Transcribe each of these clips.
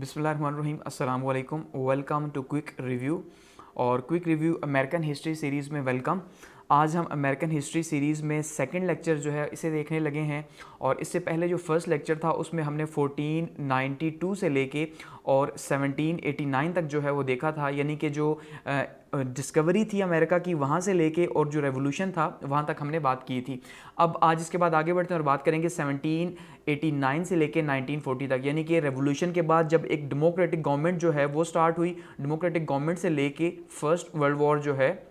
बिस्मिल्लाहिर्रहमानिर्रहीम, अस्सलाम वालेकुम, वेलकम टू क्विक रिव्यू। और quick review American history series में वेलकम। आज हम अमेरिकन हिस्ट्री सीरीज़ में सेकंड लेक्चर जो है इसे देखने लगे हैं। और इससे पहले जो फर्स्ट लेक्चर था उसमें हमने 1492 से लेके और 1789 तक जो है वो देखा था, यानी कि जो डिस्कवरी थी अमेरिका की वहाँ से लेके और जो रेवोल्यूशन था वहाँ तक हमने बात की थी। अब आज इसके बाद आगे बढ़ते हैं और बात करेंगे 1789 से लेके 1940 तक, यानी कि रेवोल्यूशन के बाद जब एक डेमोक्रेटिक गवर्नमेंट जो है वो स्टार्ट हुई। डेमोक्रेटिक गवर्नमेंट से लेके फर्स्ट वर्ल्ड वॉर जो है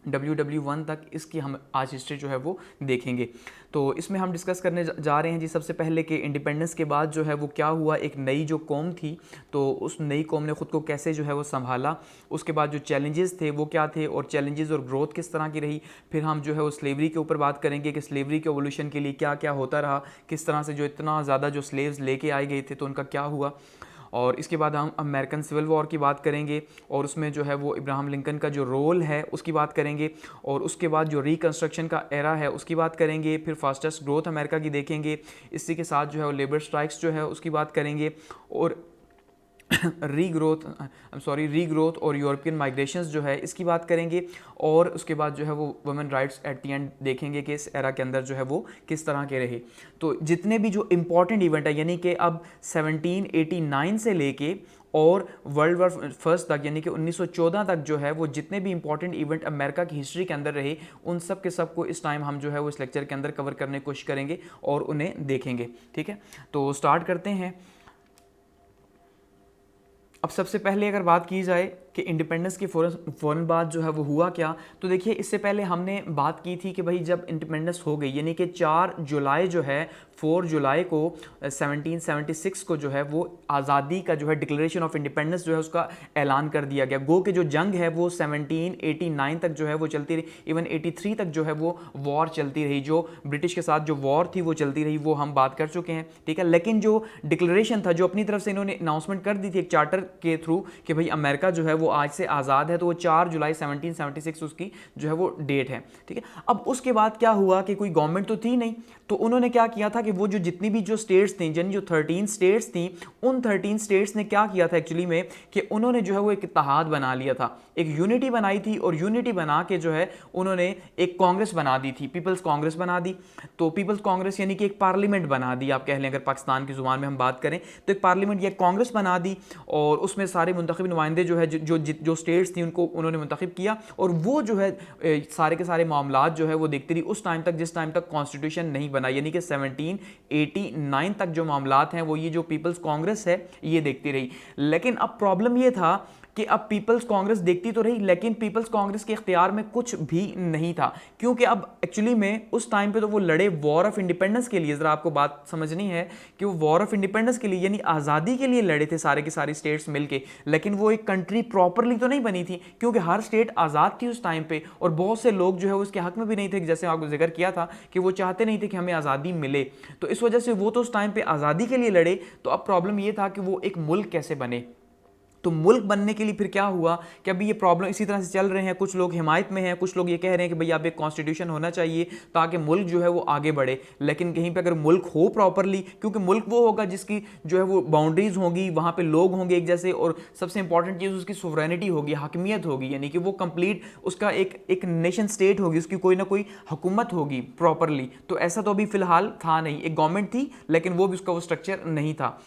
WW1 तक, इसकी हम आज हिस्ट्री जो है वो देखेंगे। तो इसमें हम डिस्कस करने जा रहे हैं जी सबसे पहले कि इंडिपेंडेंस के बाद जो है वो क्या हुआ। एक नई जो कौम थी तो उस नई कौम ने ख़ुद को कैसे जो है वो संभाला, उसके बाद जो चैलेंजेस थे वो क्या थे और चैलेंजेस और ग्रोथ किस तरह की रही। फिर हम जो है वो स्लेवरी के ऊपर बात करेंगे कि स्लेवरी के एवोल्यूशन के लिए क्या क्या होता रहा, किस तरह से जो इतना ज़्यादा जो स्लेव्स लेके आए गए थे तो उनका क्या हुआ। और इसके बाद हम अमेरिकन सिविल वॉर की बात करेंगे और उसमें जो है वो इब्राहम लिंकन का जो रोल है उसकी बात करेंगे। और उसके बाद जो रिकन्स्ट्रक्शन का एरा है उसकी बात करेंगे। फिर फास्टेस्ट ग्रोथ अमेरिका की देखेंगे। इसी के साथ जो है वो लेबर स्ट्राइक्स जो है उसकी बात करेंगे। और रीग्रोथ और यूरोपियन माइग्रेशंस जो है इसकी बात करेंगे। और उसके बाद जो है वो women rights at the and देखेंगे कि इस एरा के अंदर जो है वो किस तरह के रहे। तो जितने भी जो इम्पॉर्टेंट इवेंट है, यानी कि अब 1789 से लेके और वर्ल्ड वॉर फर्स्ट तक यानी कि 1914 तक जो है वो जितने भी इंपॉर्टेंट इवेंट अमेरिका की हिस्ट्री के अंदर रहे उन सब के सब को इस टाइम हम जो है वो इस लेक्चर के अंदर कवर करने की कोशिश करेंगे और उन्हें देखेंगे। ठीक है, तो स्टार्ट करते हैं। अब सबसे पहले अगर बात की जाए कि इंडिपेंडेंस के फ़ौरन बाद जो है वो हुआ क्या, तो देखिए इससे पहले हमने बात की थी कि भाई जब इंडिपेंडेंस हो गई यानी कि 4 जुलाई जो है 4 जुलाई को 1776 को जो है वो आज़ादी का जो है डिक्लेरेशन ऑफ इंडिपेंडेंस जो है उसका ऐलान कर दिया गया। गो कि जो जंग है वो 1789 तक जो है वो चलती रही, इवन 83 तक जो है वो वॉर चलती रही। जो ब्रिटिश के साथ जो वॉर थी वो चलती रही, वो हम बात कर चुके हैं। ठीक है, लेकिन जो डिक्लेरेशन था जो अपनी तरफ से इन्होंने अनाउंसमेंट कर दी थी एक चार्टर के थ्रू कि भाई अमेरिका जो है वो आज से आज़ाद है, तो वो 4 जुलाई 1776 उसकी जो है वो डेट है। ठीक है, अब उसके बाद क्या हुआ कि कोई गवर्नमेंट तो थी नहीं, तो उन्होंने क्या किया था कि वो जो जितनी भी जो स्टेट्स थी, यानी जो 13 स्टेट्स थी, उन 13 स्टेट्स ने क्या किया था एक्चुअली में कि उन्होंने जो है वो एक इत्तेहाद बना लिया था, एक यूनिटी बनाई थी। और यूनिटी बना के जो है उन्होंने एक कांग्रेस बना दी थी, पीपल्स कांग्रेस बना दी। तो पीपल्स कांग्रेस यानी कि एक पार्लियामेंट बना दी, आप कह लें अगर पाकिस्तान की जुबान में हम बात करें तो एक पार्लियामेंट या कांग्रेस बना दी। और उसमें सारे मुंतखब नुमाइंदे जो है जो स्टेट्स थी उनको उन्होंने मुंतखब किया। और वो जो है सारे के सारे मामलात जो है वो देखती रही उस टाइम तक जिस टाइम तक कॉन्स्टिट्यूशन नहीं बना, यानी कि 1789 तक जो मामलात हैं वो ये जो पीपल्स कांग्रेस है ये देखती रही। लेकिन अब प्रॉब्लम ये था कि अब पीपल्स कांग्रेस देखती तो रही लेकिन पीपल्स कांग्रेस के इख्तियार में कुछ भी नहीं था, क्योंकि अब एक्चुअली में उस टाइम पे तो वो लड़े वॉर ऑफ इंडिपेंडेंस के लिए। ज़रा आपको बात समझनी है कि वो वॉर ऑफ इंडिपेंडेंस के लिए यानी आज़ादी के लिए लड़े थे सारे के सारी स्टेट्स मिलके, लेकिन वो एक कंट्री प्रॉपरली तो नहीं बनी थी क्योंकि हर स्टेट आज़ाद थी उस टाइम पे और बहुत से लोग जो है उसके हक में भी नहीं थे, जैसे आपको जिक्र किया था कि वो चाहते नहीं थे कि हमें आज़ादी मिले। तो इस वजह से वो तो उस टाइम पे आज़ादी के लिए लड़े। तो अब प्रॉब्लम ये था कि वो एक मुल्क कैसे बने। तो मुल्क बनने के लिए फिर क्या हुआ कि अभी ये प्रॉब्लम इसी तरह से चल रहे हैं, कुछ लोग हिमायत में हैं, कुछ लोग ये कह रहे हैं कि भाई अब एक कॉन्स्टिट्यूशन होना चाहिए ताकि मुल्क जो है वो आगे बढ़े। लेकिन कहीं पे अगर मुल्क हो प्रॉपरली, क्योंकि मुल्क वो होगा जिसकी जो है वो बाउंड्रीज होंगी, वहाँ पे लोग होंगे एक जैसे, और सबसे इंपॉर्टेंट चीज़ उसकी सोवरेनिटी होगी, हकमियत होगी, यानी कि वो कंप्लीट उसका एक नेशन स्टेट होगी, उसकी कोई ना कोई हुकूमत होगी प्रॉपरली। तो ऐसा तो अभी फिलहाल था नहीं, एक गवर्नमेंट थी लेकिन वो भी उसका वो स्ट्रक्चर नहीं था।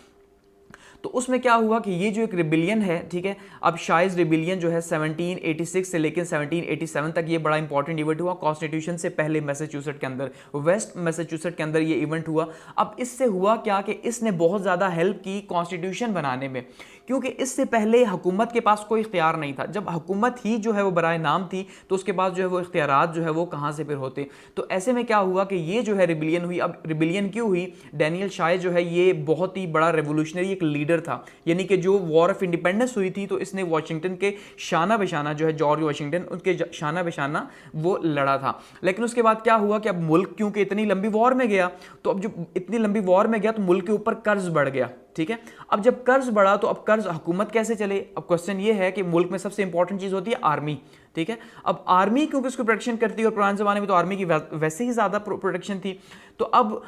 तो उसमें क्या हुआ कि ये जो एक रिबिलियन है, ठीक है, अब शाइज रिबिलियन जो है 1786 से लेकर 1787 तक ये बड़ा इंपॉर्टेंट इवेंट हुआ कॉन्स्टिट्यूशन से पहले मैसेच्यूसेट के अंदर, वेस्ट मैसेच्यूसेट के अंदर ये इवेंट हुआ। अब इससे हुआ क्या कि इसने बहुत ज़्यादा हेल्प की कॉन्स्टिट्यूशन बनाने में, क्योंकि इससे पहले हुकूमत के पास कोई इख्तियार नहीं था। जब हुकूमत ही जो है वो बराए नाम थी तो उसके बाद जो है वो इख्तियारात जो है वो कहाँ से फिर होते। तो ऐसे में क्या हुआ कि ये जो है रिबिलियन हुई। अब रिबिलियन क्यों हुई? डैनियल शाय जो है ये बहुत ही बड़ा रेवोल्यूशनरी एक लीडर था, यानी कि जो वॉर ऑफ इंडिपेंडेंस हुई थी तो इसने वाशिंगटन के शाना बेशाना जो है जॉर्ज वाशिंगटन उनके शाना बेशाना वो लड़ा था। लेकिन उसके बाद क्या हुआ कि अब मुल्क क्योंकि इतनी लंबी वॉर में गया, तो अब जो इतनी लंबी वॉर में गया तो मुल्क के ऊपर कर्ज बढ़ गया। ठीक है, अब जब कर्ज बढ़ा तो अब कर्ज हुकूमत कैसे चले। अब क्वेश्चन ये है कि मुल्क में सबसे इंपॉर्टेंट चीज होती है आर्मी। ठीक है, अब आर्मी क्योंकि उसको प्रोटेक्शन करती है और पुराने जमाने में तो आर्मी की वैसे ही ज्यादा प्रोटेक्शन थी। तो अब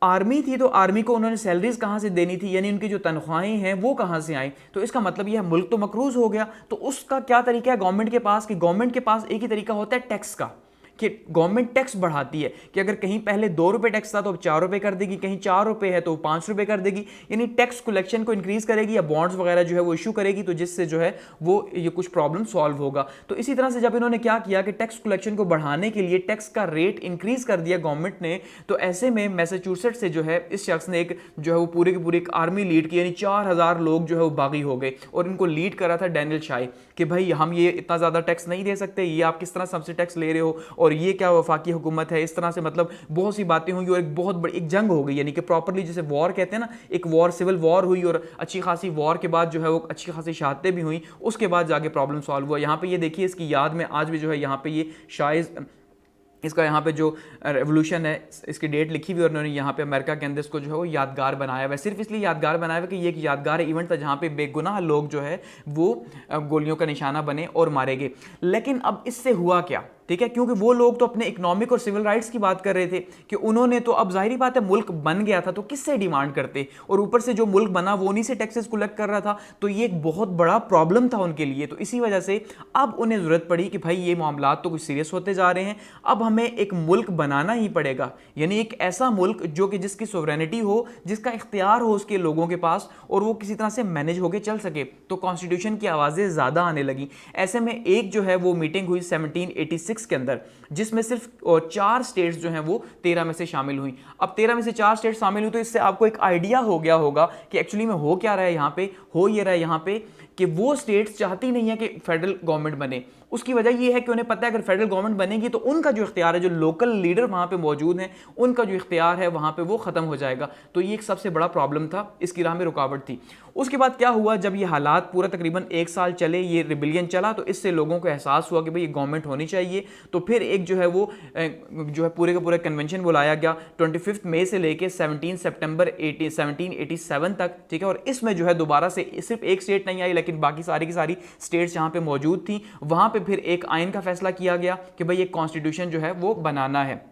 आर्मी थी तो आर्मी को उन्होंने सैलरीज कहां से देनी थी, यानी उनकी जो तनख्वाहें हैं वो कहां से आई। तो इसका मतलब यह मुल्क तो मकरूज हो गया। तो उसका क्या तरीका है गवर्नमेंट के पास, कि गवर्नमेंट के पास एक ही तरीका होता है टैक्स का, कि गवर्नमेंट टैक्स बढ़ाती है, कि अगर कहीं पहले 2 रुपए टैक्स था तो अब 4 रुपए कर देगी, कहीं 4 रुपए है तो 5 रुपए कर देगी, यानी टैक्स कलेक्शन को इंक्रीज करेगी या बॉन्ड्स वगैरह जो है वो इशू करेगी, तो जिससे जो है वो ये कुछ प्रॉब्लम सॉल्व होगा। तो इसी तरह से जब इन्होंने क्या किया कि टैक्स कलेक्शन को बढ़ाने के लिए टैक्स का रेट इंक्रीज कर दिया गवर्नमेंट ने, तो ऐसे में मैसाचुसेट्स से जो है इस शख्स ने एक जो है वो पूरे की पूरी एक आर्मी लीड की, यानी 4000 लोग जो है वो बागी हो गए, और इनको लीड करा था डैनियल शाई, कि भाई हम ये इतना ज्यादा टैक्स नहीं दे सकते, ये आप किस तरह सबसे टैक्स ले रहे हो, और ये क्या वफाकी हुकूमत है। इस तरह से मतलब बहुत सी बातें हुई और एक बहुत बड़ी एक जंग हो गई, यानी कि प्रॉपरली जिसे वॉर कहते हैं ना, एक वॉर, सिविल वॉर हुई, और अच्छी खासी वॉर के बाद जो है वो अच्छी खासी शहादतें भी हुई, उसके बाद जाके प्रॉब्लम सॉल्व हुआ। यहाँ पे ये देखिए इसकी याद में आज भी जो है यहाँ पे ये शायद इसका यहाँ पे जो रेवोल्यूशन है इसकी डेट लिखी हुई, और उन्होंने यहाँ पे अमेरिका के अंदर इसको जो है वो यादगार बनाया हुआ है। सिर्फ इसलिए यादगार बनाया हुआ है कि ये एक यादगार इवेंट था जहाँ पे बेगुनाह लोग जो है वो गोलियों का निशाना बने और मारे गए। लेकिन अब इससे हुआ क्या, ठीक है, क्योंकि वो लोग तो अपने इकोनॉमिक और सिविल राइट्स की बात कर रहे थे कि उन्होंने तो, अब जाहिर बात है मुल्क बन गया था तो किससे डिमांड करते, और ऊपर से जो मुल्क बना वो उन्हीं से टैक्सेस कलेक्ट कर रहा था, तो ये एक बहुत बड़ा प्रॉब्लम था उनके लिए। तो इसी वजह से अब उन्हें जरूरत पड़ी कि भाई ये मामला तो कुछ सीरियस होते जा रहे हैं, अब हमें एक मुल्क बनाना ही पड़ेगा, यानी एक ऐसा मुल्क जो कि जिसकी सोवरेनिटी हो, जिसका इख्तियार हो उसके लोगों के पास, और वो किसी तरह से मैनेज होकर चल सके। तो कॉन्स्टिट्यूशन की आवाज़ें ज़्यादा आने लगी। ऐसे में एक जो है वो मीटिंग हुई 1786 के अंदर, जिसमें सिर्फ 4 स्टेट्स जो हैं वो 13 में से शामिल हुई। अब 13 में से 4 स्टेट शामिल हुई, तो इससे आपको एक आइडिया हो गया होगा कि एक्चुअली में हो क्या रहा है यहाँ पे, हो ये रहा है यहाँ पे कि वो स्टेट्स चाहती नहीं है कि फेडरल गवर्नमेंट बने। उसकी वजह यह है कि उन्हें पता है अगर फेडरल गवर्नमेंट बनेगी तो उनका जो इख्तियार है, जो लोकल लीडर वहां पे मौजूद हैं, उनका जो इख्तियार है वहां पे वो खत्म हो जाएगा। तो ये एक सबसे बड़ा प्रॉब्लम था, इसकी राह में रुकावट थी। उसके बाद क्या हुआ, जब ये हालात पूरा तकरीबन 1 साल चले, ये रिबिलियन चला, तो इससे लोगों को एहसास हुआ कि भाई ये गवर्नमेंट होनी चाहिए। तो फिर एक जो है वो जो है पूरे का पूरा कन्वेंशन बुलाया गया 25 मई से लेके 17 सितंबर 1787 तक, ठीक है। और इसमें जो है दोबारा से सिर्फ एक स्टेट नहीं आई, लेकिन बाकी सारी की सारी स्टेट्स जहां पे मौजूद थी वहां पे फिर एक आइन का फैसला किया गया कि भाई एक कॉन्स्टिट्यूशन जो है वो बनाना है।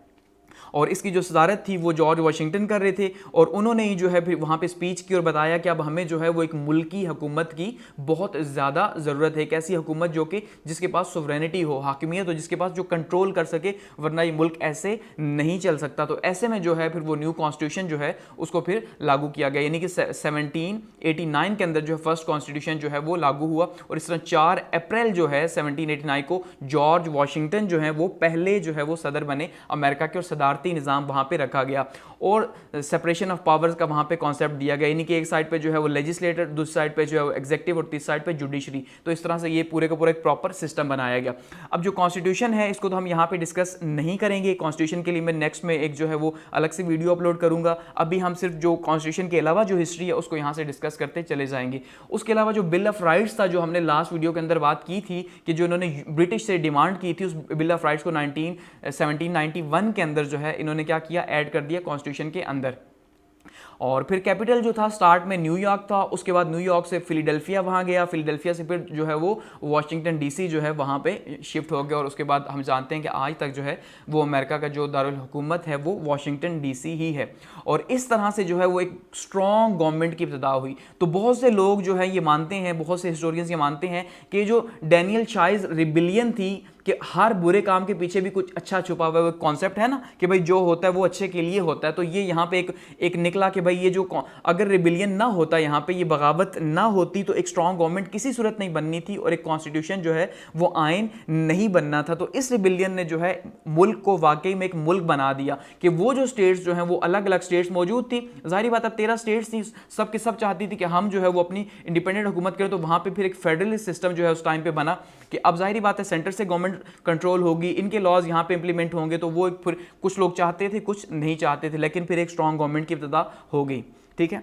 और इसकी जो सदारत थी वो जॉर्ज वाशिंगटन कर रहे थे, और उन्होंने ही जो है फिर वहाँ पे स्पीच की और बताया कि अब हमें जो है वो एक मुल्की हुकूमत की बहुत ज़्यादा ज़रूरत है, एक ऐसी हुकूमत जो कि जिसके पास सोवरेनिटी हो, हाकिमियत हो, जिसके पास जो कंट्रोल कर सके, वरना ये मुल्क ऐसे नहीं चल सकता। तो ऐसे में जो है फिर वो न्यू कॉन्स्टिट्यूशन जो है उसको फिर लागू किया गया, यानी कि 1789 के अंदर जो है फर्स्ट कॉन्स्टिट्यूशन जो है वो लागू हुआ। और इस तरह 4 अप्रैल जो है 1789 को जॉर्ज वाशिंगटन जो है वो पहले जो है वो सदर बने अमेरिका के, और सदारती निज़ाम वहाँ पे रखा गया, और सेपरेशन ऑफ पावर्स का वहाँ पे कॉन्सेप्ट दिया गया, यानी कि एक साइड पे जो है वो लेजिस्लेटर, दूसरी साइड पे जो है वो एग्जीक्यूटिव, और तीसरी साइड पे जुडिशरी। तो इस तरह से ये पूरे का पूरा एक प्रॉपर सिस्टम बनाया गया। अब जो कॉन्स्टिट्यूशन है इसको तो हम यहाँ पे डिस्कस नहीं करेंगे, कॉन्स्टिट्यूशन के लिए मैं नेक्स्ट में एक जो है वो अलग से वीडियो अपलोड करूँगा। अभी हम सिर्फ जो कॉन्स्टिट्यूशन के अलावा जो हिस्ट्री है उसको यहाँ से डिस्कस करते चले जाएंगे। उसके अलावा जो बिल ऑफ राइट्स था, जो हमने लास्ट वीडियो के अंदर बात की थी कि जो इन्होंने ब्रिटिश से डिमांड की थी, उस बिल ऑफ राइट्स को 1791 के अंदर जो है इन्होंने क्या किया, ऐड कर दिया कॉन्स्टिट्यूशन के अंदर। और फिर कैपिटल जो था स्टार्ट में न्यूयॉर्क था, उसके बाद न्यूयॉर्क से फिलाडेल्फिया वहाँ गया, फिलाडेल्फिया से फिर जो है वो वाशिंगटन डीसी जो है वहाँ पे शिफ्ट हो गया, और उसके बाद हम जानते हैं कि आज तक जो है वो अमेरिका का जो दारुल हुकूमत है वो वाशिंगटन डीसी ही है। और इस तरह से जो है वो एक स्ट्रॉन्ग गवर्नमेंट की इब्तिदा हुई। तो बहुत से लोग जो है ये मानते हैं, बहुत से हिस्टोरियंस ये मानते हैं कि जो डैनियल शाइज रिबिलियन थी, कि हर बुरे काम के पीछे भी कुछ अच्छा छुपा हुआ है, कॉन्सेप्ट है ना कि भाई जो होता है वो अच्छे के लिए होता है। तो ये यहाँ पे एक निकला कि भाई ये जो अगर रिबिलियन ना होता, यहाँ पे ये बगावत ना होती, तो एक स्ट्रॉन्ग गवर्नमेंट किसी सूरत नहीं बननी थी, और एक कॉन्स्टिट्यूशन जो है वो आइन नहीं बनना था। तो इस रिबिलियन ने जो है मुल्क को वाकई में एक मुल्क बना दिया, कि वो जो स्टेट्स जो हैं वो अलग अलग स्टेट्स मौजूद थी, जाहिर बात है 13 स्टेट्स थी, सब के सब चाहती थी कि हम जो है वो अपनी इंडिपेंडेंट हुकूमत करें। तो वहाँ पर फिर एक फेडरलिस्ट सिस्टम जो है उस टाइम पर बना, कि अब जाहिर बात है सेंटर से गवर्नमेंट कंट्रोल होगी, इनके लॉज यहाँ पे इंप्लीमेंट होंगे। तो वो फिर कुछ लोग चाहते थे, कुछ नहीं चाहते थे, लेकिन फिर एक स्ट्रॉन्ग गवर्नमेंट की इब्तिदा हो गई, ठीक है।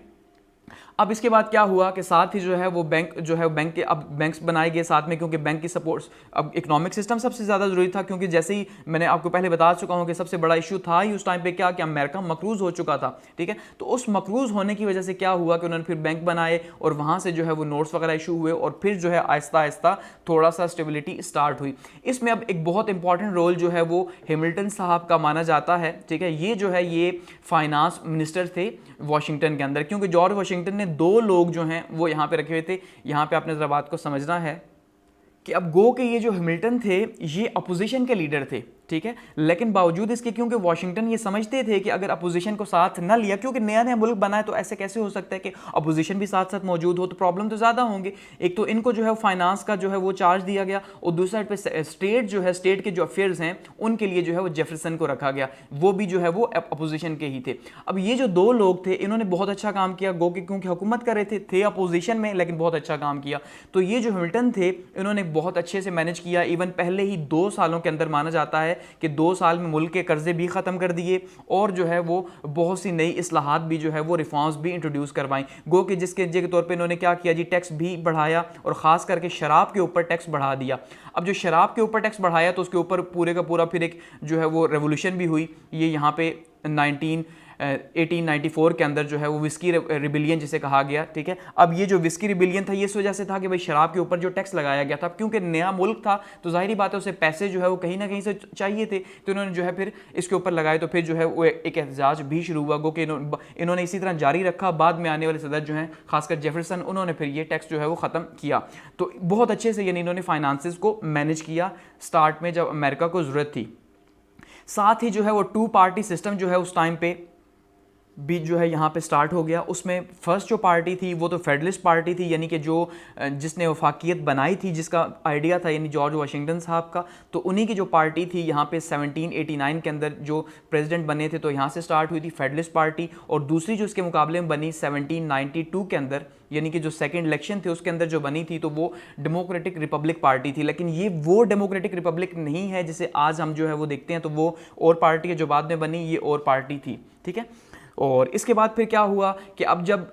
अब इसके बाद क्या हुआ कि साथ ही जो है वो बैंक जो है बैंक के अब बैंक्स बनाए गए साथ में, क्योंकि बैंक की सपोर्ट, अब इकोनॉमिक सिस्टम सबसे ज़्यादा ज़रूरी था, क्योंकि जैसे ही मैंने आपको पहले बता चुका हूँ कि सबसे बड़ा इशू था ही उस टाइम पे क्या कि अमेरिका मकरूज़ हो चुका था, ठीक है। तो उस मकरूज़ होने की वजह से क्या हुआ कि उन्होंने फिर बैंक बनाए और वहाँ से जो है वो नोट्स वगैरह इशू हुए और फिर जो है आहिस्ता आहिस्ता थोड़ा सा स्टेबिलिटी स्टार्ट हुई। इसमें अब एक बहुत इंपॉर्टेंट रोल जो है वो हैमिल्टन साहब का माना जाता है, ठीक है। ये जो है ये फाइनेंस मिनिस्टर थे वाशिंगटन के अंदर, क्योंकि जॉर्ज वाशिंगटन ने 2 लोग जो हैं वो यहाँ पे रखे हुए थे। यहाँ पे आपने ज़रा बात को समझना है कि अब गो के ये जो हैमिल्टन थे ये अपोजिशन के लीडर थे, ठीक है। लेकिन बावजूद इसके क्योंकि वाशिंगटन ये समझते थे कि अगर अपोजिशन को साथ न लिया, क्योंकि नया नया मुल्क बना है तो ऐसे कैसे हो सकता है कि अपोजिशन भी साथ साथ मौजूद हो, तो प्रॉब्लम तो ज़्यादा होंगे। एक तो इनको जो है फाइनेंस का जो है वो चार्ज दिया गया और दूसरी साइड पे स्टेट जो है, स्टेट के जो अफेयर्स हैं उनके लिए जो है वो जेफरसन को रखा गया, वो भी जो है वो अपोजिशन के ही थे। अब ये जो 2 लोग थे इन्होंने बहुत अच्छा काम किया, गो के क्योंकि हुकूमत कर रहे थे अपोजिशन में, लेकिन बहुत अच्छा काम किया। तो ये जो हैमिल्टन थे इन्होंने बहुत अच्छे से मैनेज किया। इवन पहले ही 2 सालों के अंदर माना जाता है कि 2 साल में मुल्क के कर्जे भी ख़त्म कर दिए और जो है वो बहुत सी नई इस्लाहात भी जो है वो रिफॉर्म्स भी इंट्रोड्यूस करवाई। गो कि जिसके तौर पे इन्होंने क्या किया जी, टैक्स भी बढ़ाया और ख़ास करके शराब के ऊपर टैक्स बढ़ा दिया। अब जो शराब के ऊपर टैक्स बढ़ाया तो उसके ऊपर पूरे का पूरा फिर एक जो है वो रेवोल्यूशन भी हुई। ये यहाँ पे 1894 के अंदर जो है वो विस्की रिबिलियन जिसे कहा गया, ठीक है। अब ये जो विस्की रिबिलियन था ये इस वजह से था कि भाई शराब के ऊपर जो टैक्स लगाया गया था, क्योंकि नया मुल्क था तो जाहिर बात है उसे पैसे जो है वो कहीं ना कहीं से चाहिए थे, तो इन्होंने जो है फिर इसके ऊपर लगाए। तो फिर जो है वो एक एहतजाज भी शुरू हुआ, गो कि इन्होंने इसी तरह जारी रखा। बाद में आने वाले सदर जो हैं खासकर जेफरसन, उन्होंने फिर ये टैक्स जो है वो ख़त्म किया। तो बहुत अच्छे से यानी इन्होंने फाइनेंसेस को मैनेज किया स्टार्ट में जब अमेरिका को ज़रूरत थी। साथ ही जो है वो 2 पार्टी सिस्टम जो है उस टाइम पे भी जो है यहाँ पे स्टार्ट हो गया। उसमें फर्स्ट जो पार्टी थी वो तो फेडरलिस्ट पार्टी थी, यानी कि जो जिसने वफाकियत बनाई थी, जिसका आइडिया था यानी जॉर्ज वाशिंगटन साहब का, तो उन्हीं की जो पार्टी थी यहाँ पे 1789 के अंदर जो प्रेसिडेंट बने थे तो यहाँ से स्टार्ट हुई थी फेडरलिस्ट पार्टी। और दूसरी जो इसके मुकाबले में बनी 1792 के अंदर, यानी कि जो सेकंड इलेक्शन थे उसके अंदर जो बनी थी तो वो डेमोक्रेटिक रिपब्लिक पार्टी थी। लेकिन ये वो डेमोक्रेटिक रिपब्लिक नहीं है जिसे आज हम जो है वो देखते हैं, तो वो और पार्टी है जो बाद में बनी, ये और पार्टी थी, ठीक है। और इसके बाद फिर क्या हुआ कि अब जब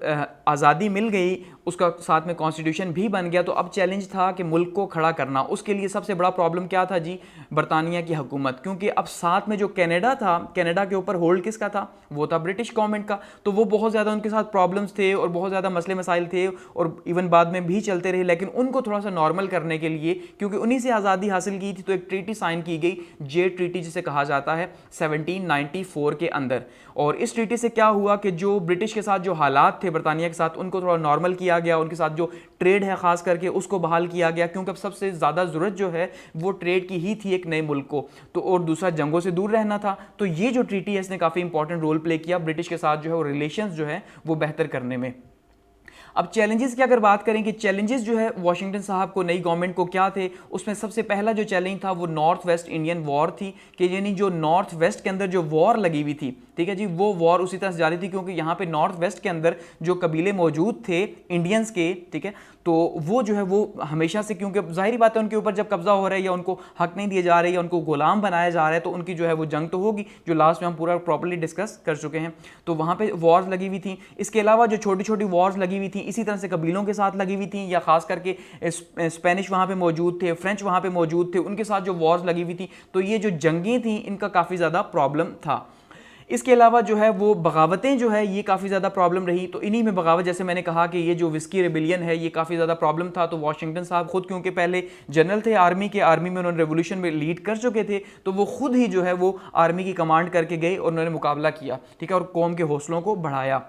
आज़ादी मिल गई, उसका साथ में कॉन्स्टिट्यूशन भी बन गया, तो अब चैलेंज था कि मुल्क को खड़ा करना। उसके लिए सबसे बड़ा प्रॉब्लम क्या था जी, बरतानिया की हुकूमत, क्योंकि अब साथ में जो कनाडा था, कनाडा के ऊपर होल्ड किसका था, वो था ब्रिटिश गवर्नमेंट का। तो वो बहुत ज़्यादा उनके साथ प्रॉब्लम्स थे और बहुत ज़्यादा मसले मसाइल थे और इवन बाद में भी चलते रहे। लेकिन उनको थोड़ा सा नॉर्मल करने के लिए, क्योंकि उन्हीं से आज़ादी हासिल की थी, तो एक ट्रीटी साइन की गई, जे ट्रीटी जिसे कहा जाता है 1794 के अंदर। और इस ट्रीटी से क्या हुआ कि जो ब्रिटिश के साथ जो हालात थे बरतानिया के साथ, उनको थोड़ा नॉर्मल किया गया, उनके साथ जो ट्रेड है खास करके उसको बहाल किया गया, क्योंकि अब सबसे ज़्यादा ज़रूरत जो है वो ट्रेड की ही थी एक नए मुल्क को, तो और दूसरा जंगों से दूर रहना था। तो ये जो ट्रीटी है इसने काफ़ी इंपॉर्टेंट रोल प्ले किया ब्रिटिश के साथ जो है वो रिलेशंस जो है वो बेहतर करने में। अब चैलेंजेस की अगर बात करें कि चैलेंजेस जो है वाशिंगटन साहब को, नई गवर्नमेंट को क्या थे, उसमें सबसे पहला जो चैलेंज था वो नॉर्थ वेस्ट इंडियन वॉर थी, कि यानी जो नॉर्थ वेस्ट के अंदर जो वॉर लगी हुई थी, ठीक है जी, वो वॉर उसी तरह से जारी थी, क्योंकि यहाँ पे नॉर्थ वेस्ट के अंदर जो कबीले मौजूद थे इंडियंस के, ठीक है, तो वो जो है वो हमेशा से, क्योंकि जाहिर बात है उनके ऊपर जब कब्जा हो रहा है या उनको हक नहीं दिए जा रहे या उनको गुलाम बनाया जा रहा है, तो उनकी जो है वो जंग तो होगी, जो लास्ट में हम पूरा प्रॉपर्ली डिस्कस कर चुके हैं। तो वहाँ पे वॉर्स लगी हुई थी। इसके अलावा जो छोटी छोटी वॉर्स लगी हुई थी इसी तरह से कबीलों के साथ लगी हुई थी, या खास करके स्पेनिश वहाँ पे मौजूद थे, फ्रेंच वहाँ पे मौजूद थे, उनके साथ जो वॉर्स लगी हुई थी, तो ये जो जंगें थी इनका काफ़ी ज़्यादा प्रॉब्लम था। इसके अलावा जो है वो बगावतें जो है ये काफ़ी ज़्यादा प्रॉब्लम रही। तो इन्हीं में बगावत, जैसे मैंने कहा कि ये जो विस्की रेबिलियन है ये काफ़ी ज़्यादा प्रॉब्लम था। तो वाशिंगटन साहब खुद, क्योंकि पहले जनरल थे आर्मी के, आर्मी में उन्होंने रेवोल्यूशन में लीड कर चुके थे, तो वो खुद ही जो है वो आर्मी की कमांड करके गए और उन्होंने मुकाबला किया, ठीक है, और कौम के हौसलों को बढ़ाया।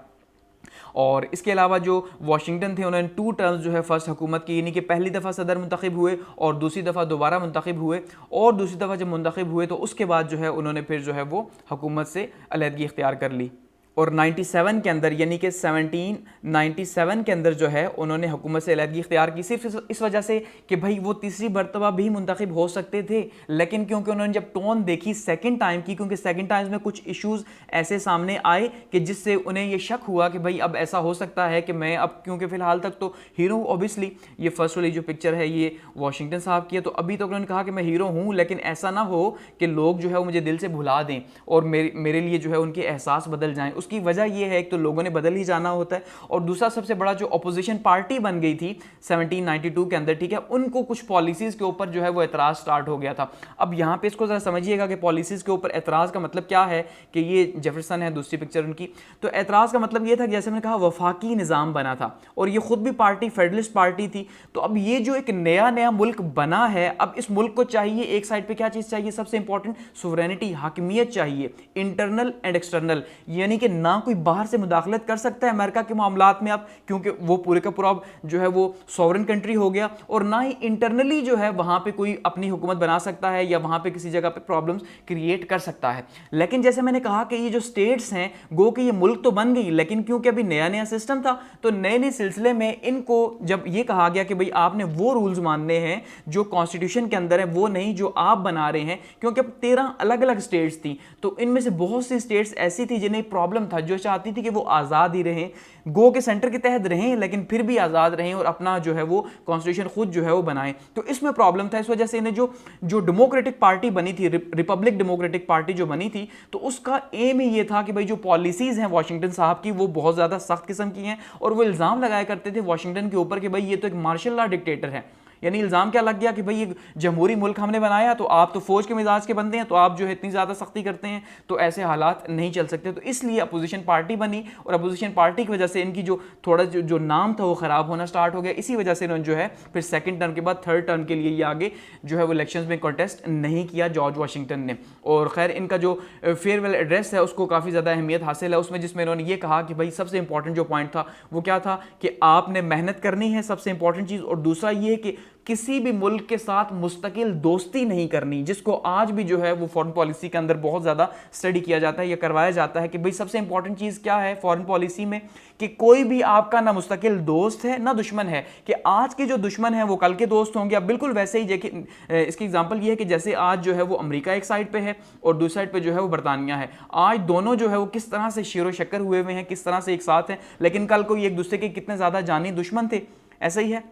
और इसके अलावा जो वाशिंगटन थे उन्होंने 2 टर्म्स जो है फर्स्ट हुकूमत की, यानी कि पहली दफ़ा सदर मुंतखब हुए और दूसरी दफ़ा दोबारा मुंतखब हुए, और दूसरी दफ़ा जब मुंतखब हुए तो उसके बाद जो है उन्होंने फिर जो है वो हुकूमत से अलहदगी इख्तियार कर ली। और 97 के अंदर, यानी कि 1797 के अंदर जो है उन्होंने हुकूमत से अलहदगी इख्तियार की, सिर्फ इस वजह से कि भाई वो तीसरी मरतबा भी मुंतखब हो सकते थे, लेकिन क्योंकि उन्होंने जब टोन देखी सेकंड टाइम की, क्योंकि सेकंड टाइम में कुछ इश्यूज ऐसे सामने आए कि जिससे उन्हें ये शक हुआ कि भाई अब ऐसा हो सकता है कि मैं अब, क्योंकि फ़िलहाल तक तो हीरो ऑब्वियसली, ये फर्स्ट वाली जो पिक्चर है ये वाशिंगटन साहब की है, तो अभी तक उन्होंने कहा कि मैं हीरो हूँ, लेकिन ऐसा ना हो कि लोग जो है वो मुझे दिल से भुला दें और मेरे लिए जो है उनके एहसास बदल जाएँ। उसकी वजह यह है, एक तो लोगों ने बदल ही जाना होता है, और दूसरा सबसे बड़ा जो अपोजिशन पार्टी बन गई थी 1792 के अंदर, ठीक है, उनको कुछ पॉलिसीज के ऊपर जो है वो एतराज स्टार्ट हो गया था। अब यहाँ पे इसको जरा समझिएगा कि पॉलिसीज के ऊपर एतराज का मतलब क्या है, कि ये जेफरसन है दूसरी पिक्चर उनकी, तो एतराज का मतलब ये था कि जैसे मैंने कहा वफाकी निज़ाम बना था और ये खुद भी पार्टी फेडरलिस्ट पार्टी थी। तो अब ये जो एक नया नया मुल्क बना है, अब इस मुल्क को चाहिए एक साइड पे क्या चीज़ चाहिए, सबसे इंपॉर्टेंट सुवरेनिटी, हाकिमियत चाहिए, इंटरनल एंड एक्सटर्नल, यानी कि ना कोई बाहर से मुदाखलत कर सकता है अमेरिका के मामलात में अब, क्योंकि वो पूरे का पूरा जो है वो सॉवरन कंट्री हो गया, और ना ही इंटरनली जो है वहां पे कोई अपनी हुकूमत बना सकता है या वहां पे किसी जगह पे प्रॉब्लम्स क्रिएट कर सकता है। लेकिन जैसे मैंने कहा कि ये जो स्टेट्स हैं, गो कि ये मुल्क तो बन गई, लेकिन क्योंकि अभी नया नया सिस्टम था, तो नए नए सिलसिले में इनको जब ये कहा गया कि भाई आपने वो रूल्स मानने हैं जो कॉन्स्टिट्यूशन के अंदर है, वो नहीं जो आप बना रहे हैं, क्योंकि अब 13 अलग अलग स्टेट्स थी, तो इनमें से बहुत सी स्टेट्स ऐसी थी जिन्हें प्रॉब्लम था, जो चाहती थी कि वो आज़ाद ही रहें, गो के सेंटर के तहत रहें लेकिन फिर भी आज़ाद रहें और अपना जो है वो कॉन्स्टिट्यूशन खुद जो है वो बनाएं। तो इसमें प्रॉब्लम था, इस वजह से इन्हें जो डेमोक्रेटिक पार्टी बनी थी, रिपब्लिक डेमोक्रेटिक पार्टी जो बनी थी, तो उसका एम ही ये था कि भाई जो पॉलिसीज़ हैं वाशिंगटन साहब की वो बहुत ज़्यादा सख्त किस्म की हैं, और वो इल्ज़ाम लगाया करते थे वाशिंगटन के ऊपर कि भाई ये तो एक मार्शल लॉ डिक्टेटर है। यानी इल्ज़ाम क्या लग गया कि भाई ये जमहूरी मुल्क हमने बनाया, तो आप तो फौज के मिजाज के बंदे हैं, तो आप जो है इतनी ज़्यादा सख्ती करते हैं, तो ऐसे हालात नहीं चल सकते। तो इसलिए अपोजिशन पार्टी बनी, और अपोजिशन पार्टी की वजह से इनकी जो थोड़ा जो नाम था वो ख़राब होना स्टार्ट हो गया। इसी वजह से इन्होंने जो है फिर सेकंड टर्म के बाद थर्ड टर्म के लिए ये आगे जो है वो इलेक्शन में कॉन्टेस्ट नहीं किया जॉर्ज वाशिंगटन ने। और खैर इनका जो फेयरवेल एड्रेस है उसको काफ़ी ज़्यादा अहमियत हासिल है उसमें, जिसमें इन्होंने ये कहा कि भाई सबसे इंपॉर्टेंट जो पॉइंट था वो क्या था कि आपने मेहनत करनी है, सबसे इंपॉर्टेंट चीज़, और दूसरा ये कि किसी भी मुल्क के साथ मुस्तकिल दोस्ती नहीं करनी, जिसको आज भी जो है वो फॉरेन पॉलिसी के अंदर बहुत ज़्यादा स्टडी किया जाता है या करवाया जाता है कि भाई सबसे इंपॉर्टेंट चीज़ क्या है फॉरेन पॉलिसी में, कि कोई भी आपका ना मुस्तकिल दोस्त है ना दुश्मन है, कि आज के जो दुश्मन है वो कल के दोस्त होंगे। अब बिल्कुल वैसे ही देखिए, इसकी एग्जांपल ये है कि जैसे आज जो है वो अमेरिका एक साइड पे है और दूसरी साइड पे जो है वो बरतानिया है, आज दोनों जो है वो किस तरह से शेरो शक्कर हुए हुए हैं, किस तरह से एक साथ हैं, लेकिन कल को एक दूसरे के कितने ज़्यादा जानी दुश्मन थे। ऐसा ही है,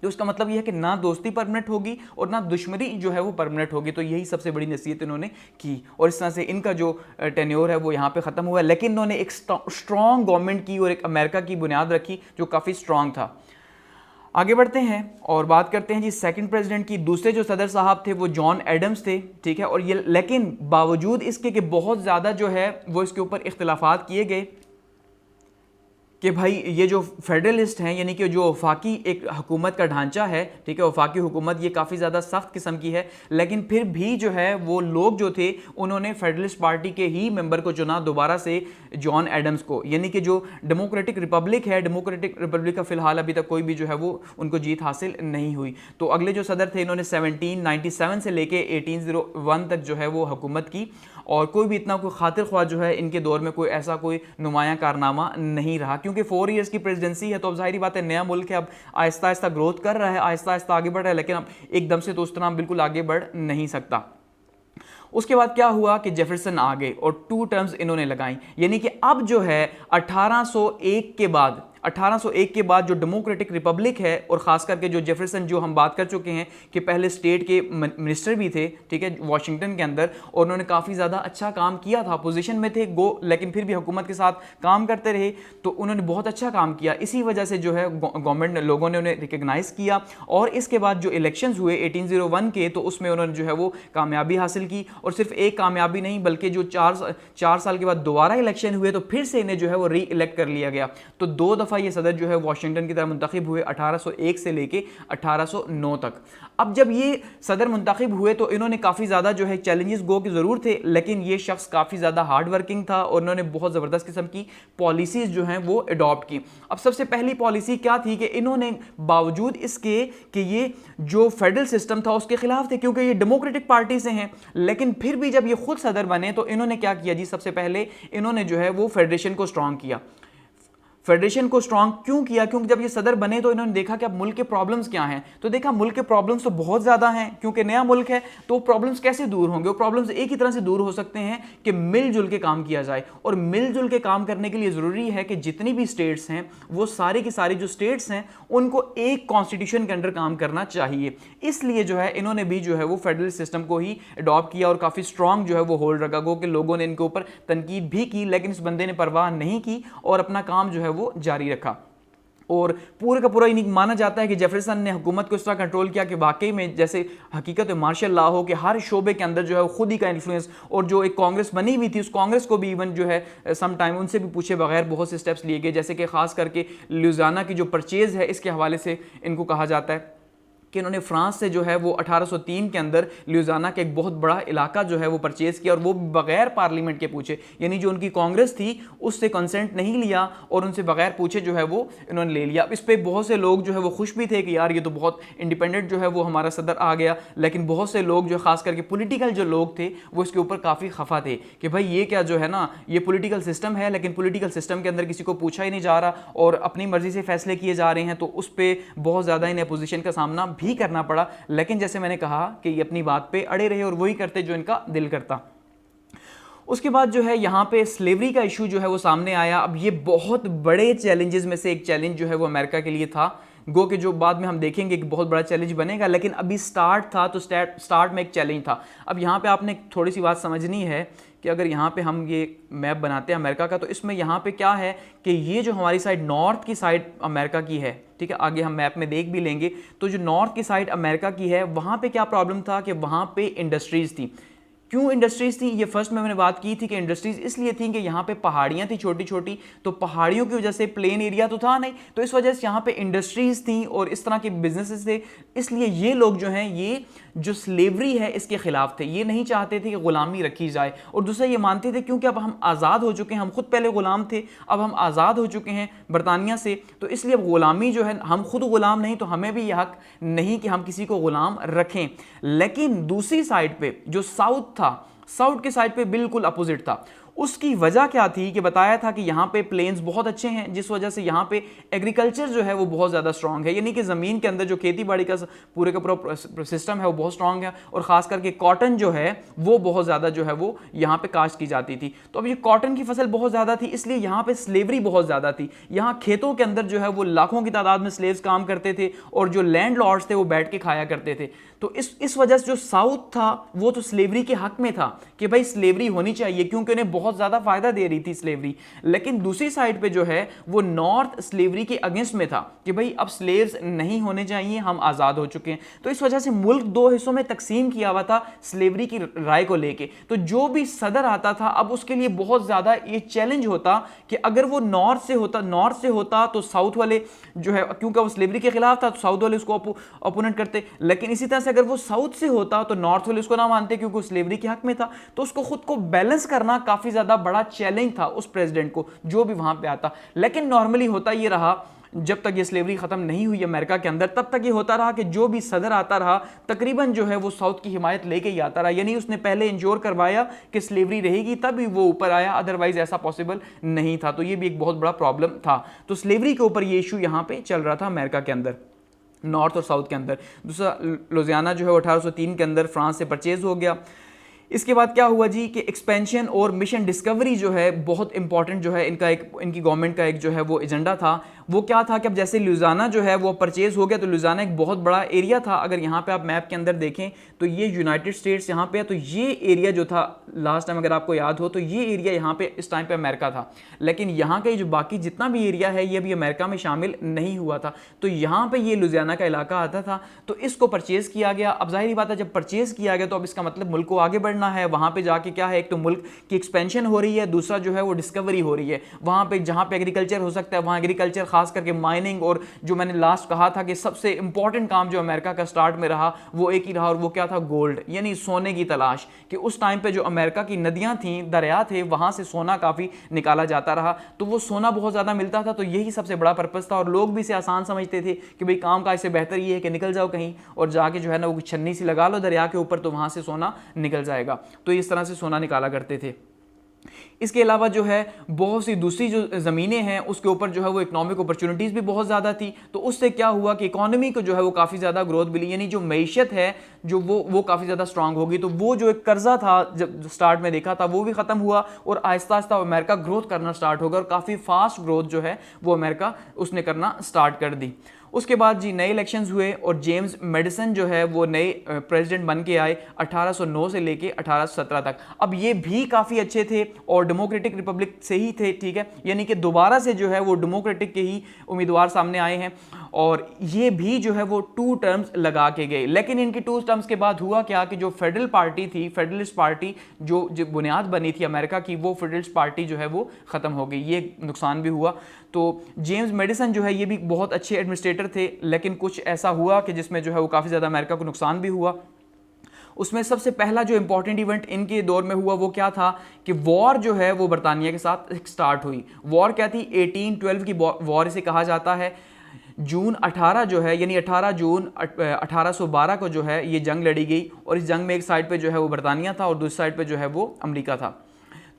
तो उसका मतलब यह है कि ना दोस्ती परमानेंट होगी और ना दुश्मनी जो है वो परमानेंट होगी। तो यही सबसे बड़ी नसीहत इन्होंने की, और इस तरह से इनका जो टेन्योर है वो यहाँ पे ख़त्म हुआ, लेकिन इन्होंने एक स्ट्रॉन्ग गवर्नमेंट की और एक अमेरिका की बुनियाद रखी जो काफ़ी स्ट्रॉन्ग था। आगे बढ़ते हैं और बात करते हैं जी सेकंड प्रेसिडेंट की। दूसरे जो सदर साहब थे वो जॉन एडम्स थे, ठीक है, और ये लेकिन बावजूद इसके कि बहुत ज़्यादा जो है वो इसके ऊपर इख्तिलाफात किए गए कि भाई ये जो फेडरलिस्ट हैं, यानी कि जो वफाकी एक हुकूमत का ढांचा है, ठीक है, वफाकी हुकूमत ये काफ़ी ज़्यादा सख्त किस्म की है, लेकिन फिर भी जो है वो लोग जो थे उन्होंने फेडरलिस्ट पार्टी के ही मेंबर को चुना दोबारा से, जॉन एडम्स को। यानी कि जो डेमोक्रेटिक रिपब्लिक है, डेमोक्रेटिक रिपब्लिक का फ़िलहाल अभी तक कोई भी जो है वो उनको जीत हासिल नहीं हुई। तो अगले जो सदर थे इन्होंने 1797 से लेके 1801 तक जो है वो हुकूमत की, और कोई भी इतना कोई खातिर ख्वाह जो है इनके दौर में कोई ऐसा कोई नुमाया कारनामा नहीं रहा, क्योंकि 4 ईयर्स की प्रेसिडेंसी है, तो अब जाहिर बात है नया मुल्क है, अब आहिस्ता आहिस्ता ग्रोथ कर रहा है, आहिस्ता आहिस्ता आगे बढ़ रहा है, लेकिन अब एकदम से तो उस तरह बिल्कुल आगे बढ़ नहीं सकता। उसके बाद क्या हुआ कि जेफरसन आ गए और 2 टर्म्स इन्होंने लगाई, यानी कि अब जो है 1801 के बाद जो डेमोक्रेटिक रिपब्लिक है, और ख़ास करके जो जेफरसन जो हम बात कर चुके हैं कि पहले स्टेट के मिनिस्टर भी थे, ठीक है, वाशिंगटन के अंदर, और उन्होंने काफ़ी ज़्यादा अच्छा काम किया था, पोजीशन में थे गो, लेकिन फिर भी हुकूमत के साथ काम करते रहे, तो उन्होंने बहुत अच्छा काम किया। इसी वजह से जो है गवर्नमेंट लोगों ने उन्हें रिकग्नाइज़ किया, और इसके बाद जो इलेक्शंस हुए 1801 के, तो उसमें उन्होंने जो है वो कामयाबी हासिल की, और सिर्फ एक कामयाबी नहीं बल्कि जो 4 साल के बाद दोबारा इलेक्शन हुए तो फिर से इन्हें जो है वो री इलेक्ट कर लिया गया। तो 2 दफ़ा ये सदर जो है वाशिंगटन की तरफ मुंतखब हुए 1801 से लेके 1809 तक। अब जब ये सदर मुंतखब हुए तो इन्होंने काफ़ी ज़्यादा जो है चैलेंजेस गो के ज़रूर थे, लेकिन ये शख्स काफ़ी ज़्यादा हार्ड वर्किंग था और उन्होंने बहुत ज़बरदस्त किस्म की पॉलिसीज़ जो हैं वो अडॉप्ट की। अब सबसे पहली पॉलिसी क्या थी कि इन्होंने बावजूद इसके कि ये जो फेडरल सिस्टम था उसके खिलाफ थे, क्योंकि ये डेमोक्रेटिक पार्टी से हैं, लेकिन फिर भी जब ये खुद सदर बने तो इन्होंने क्या किया जी, सबसे पहले इन्होंने जो है वो फेडरेशन को स्ट्रॉन्ग किया। फेडरेशन को स्ट्रांग क्यों किया? क्योंकि जब ये सदर बने तो इन्होंने देखा कि अब मुल्क के प्रॉब्लम्स क्या हैं, तो देखा मुल्क के प्रॉब्लम्स तो बहुत ज़्यादा हैं, क्योंकि नया मुल्क है तो प्रॉब्लम्स कैसे दूर होंगे? वो प्रॉब्लम्स एक ही तरह से दूर हो सकते हैं कि मिलजुल के काम किया जाए, और मिलजुल के काम करने के लिए ज़रूरी है कि जितनी भी स्टेट्स हैं वो सारी की सारी जो स्टेट्स हैं उनको एक कॉन्स्टिट्यूशन के अंडर काम करना चाहिए। इसलिए जो है इन्होंने भी जो है वो फेडरल सिस्टम को ही अडॉप्ट किया और काफ़ी स्ट्रांग जो है वो होल्ड रखा। गो कि लोगों ने इनके ऊपर तनकीद भी की, लेकिन इस बंदे ने परवाह नहीं की और अपना काम जो है वो जारी रखा। और पूरे का पूरा इन्हीं माना जाता है कि जेफरसन ने हुकूमत को इस तरह कंट्रोल किया कि वाकई में जैसे हकीकत में मार्शल लॉ हो कि हर शोबे के अंदर जो है वो खुद ही का इन्फ्लुएंस, और जो एक कांग्रेस बनी हुई थी उस कांग्रेस को भी इवन जो है सम टाइम उनसे भी पूछे बगैर बहुत से स्टेप्स लिए गए, जैसे कि खास करके लुइसियाना की जो परचेज है इसके हवाले से इनको कहा जाता है कि इन्होंने फ्रांस से जो है वो 1803 के अंदर लुइसियाना का एक बहुत बड़ा इलाका जो है वो परचेज किया, और वो बगैर पार्लियामेंट के पूछे, यानी जो उनकी कांग्रेस थी उससे कंसेंट नहीं लिया और उनसे बगैर पूछे जो है वो इन्होंने ले लिया। अब इस पर बहुत से लोग जो है वो खुश भी थे कि यार ये तो बहुत इंडिपेंडेंट जो है वो हमारा सदर आ गया, लेकिन बहुत से लोग जो खास करके पॉलिटिकल जो लोग थे वो इसके ऊपर काफ़ी खफा थे कि भाई ये क्या जो है ना, ये पॉलिटिकल सिस्टम है लेकिन पॉलिटिकल सिस्टम के अंदर किसी को पूछा ही नहीं जा रहा और अपनी मर्जी से फैसले किए जा रहे हैं, तो उस पर बहुत ज़्यादा इन्हें अपोजिशन का सामना भी करना पड़ा। लेकिन जैसे मैंने कहा कि ये अपनी बात पे अड़े रहे और वही करते जो इनका दिल करता। उसके बाद जो है यहाँ पे स्लेवरी का इशू जो है वो सामने आया। अब ये बहुत बड़े चैलेंजेस में से एक चैलेंज जो है वो अमेरिका के लिए था, गो कि जो बाद में हम देखेंगे कि बहुत बड़ा चैलेंज बनेगा, लेकिन अभी स्टार्ट था तो स्टार्ट में एक चैलेंज था। अब यहाँ पे आपने थोड़ी सी बात समझनी है कि अगर यहाँ पे हम ये मैप बनाते हैं अमेरिका का, तो इसमें यहाँ पे क्या है कि ये जो हमारी साइड नॉर्थ की साइड अमेरिका की है, ठीक है, आगे हम मैप में देख भी लेंगे, तो जो नॉर्थ की साइड अमेरिका की है वहाँ पे क्या प्रॉब्लम था कि वहाँ पे इंडस्ट्रीज़ थी। क्यों इंडस्ट्रीज़ थी? ये फर्स्ट में मैंने बात की थी कि इंडस्ट्रीज़ इसलिए थी कि यहाँ पे पहाड़ियाँ थी छोटी छोटी, तो पहाड़ियों की वजह से प्लेन एरिया तो था नहीं, तो इस वजह से यहाँ पे इंडस्ट्रीज़ थी और इस तरह के बिजनेसेस थे। इसलिए ये लोग जो हैं ये जो स्लेवरी है इसके खिलाफ थे, ये नहीं चाहते थे कि ग़ुलामी रखी जाए। और दूसरा ये मानते थे क्योंकि अब हम आज़ाद हो चुके हैं, हम खुद पहले ग़ुलाम थे, अब हम आज़ाद हो चुके हैं बरतानिया से, तो इसलिए अब ग़ुलामी जो है, हम खुद ग़ुलाम नहीं तो हमें भी यह हक नहीं कि हम किसी को ग़ुलाम रखें। लेकिन दूसरी साइड पे जो साउथ था, साउथ के साइड पे बिल्कुल अपोजिट था। उसकी वजह क्या थी कि बताया था कि यहाँ पे प्लेन्स बहुत अच्छे हैं, जिस वजह से यहाँ पे एग्रीकल्चर जो है वो बहुत ज़्यादा स्ट्रांग है, यानी कि ज़मीन के अंदर जो खेती बाड़ी का पूरे का पूरा सिस्टम है वो बहुत स्ट्रांग है, और ख़ास करके कॉटन जो है वो बहुत ज़्यादा जो है वो यहाँ पे काश्त की जाती थी। तो अब ये कॉटन की फसल बहुत ज़्यादा थी, इसलिए यहाँ पे स्लेवरी बहुत ज़्यादा थी। यहाँ खेतों के अंदर जो है वो लाखों की तादाद में स्लेव्स काम करते थे और जो लैंड लॉर्ड्स थे वो बैठ के खाया करते थे। तो इस वजह से जो साउथ था वो तो स्लेवरी के हक में था कि भाई स्लेवरी होनी चाहिए, क्योंकि उन्हें बहुत ज़्यादा फ़ायदा दे रही थी स्लेवरी। लेकिन दूसरी साइड पे जो है वो नॉर्थ स्लेवरी के अगेंस्ट में था कि भाई अब स्लेव्स नहीं होने चाहिए, हम आज़ाद हो चुके हैं। तो इस वजह से मुल्क दो हिस्सों में तकसीम किया हुआ था स्लेवरी की राय को लेके। तो जो भी सदर आता था अब उसके लिए बहुत ज़्यादा ये चैलेंज होता कि अगर वो नॉर्थ से होता तो साउथ वाले जो है, क्योंकि वो स्लेवरी के खिलाफ था तो साउथ वाले उसको अपोनेंट करते, लेकिन इसी तरह से अगर वो साउथ से होता तो नॉर्थ वाले उसको ना मानते क्योंकि वो स्लेवरी के हक में था। तो उसको खुद को बैलेंस करना काफ़ी ज़्यादा बड़ा चैलेंज था उस प्रेसिडेंट को जो भी वहाँ पे आता। लेकिन नॉर्मली होता ये रहा, जब तक ये स्लेवरी ख़त्म नहीं हुई अमेरिका के अंदर, तब तक ये होता रहा कि जो भी सदर आता रहा तकरीबन जो है वो साउथ की हिमायत लेके ही आता रहा, यानी उसने पहले इंश्योर करवाया कि स्लेवरी रहेगी तभी वो ऊपर आया, अदरवाइज ऐसा पॉसिबल नहीं था। तो ये भी एक बहुत बड़ा प्रॉब्लम था। तो स्लेवरी के ऊपर ये इशू यहाँ पे चल रहा था अमेरिका के अंदर, नॉर्थ और साउथ के अंदर। दूसरा लुइसियाना जो है 1803 के अंदर फ्रांस से परचेज हो गया। इसके बाद क्या हुआ जी कि एक्सपेंशन और मिशन डिस्कवरी जो है बहुत इंपॉर्टेंट जो है इनकी गवर्नमेंट का एक जो है वो एजेंडा था। वो क्या था कि अब जैसे लुइसियाना जो है वो परचेज हो गया, तो लुइसियाना एक बहुत बड़ा एरिया था। अगर यहाँ पे आप मैप के अंदर देखें तो ये यूनाइटेड स्टेट्स यहाँ पे है, तो ये एरिया जो था लास्ट टाइम अगर आपको याद हो तो ये एरिया यहाँ पे इस टाइम पे अमेरिका था, लेकिन यहाँ का जो बाकी जितना भी एरिया है ये अभी अमेरिका में शामिल नहीं हुआ था। तो यहाँ पे ये लुइसियाना का इलाका आता था, तो इसको परचेज किया गया। अब जाहिर बात है जब परचेज किया गया तो अब इसका मतलब मुल्क को आगे बढ़ना है, वहाँ पे जाके क्या है, एक तो मुल्क की एक्सपेंशन हो रही है, दूसरा जो है वो डिस्कवरी हो रही है। वहाँ पे जहाँ पे एग्रीकल्चर हो सकता है वहाँ एग्रीकल्चर, खास करके माइनिंग, और जो मैंने लास्ट कहा था कि सबसे इंपॉर्टेंट काम जो अमेरिका का स्टार्ट में रहा वो एक ही रहा, और वो क्या था, गोल्ड, यानी सोने की तलाश। कि उस टाइम पे जो अमेरिका की नदियाँ थीं, दरिया थे, वहाँ से सोना काफ़ी निकाला जाता रहा, तो वो सोना बहुत ज़्यादा मिलता था। तो यही सबसे बड़ा पर्पज़ था, और लोग भी इसे आसान समझते थे कि भाई काम का इससे बेहतर ये है कि निकल जाओ कहीं और जाके जो है ना वो छन्नी सी लगा लो दरिया के ऊपर, तो वहाँ से सोना निकल जाएगा। तो इस तरह से सोना निकाला करते थे। इसके अलावा जो है बहुत सी दूसरी जो ज़मीनें हैं उसके ऊपर जो है वो इकोनॉमिक अपॉर्चुनिटीज़ भी बहुत ज़्यादा थी। तो उससे क्या हुआ कि इकोनॉमी को जो है वो काफ़ी ज़्यादा ग्रोथ मिली, यानी जो मईशत है जो वो काफ़ी ज़्यादा स्ट्रांग होगी। तो वो जो एक कर्जा था जब स्टार्ट में देखा था वो भी ख़त्म हुआ और आहिस्ता आहिस्ता अमेरिका ग्रोथ करना स्टार्ट होगा और काफ़ी फास्ट ग्रोथ जो है वो अमेरिका उसने करना स्टार्ट कर दी। उसके बाद जी नए इलेक्शंस हुए और जेम्स मेडिसन जो है वो नए प्रेसिडेंट बन के आए 1809 से लेके 1817 तक। अब ये भी काफ़ी अच्छे थे और डेमोक्रेटिक रिपब्लिक से ही थे, ठीक है, यानी कि दोबारा से जो है वो डेमोक्रेटिक के ही उम्मीदवार सामने आए हैं और ये भी जो है वो 2 टर्म्स लगा के गए। लेकिन इनकी 2 टर्म्स के बाद हुआ क्या कि जो फेडरल पार्टी थी, फेडरलिस्ट पार्टी जो बुनियाद बनी थी अमेरिका की, वो फेडरलिस्ट पार्टी जो है वो ख़त्म हो गई, ये नुकसान भी हुआ। तो जेम्स मेडिसन जो है ये भी बहुत अच्छे एडमिनिस्ट्रेटर थे, लेकिन कुछ ऐसा हुआ कि जिसमें जो है वो काफ़ी ज़्यादा अमेरिका को नुकसान भी हुआ। उसमें सबसे पहला जो इंपॉर्टेंट इवेंट इनके दौर में हुआ वो क्या था कि वॉर जो है वो बरतानिया के साथ स्टार्ट हुई। वॉर क्या थी? 1812 की वॉर इसे कहा जाता है। जून 18 जो है यानी 18 जून 1812 को जो है ये जंग लड़ी गई और इस जंग में एक साइड पे जो है वो बरतानिया था और दूसरी साइड पे जो है वो अमेरिका था।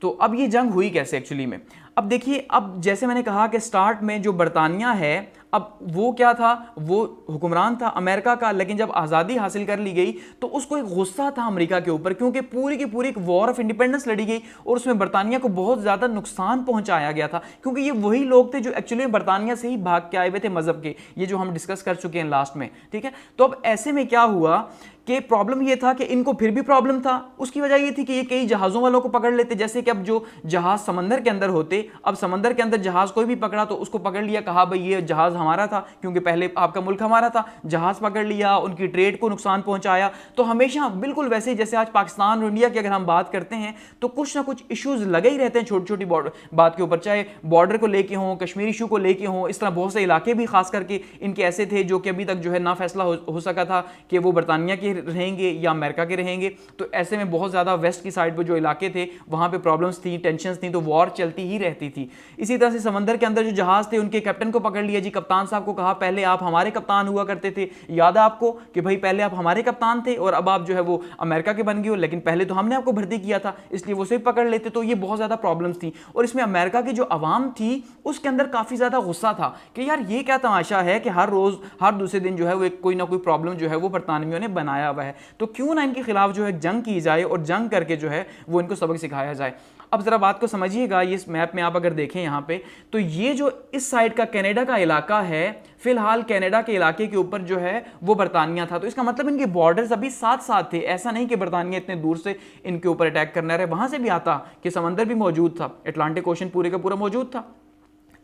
तो अब ये जंग हुई कैसे एक्चुअली में? अब देखिए, अब जैसे मैंने कहा कि स्टार्ट में जो बरतानिया है, अब वो क्या था, वो हुक्मरान था अमेरिका का, लेकिन जब आज़ादी हासिल कर ली गई तो उसको एक गुस्सा था अमेरिका के ऊपर, क्योंकि पूरी की पूरी एक वॉर ऑफ इंडिपेंडेंस लड़ी गई और उसमें बरतानिया को बहुत ज़्यादा नुकसान पहुंचाया गया था, क्योंकि ये वही लोग थे जो एक्चुअली बरतानिया से ही भाग के आए हुए थे मज़हब के, ये जो हम डिस्कस कर चुके हैं लास्ट में, ठीक है। तो अब ऐसे में क्या हुआ कि प्रॉब्लम ये था कि इनको फिर भी प्रॉब्लम था। उसकी वजह ये थी कि ये कई जहाज़ों वालों को पकड़ लेते, जैसे कि अब जो जहाज़ समंदर के अंदर होते, अब समंदर के अंदर जहाज़ कोई भी पकड़ा तो उसको पकड़ लिया, कहा भाई ये जहाज़ हमारा था क्योंकि पहले आपका मुल्क हमारा था, जहाज़ पकड़ लिया, उनकी ट्रेड को नुकसान पहुंचाया। तो हमेशा बिल्कुल वैसे ही जैसे आज पाकिस्तान और इंडिया की अगर हम बात करते हैं तो कुछ ना कुछ इश्यूज़ लगे ही रहते हैं छोटी छोटी बात के ऊपर, चाहे बॉर्डर को लेके हों, कश्मीर इशू को लेके हों। इस तरह बहुत से इलाके भी खास करके इनके ऐसे थे जो कि अभी तक जो है ना फैसला हो सका था कि वो बरतानिया के रहेंगे या अमेरिका के रहेंगे। तो ऐसे में बहुत ज़्यादा वेस्ट की साइड पर जो इलाके थे वहाँ पे प्रॉब्लम्स थी, टेंशन्स थी, तो वॉर चलती ही रहती थी। इसी तरह से समंदर के अंदर जो जहाज़ थे उनके कैप्टन को पकड़ लिया जी, कप्तान साहब को कहा पहले आप हमारे कप्तान हुआ करते थे, याद है आपको कि भाई पहले आप हमारे कप्तान थे और अब आप जो है वो अमेरिका के बन गए हो, लेकिन पहले तो हमने आपको भर्ती किया था, इसलिए वो सिर्फ पकड़ लेते। तो ये बहुत ज़्यादा प्रॉब्लम्स थी और इसमें अमेरिका की जो आवाम थी उसके अंदर काफ़ी ज़्यादा गुस्सा था कि यार ये क्या तमाशा है कि हर रोज़ हर दूसरे दिन जो है वो कोई ना कोई प्रॉब्लम जो है वो बरतानवियों ने बनाया हुआ है, तो क्यों ना इनके खिलाफ जो है जंग की जाए और जंग करके जो है वो इनको सबक सिखाया जाए। अब जरा बात को समझिएगा, ये इस मैप में आप अगर देखें यहाँ पे, तो ये जो इस साइड का कनाडा का इलाका है, फिलहाल कनाडा के इलाके के ऊपर जो है वो बरतानिया था। तो इसका मतलब इनके बॉर्डर्स अभी साथ साथ थे, ऐसा नहीं कि बरतानिया इतने दूर से इनके ऊपर अटैक करना रहे, वहां से भी आता कि समंदर भी मौजूद था, अटलांटिक ओशन पूरे का पूरा मौजूद था,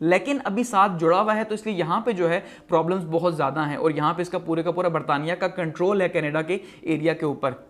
लेकिन अभी साथ जुड़ा हुआ है। तो इसलिए यहाँ पे जो है प्रॉब्लम्स बहुत ज़्यादा हैं और यहाँ पे इसका पूरे का पूरा बरतानिया का कंट्रोल है कनाडा के एरिया के ऊपर।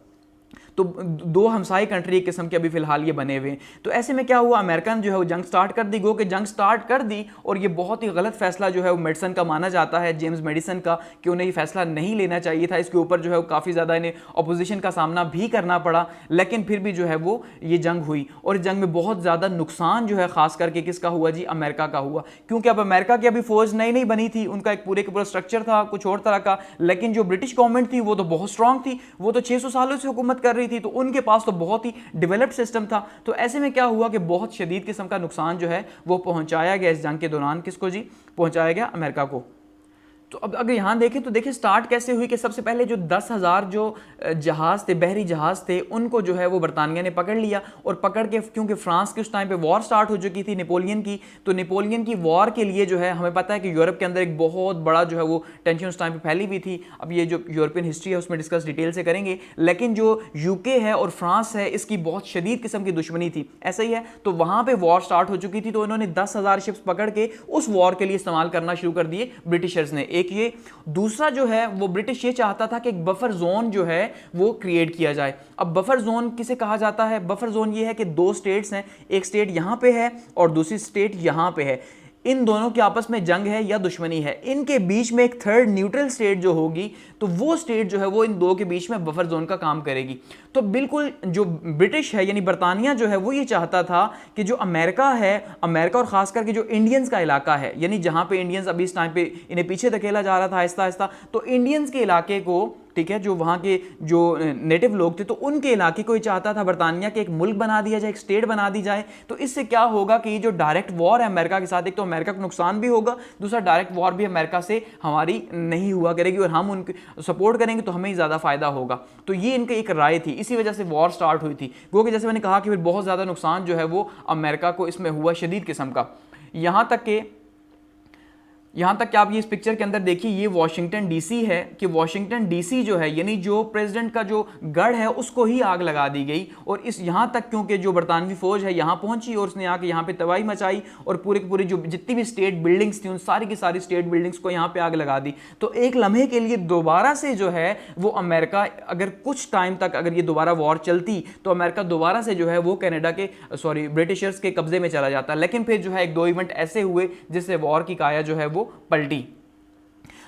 तो दो हमसाई कंट्री एक किस्म के अभी फिलहाल ये बने हुए हैं। तो ऐसे में क्या हुआ, अमेरिका ने जो है वो जंग स्टार्ट कर दी, गो कि जंग स्टार्ट कर दी और ये बहुत ही गलत फैसला जो है वो मेडिसन का माना जाता है, जेम्स मेडिसन का, कि उन्हें ये फैसला नहीं लेना चाहिए था। इसके ऊपर जो है वो काफ़ी ज़्यादा इन्हें अपोजिशन का सामना भी करना पड़ा, लेकिन फिर भी जो है वो ये जंग हुई और इस जंग में बहुत ज़्यादा नुकसान जो है खास करके किसका हुआ जी, अमेरिका का हुआ, क्योंकि अब अमेरिका की अभी फौज नई नहीं बनी थी, उनका एक पूरे का पूरा स्ट्रक्चर था कुछ और तरह का, लेकिन जो ब्रिटिश गवर्नमेंट थी वो तो बहुत स्ट्रांग थी, वो तो 600 सालों से हुकूमत कर रही थी, तो उनके पास तो बहुत ही डेवलप्ड सिस्टम था। तो ऐसे में क्या हुआ कि बहुत शदीद किस्म का नुकसान जो है वो पहुंचाया गया इस जंग के दौरान, किसको जी, पहुंचाया गया अमेरिका को। तो अब अगर यहाँ देखें तो देखिए स्टार्ट कैसे हुई कि सबसे पहले जो 10,000 जो जहाज़ थे, बहरी जहाज़ थे, उनको जो है वो बरतानिया ने पकड़ लिया और पकड़ के, क्योंकि फ्रांस के उस टाइम पे वॉर स्टार्ट हो चुकी थी नेपोलियन की, तो नेपोलियन की वॉर के लिए जो है हमें पता है कि यूरोप के अंदर एक बहुत बड़ा जो है वो टेंशन उस टाइम पे फैली हुई थी। अब ये जो यूरोपियन हिस्ट्री है उसमें डिस्कस डिटेल से करेंगे, लेकिन जो यूके है और फ्रांस है इसकी बहुत शदीद किस्म की दुश्मनी थी, ऐसा ही है। तो वहाँ पर वॉर स्टार्ट हो चुकी थी, तो इन्होंने 10,000 शिप्स पकड़ के उस वॉर के लिए इस्तेमाल करना शुरू कर दिए ब्रिटिशर्स ने। एक ये, दूसरा जो है वो ब्रिटिश ये चाहता था कि एक बफर जोन जो है वो क्रिएट किया जाए। अब बफर जोन किसे कहा जाता है? बफर जोन ये है कि दो स्टेट्स हैं, एक स्टेट यहां पे है और दूसरी स्टेट यहां पे है, इन दोनों के आपस में जंग है या दुश्मनी है, इनके बीच में एक थर्ड न्यूट्रल स्टेट जो होगी, तो वो स्टेट जो है वो इन दो के बीच में बफर जोन का काम करेगी। तो बिल्कुल जो ब्रिटिश है यानी बरतानिया जो है वो ये चाहता था कि जो अमेरिका है, अमेरिका और खास करके जो इंडियंस का इलाका है, यानी जहां पे इंडियंस अभी इस टाइम पे इन्हें पीछे धकेला जा रहा था आहिस्ता आहिस्ता, तो इंडियंस के इलाके को ठीक है, जो वहाँ के जो नेटिव लोग थे, तो उनके इलाके को ये चाहता था बरतानिया के एक मुल्क बना दिया जाए, एक स्टेट बना दी जाए। तो इससे क्या होगा कि ये जो डायरेक्ट वॉर है अमेरिका के साथ, एक तो अमेरिका को नुकसान भी होगा, दूसरा डायरेक्ट वॉर भी अमेरिका से हमारी नहीं हुआ करेगी और हम उनके सपोर्ट करेंगे तो हमें ही ज़्यादा फायदा होगा। तो ये इनकी एक राय थी, इसी वजह से वॉर स्टार्ट हुई थी। क्योंकि जैसे मैंने कहा कि फिर बहुत ज़्यादा नुकसान जो है वो अमेरिका को इसमें हुआ, शदीद किस्म का। यहाँ तक कि आप ये इस पिक्चर के अंदर देखिए, ये वाशिंगटन डीसी है कि वाशिंगटन डीसी जो है यानी जो प्रेसिडेंट का जो गढ़ है उसको ही आग लगा दी गई। और इस यहाँ तक क्योंकि जो बरतानवी फौज है यहाँ पहुंची और उसने आके यहाँ पे तबाही मचाई और पूरे की पूरी जो जितनी भी स्टेट बिल्डिंग्स थी उन सारी की सारी स्टेट बिल्डिंग्स को यहाँ पे आग लगा दी। तो एक लम्हे के लिए दोबारा से जो है वो अमेरिका, अगर कुछ टाइम तक अगर ये दोबारा वॉर चलती तो अमेरिका दोबारा से जो है वो कनाडा के ब्रिटिशर्स के कब्जे में चला जाता। लेकिन फिर जो है एक दो इवेंट ऐसे हुए जिससे वॉर की काया जो है वो पलटी।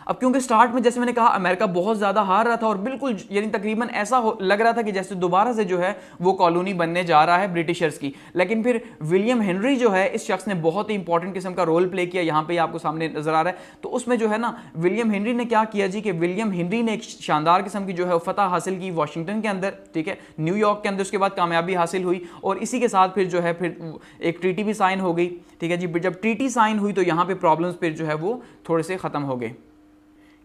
अब क्योंकि स्टार्ट में जैसे मैंने कहा अमेरिका बहुत ज़्यादा हार रहा था और बिल्कुल यानी तकरीबन ऐसा लग रहा था कि जैसे दोबारा से जो है वो कॉलोनी बनने जा रहा है ब्रिटिशर्स की। लेकिन फिर विलियम हेनरी जो है इस शख्स ने बहुत ही इंपॉर्टेंट किस्म का रोल प्ले किया, यहाँ पे आपको सामने नजर आ रहा है। तो उसमें जो है ना विलियम हेनरी ने क्या किया जी कि विलियम हेनरी ने एक शानदार किस्म की जो है फतह हासिल की वाशिंगटन के अंदर, ठीक है, न्यूयॉर्क के अंदर उसके बाद कामयाबी हासिल हुई और इसी के साथ फिर जो है फिर एक ट्रीटी भी साइन हो गई, ठीक है जी। जब ट्रीटी साइन हुई तो यहाँ पे प्रॉब्लम्स फिर जो है वो थोड़े से ख़त्म हो गए,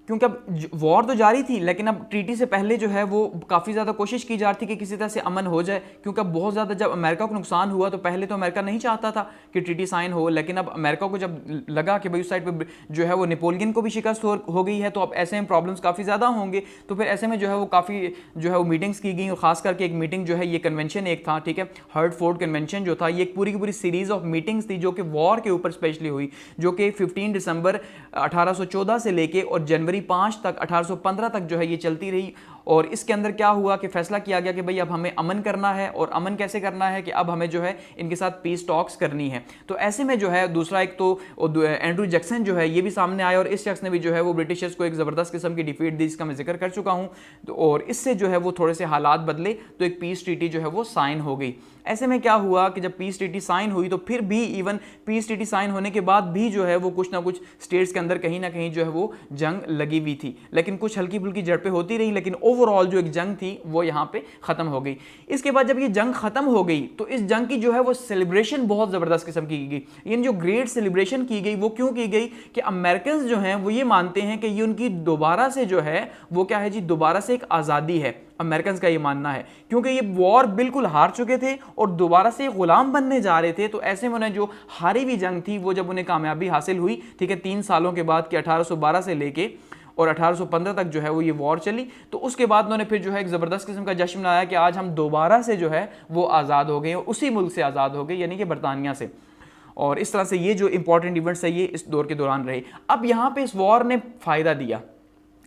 क्योंकि अब वॉर तो जारी थी लेकिन अब ट्रीटी से पहले जो है वो काफ़ी ज़्यादा कोशिश की जा रही थी कि किसी तरह से अमन हो जाए। क्योंकि अब बहुत ज़्यादा जब अमेरिका को नुकसान हुआ तो पहले तो अमेरिका नहीं चाहता था कि ट्रीटी साइन हो, लेकिन अब अमेरिका को जब लगा कि भाई उस साइड पे जो है वो नेपोलियन को भी शिकस्त हो गई है तो अब ऐसे में प्रॉब्लम्स काफ़ी ज़्यादा होंगे। तो फिर ऐसे में जो है वो काफ़ी जो है वो मीटिंग्स की गई और ख़ास करके एक मीटिंग जो है ये कन्वेंशन एक था, ठीक है, हर्टफोर्ड कन्वेंशन जो था, ये एक पूरी की पूरी सीरीज़ ऑफ मीटिंग्स थी जो कि वॉर के ऊपर स्पेशली हुई, जो कि 15 दिसंबर 1814 से लेके और जनवरी 5 तक 1815 तक जो है ये चलती रही। और इसके अंदर क्या हुआ कि फैसला किया गया कि भाई अब हमें अमन करना है और अमन कैसे करना है कि अब हमें जो है इनके साथ पीस टॉक्स करनी है। तो ऐसे में जो है दूसरा एक तो एंड्रू जैक्सन जो है ये भी सामने आया और इस शख्स ने भी जो है वो ब्रिटिशर्स को एक ज़बरदस्त किस्म की डिफीट दी, जिसका मैं जिक्र कर चुका हूँ। तो और इससे जो है वो थोड़े से हालात बदले तो एक पीस ट्रीटी जो है वो साइन हो गई। ऐसे में क्या हुआ कि जब पीस ट्रीटी साइन हुई तो फिर भी इवन पीस ट्रीटी साइन होने के बाद भी जो है वो कुछ ना कुछ स्टेट्स के अंदर कहीं ना कहीं जो है वो जंग लगी हुई थी, लेकिन कुछ हल्की फुल्की झड़पें होती रही, लेकिन ओवरऑल जो एक जंग थी वो यहाँ पे खत्म हो गई। इसके बाद जब ये जंग खत्म हो गई तो इस जंग की जो है वो सेलिब्रेशन बहुत ज़बरदस्त किस्म की गई। यानी जो ग्रेट सेलिब्रेशन की गई वो क्यों की गई कि अमेरिकन जो हैं वो ये मानते हैं कि ये उनकी दोबारा से जो है वो क्या है जी, दोबारा से एक आज़ादी है। अमेरिकन का ये मानना है क्योंकि ये वॉर बिल्कुल हार चुके थे और दोबारा से गुलाम बनने जा रहे थे। तो ऐसे में उन्हें जो हारी हुई जंग थी वो जब उन्हें कामयाबी हासिल हुई, ठीक है, 3 सालों के बाद कि 1812 से लेके और 1815 तक जो है वो ये वॉर चली, तो उसके बाद उन्होंने फिर जो है एक ज़बरदस्त किस्म का जश्न मनाया कि आज हम दोबारा से जो है वो आज़ाद हो गए और उसी मुल्क से आज़ाद हो गए यानी कि बरतानिया से। और इस तरह से ये जो इंपॉर्टेंट इवेंट्स है ये इस दौर के दौरान रहे। अब यहाँ पे इस वॉर ने फ़ायदा दिया।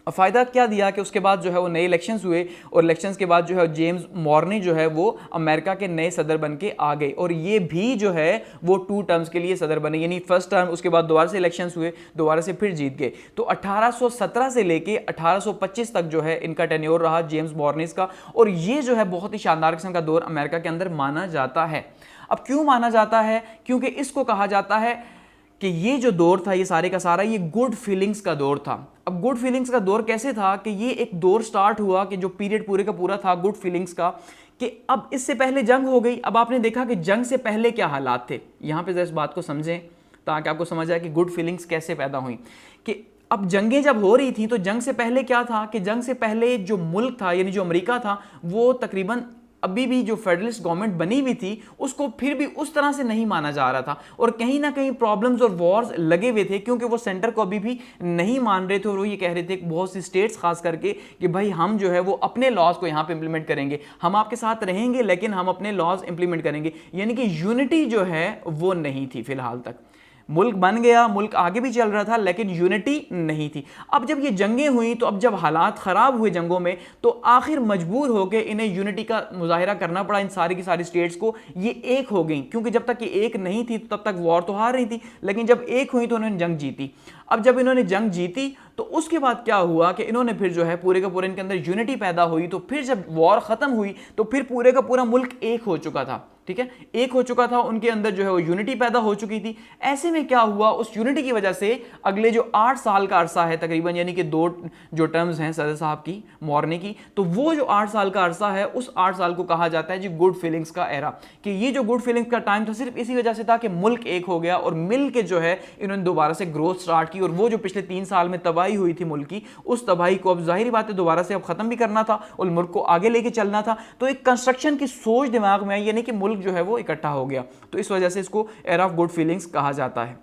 अब फ़ायदा क्या दिया कि उसके बाद जो है वो नए इलेक्शंस हुए और इलेक्शंस के बाद जो है जेम्स मॉर्नी जो है वो अमेरिका के नए सदर बन के आ गए और ये भी जो है वो 2 टर्म्स के लिए सदर बने, यानी फर्स्ट टर्म, उसके बाद दोबारा से इलेक्शंस हुए, दोबारा से फिर जीत गए। तो 1817 से लेके 1825 तक जो है इनका टेन्योर रहा जेम्स मॉर्नीस का और ये जो है बहुत ही शानदार किस्म का दौर अमेरिका के अंदर माना जाता है। अब क्यों माना जाता है? क्योंकि इसको कहा जाता है कि ये जो दौर था ये सारे का सारा ये गुड फीलिंग्स का दौर था। अब गुड फीलिंग्स का दौर कैसे था कि ये एक दौर स्टार्ट हुआ कि जो पीरियड पूरे का पूरा था गुड फीलिंग्स का, कि अब इससे पहले जंग हो गई। अब आपने देखा कि जंग से पहले क्या हालात थे, यहाँ पे जरा इस बात को समझें ताकि आपको समझ आए कि गुड फीलिंग्स कैसे पैदा हुई। कि अब जंगें जब हो रही थी तो जंग से पहले क्या था कि जंग से पहले जो मुल्क था यानी जो अमेरिका था वो तकरीबन अभी भी जो फेडरलिस्ट गवर्नमेंट बनी हुई थी उसको फिर भी उस तरह से नहीं माना जा रहा था और कहीं ना कहीं प्रॉब्लम्स और वॉर्स लगे हुए थे क्योंकि वो सेंटर को अभी भी नहीं मान रहे थे और वो ये कह रहे थे बहुत सी स्टेट्स खास करके कि भाई हम जो है वो अपने लॉज को यहाँ पे इंप्लीमेंट करेंगे, हम आपके साथ रहेंगे लेकिन हम अपने लॉज इंप्लीमेंट करेंगे। यानी कि यूनिटी जो है वो नहीं थी फिलहाल तक। मुल्क बन गया, मुल्क आगे भी चल रहा था लेकिन यूनिटी नहीं थी। अब जब ये जंगें हुई तो अब जब हालात ख़राब हुए जंगों में तो आखिर मजबूर होकर इन्हें यूनिटी का मुजाहिरा करना पड़ा। इन सारी की सारी स्टेट्स को ये एक हो गई क्योंकि जब तक ये एक नहीं थी तब तक वॉर तो हार रही थी, लेकिन जब एक हुई तो उन्होंने जंग जीती। अब जब इन्होंने जंग जीती तो तो उसके बाद क्या हुआ कि इन्होंने फिर जो है पूरे का पूरे इनके अंदर यूनिटी पैदा हुई। तो फिर जब वॉर खत्म हुई तो फिर पूरे का पूरा मुल्क एक हो चुका था, ठीक है, एक हो चुका था, उनके अंदर जो है वो यूनिटी पैदा हो चुकी थी। ऐसे में क्या हुआ, उस यूनिटी की वजह से अगले जो 8 साल का अरसा है तकरीबन, यानी कि 2 जो टर्म्स हैं सदर साहब की मॉर्ने की, तो वो जो 8 साल का अरसा है उस 8 साल को कहा जाता है जी गुड फीलिंग्स का एरा। कि ये जो गुड फीलिंग्स का टाइम था सिर्फ इसी वजह से था कि मुल्क एक हो गया और मिल के जो है इन्होंने दोबारा से ग्रोथ स्टार्ट की। और वो जो पिछले 3 साल में तबाही हुई थी मुल्क की, उस तबाही को अब जाहिर बात है दोबारा से अब खत्म भी करना था और मुल्क को आगे लेके चलना था। तो एक कंस्ट्रक्शन की सोच दिमाग में आई, यानी कि मुल्क जो है वो इकट्ठा हो गया। तो इस वजह से इसको एरा ऑफ गुड फीलिंग्स कहा जाता है।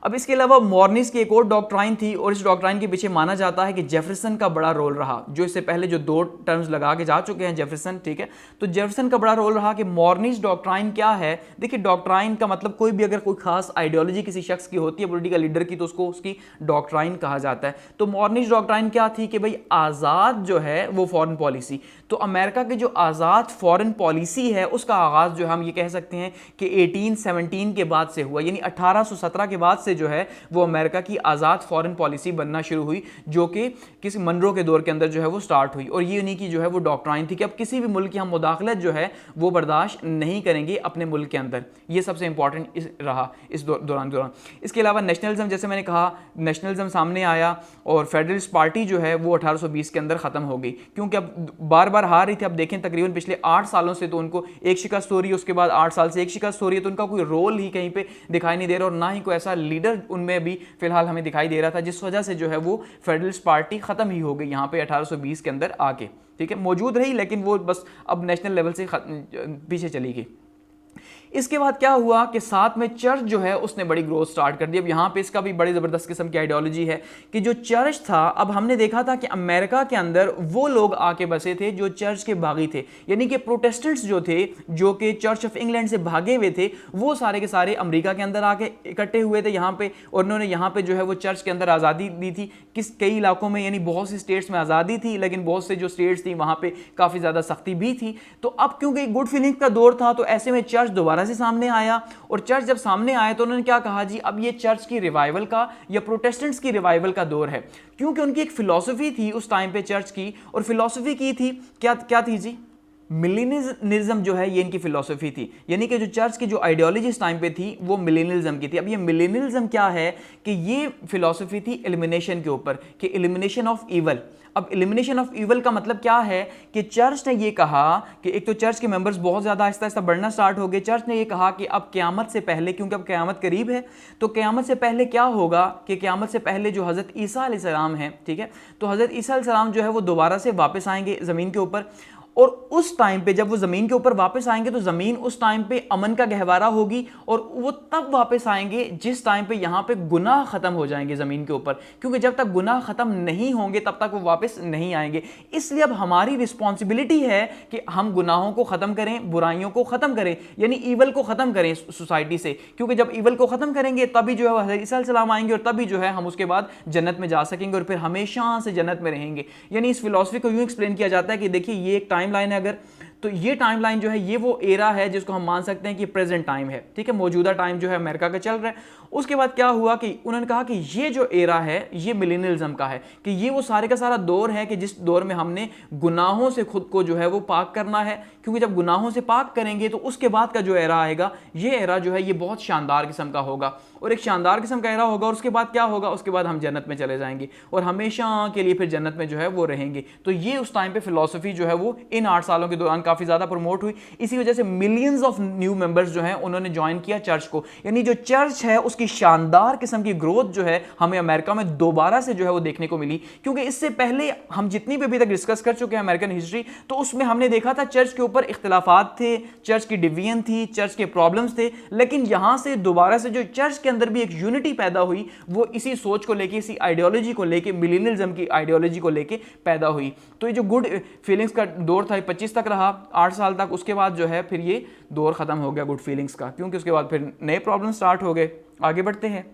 अब इसके अलावा मॉर्निस की एक और डॉक्ट्राइन थी और इस डॉक्ट्राइन के पीछे माना जाता है कि जेफरसन का बड़ा रोल रहा, जो इससे पहले जो 2 टर्म्स लगा के जा चुके हैं जेफरसन, ठीक है, तो जेफरसन का बड़ा रोल रहा। कि मॉर्निस डॉक्ट्राइन क्या है, देखिए डॉक्ट्राइन का मतलब कोई भी अगर कोई खास आइडियोलॉजी किसी शख्स की होती है, पॉलिटिकल लीडर की, तो उसको उसकी डॉक्ट्राइन कहा जाता है। तो मॉर्निस डॉक्ट्राइन क्या थी कि भाई आज़ाद जो है वो फॉरेन पॉलिसी, तो अमेरिका की जो आज़ाद फॉरेन पॉलिसी है उसका आगाज़ जो हम ये कह सकते हैं कि 1817 के बाद से हुआ, यानी 1817 के बाद जो है वो अमेरिका की आज़ाद फॉरेन पॉलिसी बनना शुरू हुई, जो कि किसी मनरो के दौर के अंदर जो है वो स्टार्ट हुई। और ये उन्हीं की जो है वो डॉक्ट्राइन थी कि अब किसी भी मुल्क की हम मुदाखलत जो है वो बर्दाश्त नहीं करेंगे अपने मुल्क के अंदर। ये सबसे इंपॉर्टेंट रहा इस दौरान। इसके अलावा नेशनलिज्म, जैसे मैंने कहा, नेशनलिज्म सामने आया और फेडरलिस्ट पार्टी जो है वो 1820 के अंदर ख़त्म हो गई, क्योंकि अब बार बार हार रही थी। अब देखें तकरीबन पिछले 8 सालों से तो उनको एक शिकस्त हो रही है, उसके बाद 8 साल से एक शिकस्त हो रही है, तो उनका कोई रोल ही कहीं पे दिखाई नहीं दे रहा और ना ही कोई ऐसा लीडर उनमें भी फिलहाल हमें दिखाई दे रहा था, जिस वजह से जो है वो फेडरलिस्ट पार्टी खत्म ही हो गई यहाँ पे 1820 के अंदर आके, ठीक है, मौजूद रही लेकिन वो बस अब नेशनल लेवल से पीछे चली गई। इसके बाद क्या हुआ कि साथ में चर्च जो है उसने बड़ी ग्रोथ स्टार्ट कर दी। अब यहाँ पे इसका भी बड़ी ज़बरदस्त किस्म की आइडियोलॉजी है कि जो चर्च था, अब हमने देखा था कि अमेरिका के अंदर वो लोग आके बसे थे जो चर्च के बागी थे, यानी कि प्रोटेस्टेंट्स जो थे, जो कि चर्च ऑफ इंग्लैंड से भागे हुए थे, वो सारे के सारे अमेरिका के अंदर आके इकट्ठे हुए थे यहाँ पे, और उन्होंने यहाँ पे जो है वो चर्च के अंदर आज़ादी दी थी। कई इलाकों में, यानी बहुत सी स्टेट्स में आज़ादी थी, लेकिन बहुत से जो स्टेट्स थी वहाँ पे काफ़ी ज़्यादा सख्ती भी थी। तो अब क्योंकि गुड फीलिंग का दौर था, तो ऐसे में चर्च दोबारा से सामने आया, और चर्च जब सामने आया तो उन्होंने क्या कहा जी, अब ये चर्च की रिवाइवल का या प्रोटेस्टेंट्स की रिवाइवल का दौर है, क्योंकि उनकी एक फिलॉसफी थी उस टाइम पे चर्च की, और फिलॉसफी की थी क्या थी जी, मिलेनियलिज्म जो है ये इनकी फिलॉसफी थी, यानी कि जो चर्च की जो आइडियोलॉजी इस टाइम पे थी वो मिलेनियलिज्म की थी। अब ये मिलेनियलिज्म क्या है कि ये फिलॉसफी थी एलिमिनेशन के ऊपर, कि एलिमिनेशन ऑफ ईवल। अब एलिमिनेशन ऑफ ईवल का मतलब क्या है कि चर्च ने ये कहा कि एक तो चर्च के मेंबर्स बहुत ज़्यादा आहिस्ता आहिस्ता बढ़ना स्टार्ट हो गए। चर्च ने ये कहा कि अब क़यामत से पहले, क्योंकि अब क़यामत करीब है, तो क़यामत से पहले क्या होगा कि क़यामत से पहले जो हज़रत ईसा अलैहिस्सलाम है, ठीक है, तो हज़रत ईसा अलैहिस्सलाम जो है वो दोबारा से वापस आएंगे ज़मीन के ऊपर, और उस टाइम पे जब वो ज़मीन के ऊपर वापस आएंगे तो ज़मीन उस टाइम पे अमन का गहवारा होगी, और वो तब वापस आएंगे जिस टाइम पे यहाँ पे गुनाह ख़त्म हो जाएंगे ज़मीन के ऊपर, क्योंकि जब तक गुनाह ख़त्म नहीं होंगे तब तक वो वापस नहीं आएंगे। इसलिए अब हमारी रिस्पॉन्सिबिलिटी है कि हम गुनाहों को ख़त्म करें, बुराइयों को ख़त्म करें, यानी ईवल को ख़त्म करें सोसाइटी से, क्योंकि जब ईवल को ख़त्म करेंगे तभी जो है हज़रत ईसा अलैहिस्सलाम आएंगे, और तभी जो है हम उसके बाद जन्नत में जा सकेंगे और फिर हमेशा से जन्नत में रहेंगे। यानी इस फिलॉसफी को यूँ एक्सप्लेन किया जाता है कि देखिए ये एक टाइम लाइन है, अगर तो ये टाइमलाइन जो है ये वो एरा है जिसको हम मान सकते हैं कि प्रेजेंट टाइम है, ठीक है, मौजूदा टाइम जो है अमेरिका का चल रहा है। उसके बाद क्या हुआ कि उन्होंने कहा कि ये जो एरा है ये मिलेनियलिज्म का है, कि ये वो सारे का सारा दौर है कि जिस दौर में हमने गुनाहों से खुद को जो है वो पाक करना है, क्योंकि जब गुनाहों से पाक करेंगे तो उसके बाद का जो एरा आएगा, ये एरा जो है ये बहुत शानदार किस्म का होगा, और एक शानदार किस्म का एरा होगा, और उसके बाद क्या होगा, उसके बाद हम जन्नत में चले जाएंगे और हमेशा के लिए फिर जन्नत में जो है वो रहेंगे। तो ये उस टाइम पे फिलॉसफी जो है वो इन 8 सालों के दौरान काफ़ी ज़्यादा प्रमोट हुई। इसी वजह से मिलियंस ऑफ न्यू मेंबर्स जो हैं उन्होंने ज्वाइन किया चर्च को, यानी जो चर्च है उसकी शानदार किस्म की ग्रोथ जो है हमें अमेरिका में दोबारा से जो है वो देखने को मिली। क्योंकि इससे पहले हम जितनी भी अभी तक डिस्कस कर चुके हैं अमेरिकन हिस्ट्री, तो उसमें हमने देखा था चर्च के ऊपर इख्तिलाफात थे, चर्च की डिवीजन थी, चर्च के प्रॉब्लम्स थे, लेकिन यहां से दोबारा से जो चर्च के अंदर भी एक यूनिटी पैदा हुई, वो इसी सोच को लेके, इसी आइडियोलॉजी को लेके, मिलेनियलिज्म की आइडियोलॉजी को लेके पैदा हुई। तो ये जो गुड फीलिंग्स का दौर था 25 तक रहा, 8 साल तक, उसके बाद जो है फिर ये दौर खत्म हो गया गुड फीलिंग्स का, क्योंकि उसके बाद फिर नए प्रॉब्लम स्टार्ट हो गए। आगे बढ़ते हैं।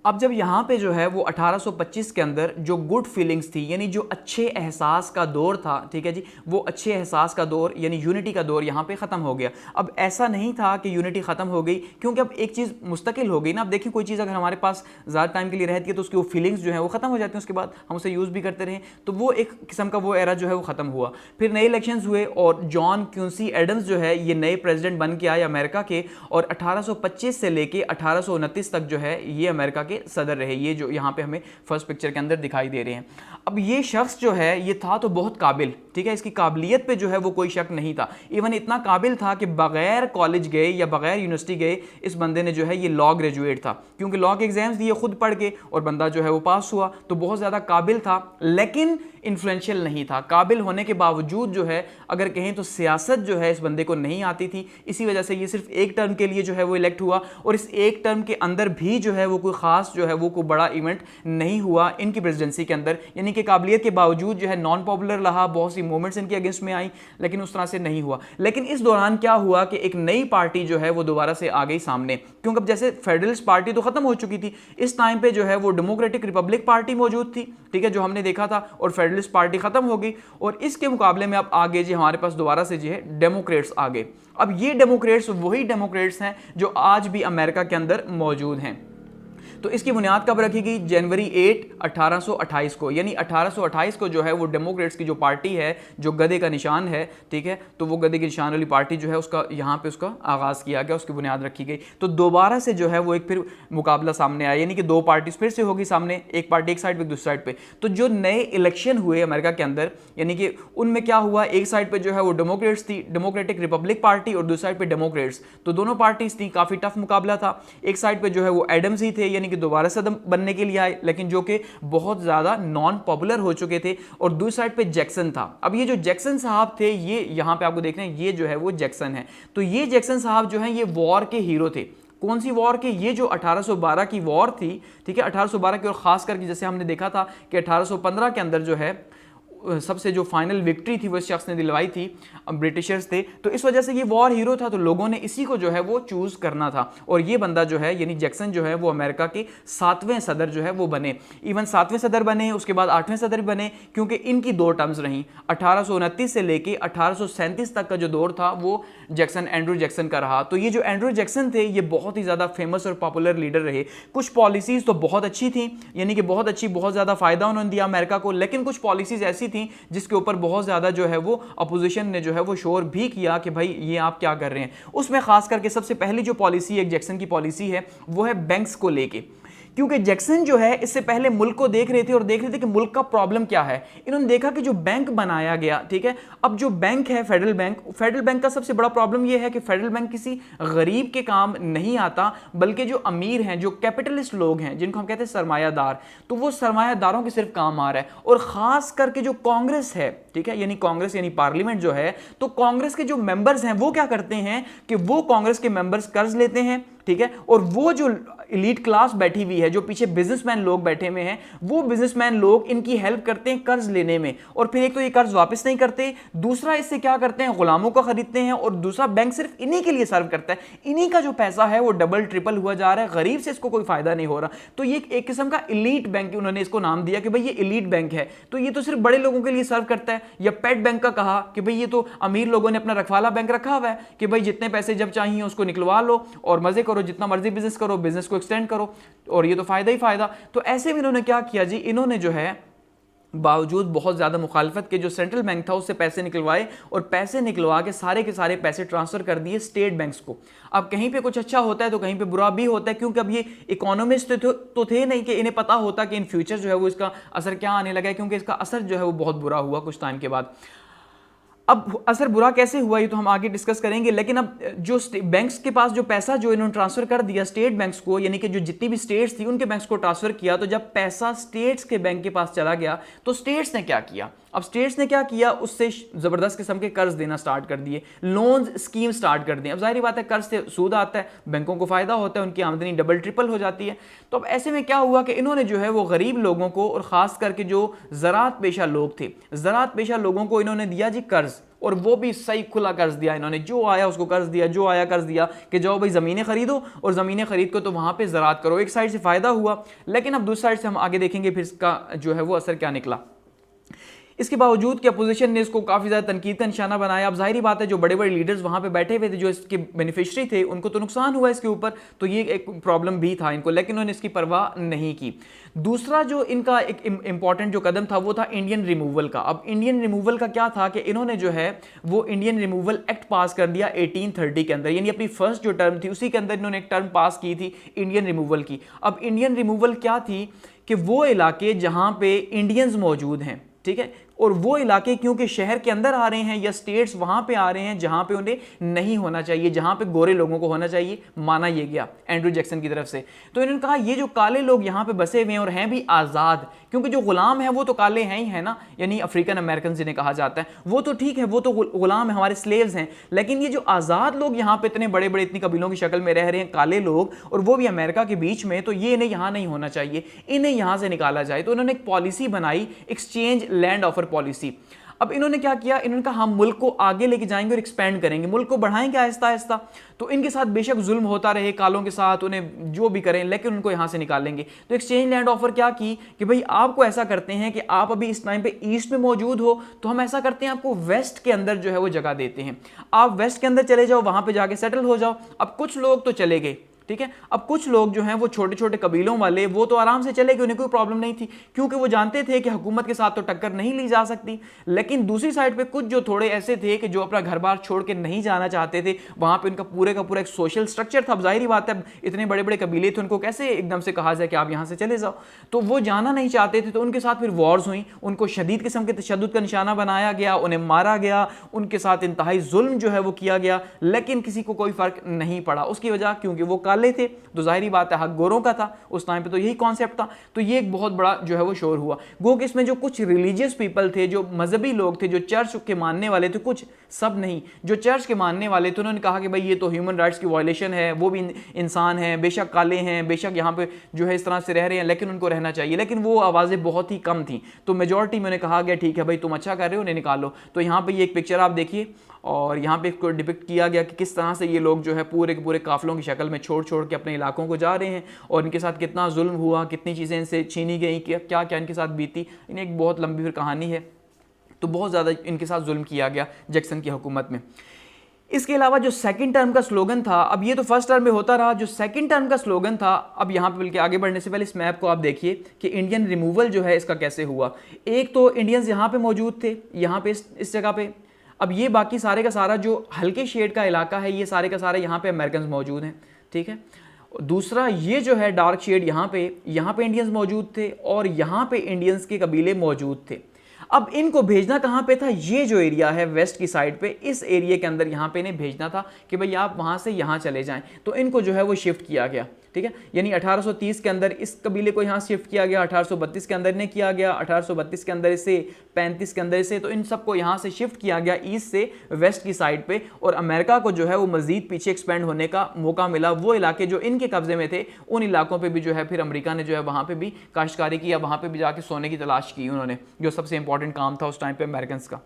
अब जब यहाँ पे जो है वो 1825 के अंदर जो गुड फीलिंग्स थी, यानी जो अच्छे एहसास का दौर था, ठीक है जी, वो अच्छे एहसास का दौर यानी यूनिटी का दौर यहाँ पे ख़त्म हो गया। अब ऐसा नहीं था कि यूनिटी ख़त्म हो गई, क्योंकि अब एक चीज़ मुस्तकिल हो गई ना। अब देखिए कोई चीज़ अगर हमारे पास ज़्यादा टाइम के लिए रहती है तो उसकी वो फीलिंग्स जो है वो ख़त्म हो जाती हैं, उसके बाद हम उसे यूज़ भी करते रहें, तो वो एक किस्म का वो एरा जो है वो ख़त्म हुआ। फिर नए इलेक्शंस हुए और जॉन क्विंसी एडम्स जो है ये नए प्रेसिडेंट बन के आए अमेरिका के, और 1825 से लेके 1829 तक जो है ये अमेरिका के सदर रहे, ये जो यहाँ पे हमें फर्स्ट पिक्चर के अंदर दिखाई दे रहे हैं। अब ये शख्स जो है ये था तो बहुत काबिल, ठीक है, इसकी काबिलियत पे जो है वो कोई शक नहीं था। इवन इतना काबिल था कि बगैर कॉलेज गए या बगैर यूनिवर्सिटी गए इस बंदे ने जो है ये लॉ ग्रेजुएट था, क्योंकि लॉ के एग्जाम्स दिए खुद पढ़ के और बंदा जो है वो पास हुआ, तो बहुत ज़्यादा काबिल था, लेकिन इन्फ्लुएंशियल नहीं था। काबिल होने के बावजूद जो है अगर कहें तो सियासत जो है इस बंदे को नहीं आती थी, इसी वजह से ये सिर्फ एक टर्म के लिए जो है वो इलेक्ट हुआ, और इस एक टर्म के अंदर भी जो है वो कोई खास जो है वो कोई बड़ा इवेंट नहीं हुआ इनकी प्रेसिडेंसी के अंदर। यानी कि काबिलियत के बावजूद जो है नॉन पॉपुलर रहा, बहुत सी मूवमेंट्स इनके अगेंस्ट में आई, लेकिन उस तरह से नहीं हुआ। लेकिन इस दौरान क्या हुआ कि एक नई पार्टी जो है वो दोबारा से आ गई सामने, क्योंकि अब जैसे फेडरलिस्ट पार्टी तो खत्म हो चुकी थी, इस टाइम पे जो है वो डेमोक्रेटिक रिपब्लिक पार्टी मौजूद थी, ठीक है, जो हमने देखा था, और फेडरलिस्ट पार्टी खत्म हो गई, और इसके मुकाबले में अब आगे जी हमारे पास दोबारा से जो है डेमोक्रेट्स आ गए। अब ये डेमोक्रेट्स वही डेमोक्रेट्स हैं जो आज भी अमेरिका के अंदर मौजूद हैं। तो इसकी बुनियाद कब रखी गई? जनवरी 8, 1828 को, यानी 1828 को जो है वो डेमोक्रेट्स की जो पार्टी है, जो गधे का निशान है, ठीक है, तो वो गधे के निशान वाली पार्टी जो है उसका यहाँ पे उसका आगाज़ किया गया, उसकी बुनियाद रखी गई। तो दोबारा से जो है वो एक फिर मुकाबला सामने आया, यानी कि दो पार्टीज फिर से होगी सामने, एक पार्टी एक साइड पे दूसरी साइड पे। तो जो नए इलेक्शन हुए अमेरिका के अंदर, यानी कि उनमें क्या हुआ, एक साइड पे जो है वो डेमोक्रेट्स थी, डेमोक्रेटिक रिपब्लिक पार्टी, और दूसरी साइड पे डेमोक्रेट्स, तो दोनों पार्टीज थी, काफ़ी टफ मुकाबला था। एक साइड पे जो है वो एडम्स ही थे, यानी कि दोबारा सदम बनने के लिए आए, लेकिन जो कि बहुत ज्यादा नॉन पॉपुलर हो चुके थे, और दूसरी साइड पे जैक्सन था। अब ये जो जैक्सन साहब थे, ये यहां पे आपको देख रहे हैं, ये जो है वो जैक्सन है। तो ये जैक्सन साहब जो है ये वॉर के हीरो थे। कौन सी वॉर के? ये जो 1812 की वॉर थी, ठीक है, 1812 की, और खास करके जैसे हमने देखा था कि 1815 के अंदर जो है सबसे जो फाइनल विक्ट्री थी वो इस शख्स ने दिलवाई थी, ब्रिटिशर्स थे, तो इस वजह से ये वॉर हीरो था, तो लोगों ने इसी को जो है वो चूज करना था। और ये बंदा जो है यानी जैक्सन जो है वो अमेरिका के 7वें सदर जो है वो बने। इवन 7वें सदर बने, उसके बाद 8वें सदर बने, क्योंकि इनकी दो टर्म्स रहीं। 1829 से लेके 1837 तक का जो दौर था वो जैक्सन, एंड्रू जैक्सन का रहा। तो ये जो एंड्रू जैक्सन थे ये बहुत ही ज़्यादा फेमस और पॉपुलर लीडर रहे। कुछ पॉलिसीज़ तो बहुत अच्छी थी, यानी कि बहुत अच्छी, बहुत ज़्यादा फ़ायदा उन्होंने दिया अमेरिका को, लेकिन कुछ पॉलिसीज़ ऐसी थी जिसके ऊपर बहुत ज्यादा जो है वो अपोजिशन ने जो है वो शोर भी किया कि भाई ये आप क्या कर रहे हैं। उसमें खास करके सबसे पहली जो पॉलिसी एक जैक्सन की पॉलिसी है वो है बैंक्स को लेके, क्योंकि जैक्सन जो है इससे पहले मुल्क को देख रहे थे और देख रहे थे कि मुल्क का प्रॉब्लम क्या है। इन्होंने देखा कि जो बैंक बनाया गया, ठीक है, अब जो बैंक है फेडरल बैंक का सबसे बड़ा प्रॉब्लम यह है कि फेडरल बैंक किसी गरीब के काम नहीं आता, बल्कि जो अमीर हैं, जो कैपिटलिस्ट लोग हैं, जिनको हम कहते हैं सरमायादार, तो वो सरमायादारों के सिर्फ काम आ रहा है। और खास करके जो कांग्रेस है, ठीक है, यानी कांग्रेस यानी पार्लियामेंट जो है, तो कांग्रेस के जो मेंबर्स हैं वो क्या करते हैं कि वो कांग्रेस के मेंबर्स कर्ज लेते हैं, ठीक है, और वो जो एलीट क्लास बैठी हुई है, जो पीछे बिजनेसमैन लोग बैठे हुए हैं, वो बिजनेसमैन लोग इनकी हेल्प करते हैं कर्ज लेने में, और फिर एक तो ये कर्ज वापस नहीं करते, दूसरा इससे क्या करते हैं, गुलामों को खरीदते हैं, और दूसरा बैंक सिर्फ इन्हीं के लिए सर्व करता है। इन्हीं का जो पैसा है वो डबल ट्रिपल हुआ जा रहा है, गरीब से इसको कोई फायदा नहीं हो रहा। तो ये एक किस्म का एलीट बैंक, उन्होंने इसको नाम दिया कि भाई ये एलीट बैंक है, तो ये तो सिर्फ बड़े लोगों के लिए सर्व करता है। या पेट बैंक का कहा कि भाई ये तो अमीर लोगों ने अपना रखवाला बैंक रखा हुआ है कि भाई जितने पैसे जब चाहिए उसको निकलवा लो और मजे करो, जितना मर्जी बिजनेस करो, बिजनेस को एक्सटेंड करो, और ये तो फायदा ही फायदा। तो ऐसे में इन्होंने क्या किया जी, इन्होंने जो है बावजूद बहुत ज़्यादा मुखालफत के जो सेंट्रल बैंक था उससे पैसे निकलवाए, और पैसे निकलवा के सारे पैसे ट्रांसफ़र कर दिए स्टेट बैंक्स को। अब कहीं पे कुछ अच्छा होता है तो कहीं पे बुरा भी होता है, क्योंकि अब ये इकोनॉमिस्ट तो थे नहीं कि इन्हें पता होता कि इन फ्यूचर जो है वो इसका असर क्या आने लगा है, क्योंकि इसका असर जो है वो बहुत बुरा हुआ कुछ टाइम के बाद। अब असर बुरा कैसे हुआ ये तो हम आगे डिस्कस करेंगे, लेकिन अब जो बैंक्स के पास जो पैसा जो इन्होंने ट्रांसफर कर दिया स्टेट बैंक्स को, यानी कि जो जितनी भी स्टेट्स थी उनके बैंक्स को ट्रांसफर किया, तो जब पैसा स्टेट्स के बैंक के पास चला गया तो स्टेट्स ने क्या किया, अब स्टेट्स ने क्या किया, उससे जबरदस्त किस्म के कर्ज देना स्टार्ट कर दिए, लोन्स स्कीम स्टार्ट कर दी। अब जाहिर बात है कर्ज से सूद आता है, बैंकों को फायदा होता है, उनकी आमदनी डबल ट्रिपल हो जाती है। तो अब ऐसे में क्या हुआ कि इन्होंने जो है वो गरीब लोगों को, और खास करके जो ज़राअत पेशा लोग थे, ज़राअत पेशा लोगों को इन्होंने दिया जी कर्ज, और वो भी सही खुला कर्ज दिया इन्होंने, जो आया उसको कर्ज दिया, जो आया कर्ज दिया कि जाओ भाई ज़मीनें खरीदो और ज़मीनें खरीद को तो वहाँ पे ज़राअत करो। एक साइड से फ़ायदा हुआ, लेकिन अब दूसरी साइड से हम आगे देखेंगे फिर इसका जो है वो असर क्या निकला। इसके बावजूद कि अपोजिशन ने इसको काफ़ी ज़्यादा तनकीद का निशाना बनाया। अब जाहिर बात है जो बड़े बड़े लीडर्स वहाँ पे बैठे हुए थे, जो इसके बेनिफिशरी थे, उनको तो नुकसान हुआ इसके ऊपर, तो ये एक प्रॉब्लम भी था इनको, लेकिन उन्होंने इसकी परवाह नहीं की। दूसरा जो इनका एक इंपॉर्टेंट जो कदम था वो था इंडियन रिमूवल का। अब इंडियन रिमूवल का क्या था कि इन्होंने जो है वो इंडियन रिमूवल एक्ट पास कर दिया 1830 के अंदर, यानी अपनी फर्स्ट जो टर्म थी उसी के अंदर इन्होंने एक टर्म पास की थी इंडियन रिमूवल की। अब इंडियन रिमूवल क्या थी कि वो इलाके जहाँ पे इंडियंस मौजूद हैं, ठीक है, और वो इलाके क्योंकि शहर के अंदर आ रहे हैं या स्टेट्स वहां पे आ रहे हैं जहां पे उन्हें नहीं होना चाहिए, जहां पे गोरे लोगों को होना चाहिए, माना ये गया एंड्रू जैक्सन की तरफ से। तो इन्होंने कहा ये जो काले लोग यहां पे बसे हुए हैं और हैं भी आज़ाद, क्योंकि जो गुलाम है वो तो काले हैं ही है ना, यानी अफ्रीकन अमेरिकन जिन्हें कहा जाता है, वो तो ठीक है, वो तो गुलाम है, हमारे स्लेव्स हैं, लेकिन ये जो आज़ाद लोग यहाँ पे इतने बड़े बड़े इतनी कबीलों की शक्ल में रह रहे हैं, काले लोग, और वो भी अमेरिका के बीच में, तो ये इन्हें यहाँ नहीं होना चाहिए, इन्हें यहाँ से निकाला जाए। तो इन्होंने एक पॉलिसी बनाई, एक्सचेंज लैंड ऑफर पॉलिसी। अब इन्होंने क्या किया, इन्होंने कहा हम मुल्क को आगे लेके जाएंगे और एक्सपेंड करेंगे, मुल्क को बढ़ाएंगे आहिस्ता आहिस्ता, तो इनके साथ बेशक जुल्म होता रहे, कालों के साथ उन्हें जो भी करें, लेकिन उनको यहां से निकालेंगे। तो एक्सचेंज लैंड ऑफर क्या की कि भाई आपको ऐसा करते हैं कि आप अभी इस टाइम पे ईस्ट में मौजूद हो, तो हम ऐसा करते हैं आपको वेस्ट के अंदर जो है वो जगह देते हैं, आप वेस्ट के अंदर चले जाओ, वहां पर जाके सेटल हो जाओ। अब कुछ लोग तो चले गए, ठीक है, अब कुछ लोग जो हैं वो छोटे छोटे कबीलों वाले, वो तो आराम से चले गए, उन्हें कोई प्रॉब्लम नहीं थी, क्योंकि वो जानते थे कि हुकूमत के साथ तो टक्कर नहीं ली जा सकती। लेकिन दूसरी साइड पे कुछ जो थोड़े ऐसे थे कि जो अपना घर बार छोड़ के नहीं जाना चाहते थे, वहां पे उनका पूरे का पूरा एक सोशल स्ट्रक्चर था। अब जाहिर बात है इतने बड़े बड़े कबीले थे, उनको कैसे एकदम से कहा जाए कि आप यहाँ से चले जाओ, तो वो जाना नहीं चाहते थे। तो उनके साथ फिर वॉर्स हुई, उनको शदीद किस्म के तशद्दुद का निशाना बनाया गया, उन्हें मारा गया, उनके साथ इंतहाई जुल्म जो है वो किया गया, लेकिन किसी को कोई फर्क नहीं पड़ा। उसकी वजह क्योंकि वो काले थे, तो जाहिर बात है हक गोरों का था उस टाइम पे, तो यही कॉन्सेप्ट था। तो ये एक बहुत बड़ा जो है वो शोर हुआ। गो कि इसमें जो कुछ रिलीजियस पीपल थे, जो मजहबी लोग थे, जो चर्च के मानने वाले थे, कुछ सब नहीं, जो चर्च के मानने वाले थे, उन्होंने कहा कि भाई ये तो ह्यूमन राइट्स की वायलेशन है, वो भी इंसान है, बेशक काले हैं, बेशक यहाँ पे जो है इस तरह से रह रहे हैं, लेकिन उनको रहना चाहिए। लेकिन वो आवाज़ें बहुत ही कम थी, तो मेजॉरिटी में उन्हें कहा गया ठीक है भाई तुम अच्छा कर रहे हो, उन्हें निकालो। तो यहाँ पर ये एक पिक्चर आप देखिए, और यहाँ पे इसको डिपिक्ट किया गया कि किस तरह से ये लोग जो है पूरे के पूरे काफिलों की शक्ल में छोड़ छोड़ के अपने इलाकों को जा रहे हैं, और इनके साथ कितना जुल्म हुआ, कितनी चीज़ें इनसे छीनी गई, क्या क्या इनके साथ बीती। इन्हें एक बहुत लंबी फिर कहानी है, तो बहुत ज़्यादा इनके साथ जुल्म किया गया जैक्सन की हुकूमत में। इसके अलावा जो सेकंड टर्म का स्लोगन था, अब ये तो फर्स्ट टर्म में होता रहा, जो सेकंड टर्म का स्लोगन था, अब यहाँ पे बल्कि आगे बढ़ने से पहले इस मैप को आप देखिए कि इंडियन रिमूवल जो है इसका कैसे हुआ। एक तो इंडियंस यहाँ पे मौजूद थे, यहाँ पे इस जगह पे, अब ये बाकी सारे का सारा जो हल्के शेड का इलाका है, ये सारे का सारे यहाँ पे अमेरिकन मौजूद हैं, ठीक है। दूसरा ये जो है डार्क शेड, यहाँ पे इंडियंस मौजूद थे, और यहाँ पे इंडियंस के कबीले मौजूद थे। अब इनको भेजना कहाँ पे था, ये जो एरिया है वेस्ट की साइड पे, इस एरिया के अंदर यहाँ पे इन्हें भेजना था कि भाई आप वहाँ से यहाँ चले जाएं। तो इनको जो है वो शिफ्ट किया गया, ठीक है, यानी 1830 के अंदर इस कबीले को यहाँ शिफ्ट किया गया, 1832 के अंदर इन्हें किया गया, 1832 के अंदर इसे, 35 के अंदर इसे, तो इन सबको यहाँ से शिफ्ट किया गया ईस्ट से वेस्ट की साइड पे। और अमेरिका को जो है वो मजीद पीछे एक्सपेंड होने का मौका मिला। वो इलाके जो इनके कब्जे में थे, उन इलाकों पर भी जो है फिर अमेरिका ने जो है वहाँ पर भी काश्तकारी की, या वहाँ पर भी जाके सोने की तलाश की उन्होंने, जो सबसे इंपॉर्टेंट काम था उस टाइम पे अमेरिकन का।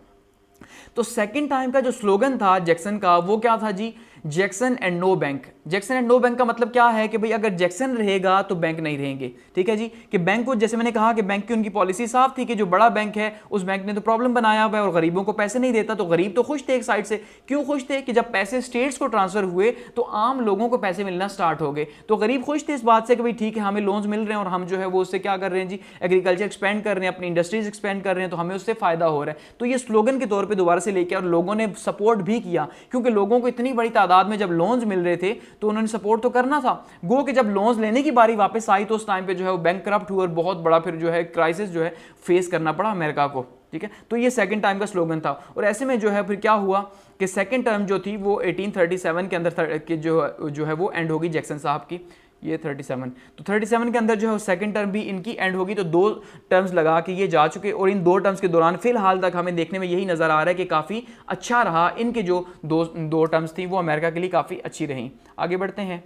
तो सेकंड टाइम का जो स्लोगन था जैक्सन का, वो क्या था जी, Jackson and no bank. Jackson and no bank का मतलब क्या है कि भाई अगर जैक्सन रहेगा तो बैंक नहीं रहेंगे, ठीक है जी। कि बैंक को, जैसे मैंने कहा कि बैंक की उनकी पॉलिसी साफ थी कि जो बड़ा बैंक है उस बैंक ने तो प्रॉब्लम बनाया हुआ है और गरीबों को पैसे नहीं देता, तो गरीब तो खुश थे एक साइड से। क्यों खुश थे कि जब पैसे स्टेट्स को ट्रांसफर हुए तो आम लोगों को पैसे मिलना स्टार्ट हो गए, तो गरीब खुश थे इस बात से कि भाई ठीक है हमें लोन्स मिल रहे हैं और हम जो है वो उससे क्या कर रहे हैं जी, एग्रीकल्चर एक्सपेंड कर रहे हैं, अपनी इंडस्ट्रीज एक्सपेंड कर रहे हैं, तो हमें उससे फायदा हो रहा है। तो ये स्लोगन के तौर पर दोबारा से लेके, और लोगों ने सपोर्ट भी किया, क्योंकि लोगों को इतनी बड़ी तादाद में जब लोन्स मिल रहे थे तो उन्होंने सपोर्ट तो करना था। गो कि जब लोन्स लेने की बारी वापस आई तो उस टाइम पे जो है वो बैंक करप्ट हुआ और बहुत बड़ा फिर जो है क्राइसिस जो है फेस करना पड़ा अमेरिका को, ठीक है। तो ये सेकंड टाइम का स्लोगन था। और ऐसे में जो है फिर क्या हुआ कि सेकंड टर्म जो थी वो 1837 के अंदर जो है वो एंड होगी जैक्सन साहब की, ये 37, तो 37 के अंदर जो है सेकंड टर्म भी इनकी एंड होगी। तो 2 टर्म्स लगा के ये जा चुके, और इन 2 टर्म्स के दौरान फिलहाल तक हमें देखने में यही नज़र आ रहा है कि काफ़ी अच्छा रहा, इनके जो दो टर्म्स थी वो अमेरिका के लिए काफ़ी अच्छी रही। आगे बढ़ते हैं।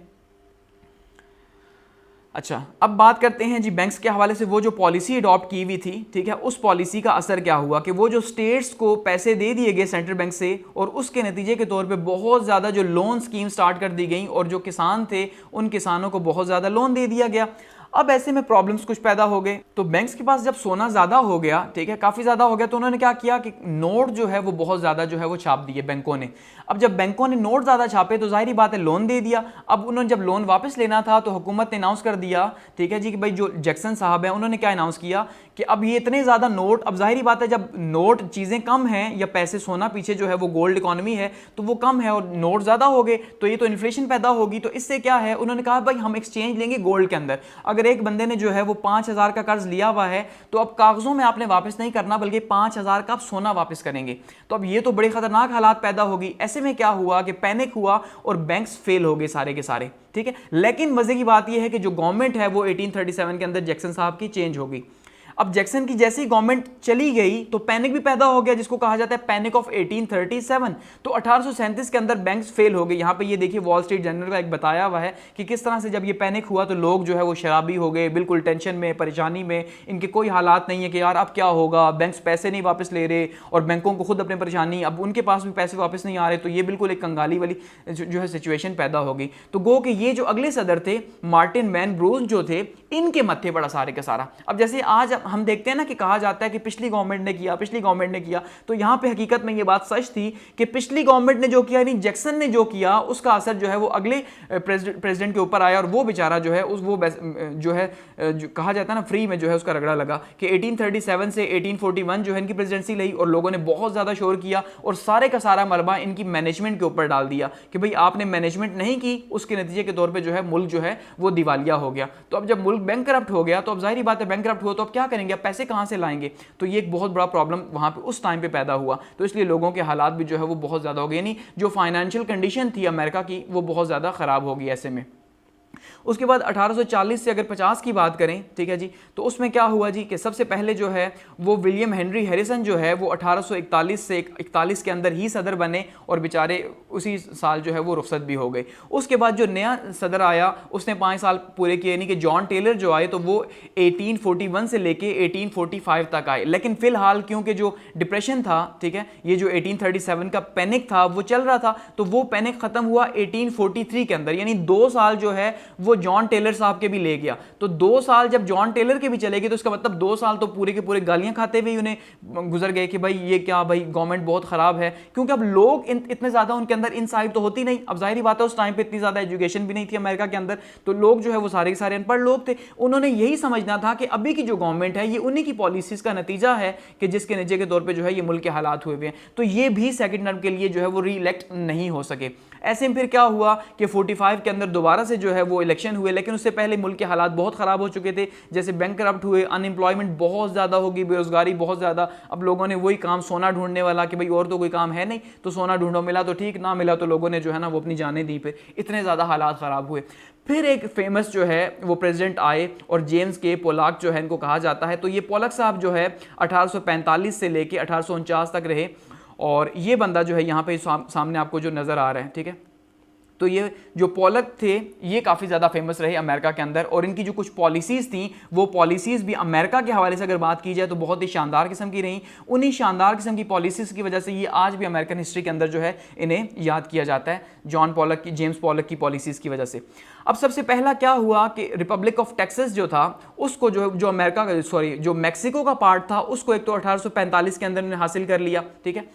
अच्छा, अब बात करते हैं जी बैंक्स के हवाले से वो जो पॉलिसी अडॉप्ट की हुई थी, ठीक है, उस पॉलिसी का असर क्या हुआ कि वो जो स्टेट्स को पैसे दे दिए गए सेंट्रल बैंक से और उसके नतीजे के तौर पे बहुत ज़्यादा जो लोन स्कीम स्टार्ट कर दी गई और जो किसान थे उन किसानों को बहुत ज़्यादा लोन दे दिया गया। अब ऐसे में प्रॉब्लम्स कुछ पैदा हो गए, तो बैंक्स के पास जब सोना ज़्यादा हो गया, ठीक है, काफ़ी ज़्यादा हो गया, तो उन्होंने क्या किया कि नोट जो है वो बहुत ज़्यादा जो है वो छाप दिए बैंकों ने। अब जब बैंकों ने नोट ज़्यादा छापे तो जाहिर बात है लोन दे दिया। अब उन्होंने जब लोन वापस लेना था तो हुकूमत ने अनाउंस कर दिया, ठीक है जी, कि भाई जो जैक्सन साहब हैं उन्होंने क्या अनाउंस किया कि अब ये इतने ज़्यादा नोट, अब जाहिर बात है जब नोट चीज़ें कम हैं या पैसे सोना पीछे जो है वो गोल्ड इकोनॉमी है तो वो कम है और नोट ज़्यादा हो गए तो ये तो इन्फ्लेशन पैदा होगी। तो इससे क्या है, उन्होंने कहा भाई हम एक्सचेंज लेंगे गोल्ड के अंदर। अगर एक बंदे ने जो है वो 5,000 का कर्ज लिया हुआ है तो अब कागजों में आपने वापस नहीं करना बल्कि 5,000 का आप सोना वापस करेंगे। तो अब ये तो बड़े खतरनाक हालात पैदा होगी। ऐसे में क्या हुआ कि पैनिक हुआ और बैंक्स फेल हो गए सारे के सारे, ठीक है। लेकिन मजे की बात यह है कि जो गवर्नमेंट है वो 1837 के अंदर जैक्सन साहब की चेंज हो गई। अब जैक्सन की जैसी गवर्नमेंट चली गई तो पैनिक भी पैदा हो गया जिसको कहा जाता है पैनिक ऑफ 1837। तो 1837 के अंदर बैंक्स फेल हो गए। यहाँ पे ये देखिए वॉल स्ट्रीट जर्नल का एक बताया हुआ है कि किस तरह से जब ये पैनिक हुआ तो लोग जो है वो शराबी हो गए, बिल्कुल टेंशन में, परेशानी में, इनके कोई हालात नहीं है कि यार अब क्या होगा, बैंक्स पैसे नहीं वापस ले रहे और बैंकों को खुद अपनी परेशानी, अब उनके पास भी पैसे वापस नहीं आ रहे। तो ये बिल्कुल एक कंगाली वाली जो है सिचुएशन पैदा हो गई। तो गो कि ये जो अगले सदर थे मार्टिन वैन ब्रूस जो थे, इनके मत्थे पड़ा सारे का सारा। अब जैसे आज हम देखते हैं ना कि कहा जाता है कि पिछली गवर्नमेंट ने किया, पिछली गवर्नमेंट ने किया, तो यहां पे हकीकत में ये बात सच थी कि पिछली गवर्नमेंट ने जो किया, यानी जैक्सन ने जो किया, उसका असर जो है वो अगले प्रेसिडेंट के ऊपर आया और वो बेचारा जो है उस वो जो है जो कहा जाता है ना फ्री में जो है उसका रगड़ा लगा कि 1837 से 1841 जो है इनकी प्रेसिडेंसी रही और लोगों ने बहुत ज्यादा शोर किया और सारे का सारा मलबा इनकी मैनेजमेंट के ऊपर डाल दिया कि भाई आपने मैनेजमेंट नहीं की, उसके नतीजे के तौर पर जो है मुल्क जो है वो दिवालिया हो गया। तो अब जब मुल्क बैंक करप्ट हो गया तो अब जाहिर बात है बैंक करप्ट हुआ तो अब क्या करेंगे, अब पैसे कहां से लाएंगे। तो ये एक बहुत बड़ा प्रॉब्लम वहां पे उस टाइम पे पैदा हुआ। तो इसलिए लोगों के हालात भी जो है वो बहुत ज्यादा हो गए, यानी जो फाइनेंशियल कंडीशन थी अमेरिका की वो बहुत ज्यादा खराब हो गई ऐसे में। उसके बाद 1840 से अगर 50 की बात करें, ठीक है जी, तो उसमें क्या हुआ जी कि सबसे पहले जो है वो विलियम हेनरी हैरिसन जो है वो 1841 से 41 के अंदर ही सदर बने और बेचारे उसी साल जो है वो रुखसत भी हो गए। उसके बाद जो नया सदर आया उसने 5 साल पूरे किए, यानी कि जॉन टेलर जो आए तो वो 1841 से लेके 1845 तक आए। लेकिन फिलहाल क्योंकि जो डिप्रेशन था, ठीक है, ये जो 1837 का पैनिक था वो चल रहा था, तो वो पैनिक खत्म हुआ 1843 के अंदर, यानी 2 साल जो है वो जॉन टेलर साहब के भी ले गया। तो 2 साल जब जॉन टेलर के भी चले गए तो इसका मतलब 2 साल तो पूरे के पूरे गालियां खाते हुए उन्हें गुजर गए कि भाई ये क्या, भाई गवर्नमेंट बहुत खराब है। क्योंकि अब लोग इतने ज्यादा उनके अंदर इनसाइट तो होती नहीं। अब जाहिर बात है उस टाइम पे इतनी ज्यादा एजुकेशन भी नहीं थी अमेरिका के अंदर, तो लोग जो है वो सारे के सारे अनपढ़ लोग थे। उन्होंने यही समझना था कि अभी की जो गवर्नमेंट है ये उन्हीं की पॉलिसीज का नतीजा है कि जिसके नतीजे के तौर पर जो है ये मुल्क के हालात हुए हुए हैं। तो ये भी सेकंड टर्म के लिए जो है वो री इलेक्ट नहीं हो सके। ऐसे में फिर क्या हुआ कि 45 के अंदर दोबारा से जो है वो इलेक्शन हुए, लेकिन उससे पहले मुल्क के हालात बहुत खराब हो चुके थे। जैसे बैंक करप्ट हुए, अनएम्प्लॉयमेंट बहुत ज़्यादा होगी, बेरोजगारी बहुत ज़्यादा। अब लोगों ने वही काम सोना ढूंढने वाला कि भाई और तो कोई काम है नहीं तो सोना ढूंढो, मिला तो ठीक, ना मिला तो लोगों ने जो है ना वो अपनी जानें दी। फिर इतने ज़्यादा हालात ख़राब हुए। फिर एक फेमस जो है वो प्रेसिडेंट आए और जेम्स के पोलाक जो है इनको कहा जाता है। तो ये पोलक साहब जो है 1845 से लेके 1849 तक रहे और ये बंदा जो है यहाँ पे सामने आपको जो नज़र आ रहा है, ठीक है। तो ये जो पोलक थे ये काफ़ी ज़्यादा फेमस रहे अमेरिका के अंदर और इनकी जो कुछ पॉलिसीज़ थी वो पॉलिसीज़ भी अमेरिका के हवाले से अगर बात की जाए तो बहुत ही शानदार किस्म की रहीं। उन्हीं शानदार किस्म की पॉलिसीज़ की वजह से ये आज भी अमेरिकन हिस्ट्री के अंदर जो है इन्हें याद किया जाता है, जॉन पोलक की, जेम्स पोलक की पॉलिसीज़ की वजह से। अब सबसे पहला क्या हुआ कि रिपब्लिक ऑफ टेक्सास जो था उसको जो अमेरिका का जो मैक्सिको का पार्ट था उसको एक तो 1845 के अंदर इन्होंने हासिल कर लिया, ठीक है।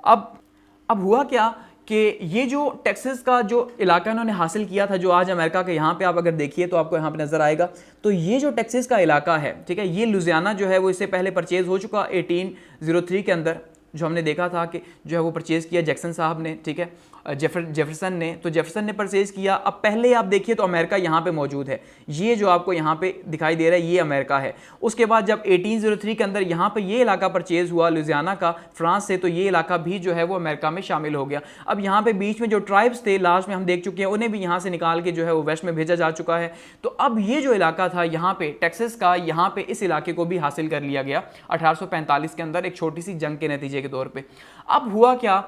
अब हुआ क्या कि ये जो टेक्सास का जो इलाका इन्होंने हासिल किया था जो आज अमेरिका के यहाँ पे आप अगर देखिए तो आपको यहाँ पे नज़र आएगा, तो ये जो टेक्सास का इलाका है, ठीक है, ये लुजियाना जो है वो इससे पहले परचेज़ हो चुका 1803 के अंदर, जो हमने देखा था कि जो है वो परचेज़ किया जैक्सन साहब ने, ठीक है, जेफरसन ने, तो जेफरसन ने परचेज़ किया। अब पहले आप देखिए तो अमेरिका यहाँ पे मौजूद है, ये जो आपको यहाँ पे दिखाई दे रहा है ये अमेरिका है। उसके बाद जब 1803 के अंदर यहाँ पे ये इलाका परचेज़ हुआ लुजियाना का फ्रांस से, तो ये इलाका भी जो है वो अमेरिका में शामिल हो गया। अब यहाँ पे बीच में जो ट्राइब्स थे लास्ट में हम देख चुके हैं, उन्हें भी यहाँ से निकाल के जो है वो वेस्ट में भेजा जा चुका है। तो अब ये जो इलाका था यहाँ पे टेक्सास का, यहाँ पे इस इलाके को भी हासिल कर लिया गया 1845 के अंदर एक छोटी सी जंग के नतीजे के तौर पर। अब हुआ क्या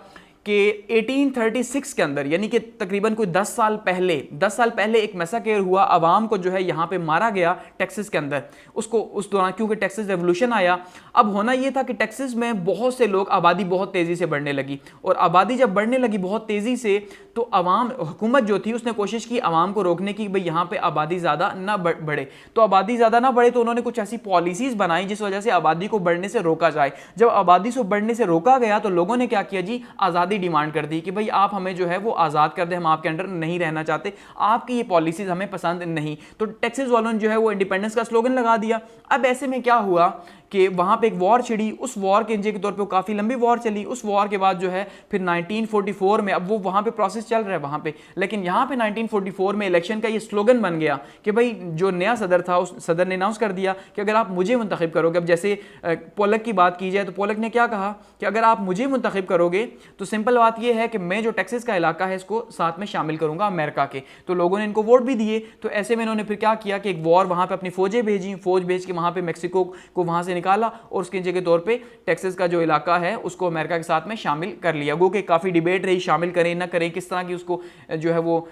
कि 1836 के अंदर, यानी कि तकरीबन कोई 10 साल पहले एक मैसाकेर हुआ, आवाम को जो है यहाँ पे मारा गया टेक्सास के अंदर। उसको उस दौरान क्योंकि टेक्सास रेवोल्यूशन आया, अब होना ये था कि टेक्सास में बहुत से लोग, आबादी बहुत तेज़ी से बढ़ने लगी, और आबादी जब बढ़ने लगी बहुत तेज़ी से तो अवाम, हुकूमत जो थी उसने कोशिश की आवाम को रोकने की, भाई यहाँ पे आबादी ज़्यादा ना बढ़े। तो आबादी ज़्यादा ना बढ़े तो उन्होंने कुछ ऐसी पॉलिसीज़ बनाई जिस वजह से आबादी को बढ़ने से रोका जाए। जब आबादी को बढ़ने से रोका गया तो लोगों ने क्या किया जी, आज़ादी डिमांड कर दी कि भाई आप हमें जो है वो आज़ाद कर दे, हम आपके अंडर नहीं रहना चाहते, आपकी ये पॉलिसीज़ हमें पसंद नहीं। तो टेक्सास वालों ने जो है वो इंडिपेंडेंस का स्लोगन लगा दिया। अब ऐसे में क्या हुआ कि वहाँ पे एक वॉर छिड़ी, उस वॉर के नतीजे के तौर पे वो काफ़ी लंबी वॉर चली। उस वॉर के बाद जो है फिर 1944 में, अब वो वहाँ पे प्रोसेस चल रहा है वहाँ पे, लेकिन यहाँ पे 1944 में इलेक्शन का ये स्लोगन बन गया कि भाई जो नया सदर था उस सदर ने अनाउंस कर दिया कि अगर आप मुझे मुंतखब करोगे, अब जैसे पोलक की बात की जाए तो पोलक ने क्या कहा कि अगर आप मुझे मुंतखब करोगे तो सिंपल बात ये है कि मैं जो टेक्सास का इलाका है इसको साथ में शामिल करूँगा अमेरिका के। तो लोगों ने इनको वोट भी दिए। तो ऐसे में इन्होंने फिर क्या किया कि एक वॉर वहाँ पर अपनी फौजें भेजी, फौज भेज के वहाँ पर मैक्सिको को वहाँ से निकाला और उसके के तौर पे टेक्सास का जो इलाका है उसको अमेरिका के साथ में शामिल कर लिया। गो कि काफ़ी डिबेट रही, शामिल करें ना करें, किस तरह की उसको जो है वो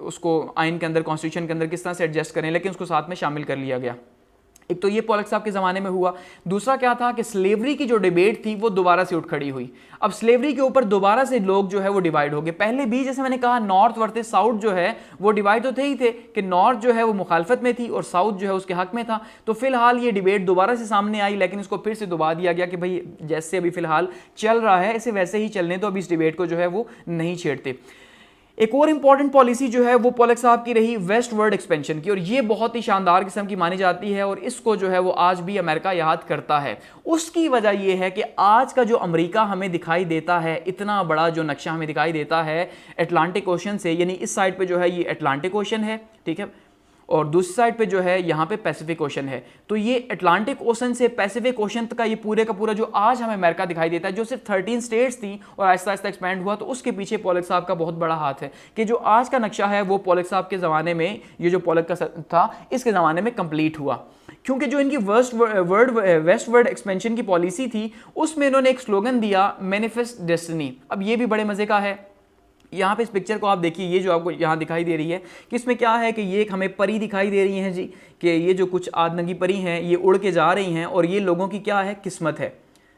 उसको आइन के अंदर, कॉन्स्टिट्यूशन के अंदर किस तरह से एडजस्ट करें, लेकिन उसको साथ में शामिल कर लिया गया। एक तो ये पोलक साहब के ज़माने में हुआ। दूसरा क्या था कि स्लेवरी की जो डिबेट थी वो दोबारा से उठ खड़ी हुई। अब स्लेवरी के ऊपर दोबारा से लोग जो है वो डिवाइड हो गए। पहले भी जैसे मैंने कहा नॉर्थ वर्सेस साउथ जो है वो डिवाइड तो थे ही थे कि नॉर्थ जो है वो मुखालफत में थी और साउथ जो है उसके हक में था। तो फिलहाल ये डिबेट दोबारा से सामने आई, लेकिन इसको फिर से दबा दिया गया कि भाई जैसे अभी फिलहाल चल रहा है इसे वैसे ही चलने दो, अभी इस डिबेट को जो है वो नहीं छेड़ते। एक और इंपॉर्टेंट पॉलिसी जो है वो पोलक साहब की रही वेस्ट वर्ल्ड एक्सपेंशन की, और ये बहुत ही शानदार किस्म की मानी जाती है और इसको जो है वो आज भी अमेरिका याद करता है। उसकी वजह ये है कि आज का जो अमेरिका हमें दिखाई देता है, इतना बड़ा जो नक्शा हमें दिखाई देता है अटलांटिक ओशन से, यानी इस साइड पे जो है ये अटलांटिक ओशन है, ठीक है, और दूसरी साइड पे जो है यहाँ पे पैसिफिक ओशन है। तो ये अटलांटिक ओशन से पैसिफिक ओशन तक का ये पूरे का पूरा जो आज हमें अमेरिका दिखाई देता है, जो सिर्फ 13 स्टेट्स थी और आहिस्ता आहिस्ता एक्सपैंड हुआ, तो उसके पीछे पोलक साहब का बहुत बड़ा हाथ है कि जो आज का नक्शा है वो पोलक साहब के ज़माने में, ये जो पोलक का था इसके ज़माने में कंप्लीट हुआ। क्योंकि जो इनकी वेस्ट वर्ल्ड एक्सपेंशन की पॉलिसी थी उसमें इन्होंने एक स्लोगन दिया, मैनिफेस्ट डेस्टिनी। अब ये भी बड़े मज़े का है। यहाँ पे इस पिक्चर को आप देखिए, ये जो आपको यहाँ दिखाई दे रही है कि इसमें क्या है कि ये एक हमें परी दिखाई दे रही हैं जी, कि ये जो कुछ आदनगी परी हैं ये उड़ के जा रही हैं और ये लोगों की क्या है, किस्मत है,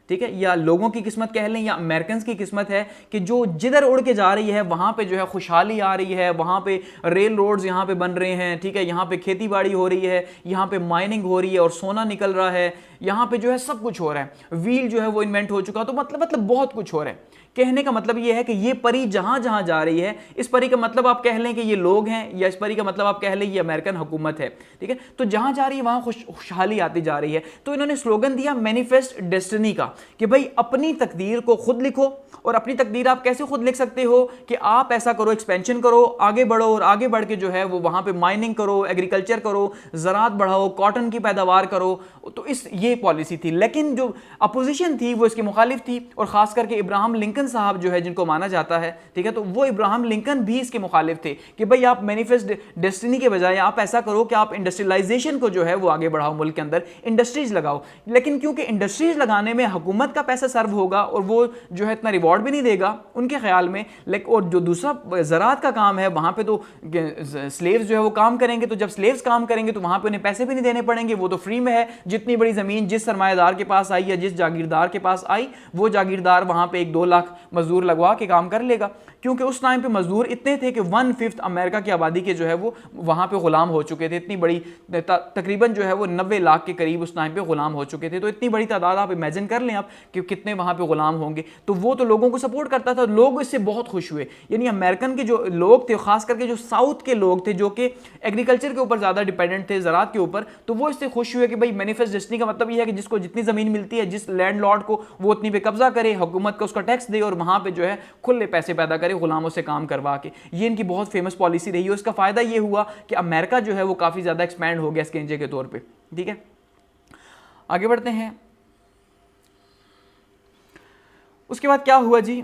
ठीक है, या लोगों की किस्मत कह लें या अमेरिकन की किस्मत है कि जो जिधर उड़ के जा रही है वहाँ पे जो है खुशहाली आ रही है, वहाँ पे रेल रोड्स यहाँ पे बन रहे हैं, ठीक है, यहाँ पे खेती बाड़ी हो रही है, यहाँ पे माइनिंग हो रही है और सोना निकल रहा है, यहाँ पे जो है सब कुछ हो रहा है, व्हील जो है वो इन्वेंट हो चुका। तो मतलब बहुत कुछ हो रहा है। कहने का मतलब ये है कि ये परी जहां जहां जा रही है, इस परी का मतलब आप कह लें कि ये लोग हैं, या इस परी का मतलब आप कह लें ये अमेरिकन हुकूमत है, ठीक है। तो जहां जा रही है वहां खुशहाली आती जा रही है। तो इन्होंने स्लोगन दिया मैनिफेस्ट डेस्टिनी का कि भाई अपनी तकदीर को खुद लिखो। और अपनी तकदीर आप कैसे खुद लिख सकते हो कि आप ऐसा करो, एक्सपेंशन करो, आगे बढ़ो और आगे बढ़ के जो है वो वहां पे माइनिंग करो, एग्रीकल्चर करो, ज़राअत बढ़ाओ, कॉटन की पैदावार करो। तो ये पॉलिसी थी। लेकिन जो अपोजिशन थी वो इसकी मुखालिफ थी, और खास करके इब्राहिम लिंकन साहब जो है जिनको माना जाता है, ठीक है, तो वो इब्राहिम लिंकन भी इसके मुखालिफ थे कि भाई आप मैनिफेस्ट डेस्टिनी के बजाय आप ऐसा करो कि आप इंडस्ट्रियलाइजेशन को जो है वो आगे बढ़ाओ, मुल्क के अंदर इंडस्ट्रीज लगाओ। लेकिन क्योंकि इंडस्ट्रीज लगाने में हुकूमत का पैसा सर्व होगा और वो जो है इतना रिवॉर्ड भी नहीं देगा उनके ख्याल में, लेकिन और जो दूसरा ज़राअत का काम है वहाँ पे तो स्लेव्स जो है वो काम करेंगे, तो जब स्लेव्स काम करेंगे तो वहाँ पे उन्हें पैसे भी नहीं देने पड़ेंगे, वो तो फ्री में है। जितनी बड़ी ज़मीन जिस सरमायादार के पास आई या जिस जागीरदार के पास आई, वो जागीरदार वहाँ पे 1-2 लाख मजदूर लगवा के काम कर लेगा। क्योंकि उस टाइम पे मजदूर इतने थे कि 1/5 अमेरिका की आबादी के जो है वो वहाँ पे गुलाम हो चुके थे। इतनी बड़ी तकरीबन जो है वो 90 लाख के करीब उस टाइम पे गुलाम हो चुके थे। तो इतनी बड़ी तादाद आप इमेजिन कर लें आप कि कितने वहाँ पे गुलाम होंगे। तो वो तो लोगों को सपोर्ट करता था, लोग इससे बहुत खुश हुए। यानी अमेरिकन के जो लोग थे, खास करके जो साउथ के लोग थे जो कि एग्रीकल्चर के ऊपर ज़्यादा डिपेंडेंट थे, ज़राअत के ऊपर, तो वो इससे खुश हुए कि भाई मैनिफेस्ट डेस्टिनी का मतलब ये है कि जिसको जितनी ज़मीन मिलती है, जिस लैंड लॉर्ड को, वो उतनी पे कब्जा करे, हुकूमत को उसका टैक्स दे और वहाँ पे जो है खुले पैसे पैदा करे गुलामों से काम करवा के। ये इनकी बहुत फेमस पॉलिसी रही है। उसका फ़ायदा ये हुआ कि अमेरिका जो है वो काफ़ी ज़्यादा एक्सपैंड हो गया इसके इंजे के तौर पर। ठीक है, आगे बढ़ते हैं। उसके बाद क्या हुआ जी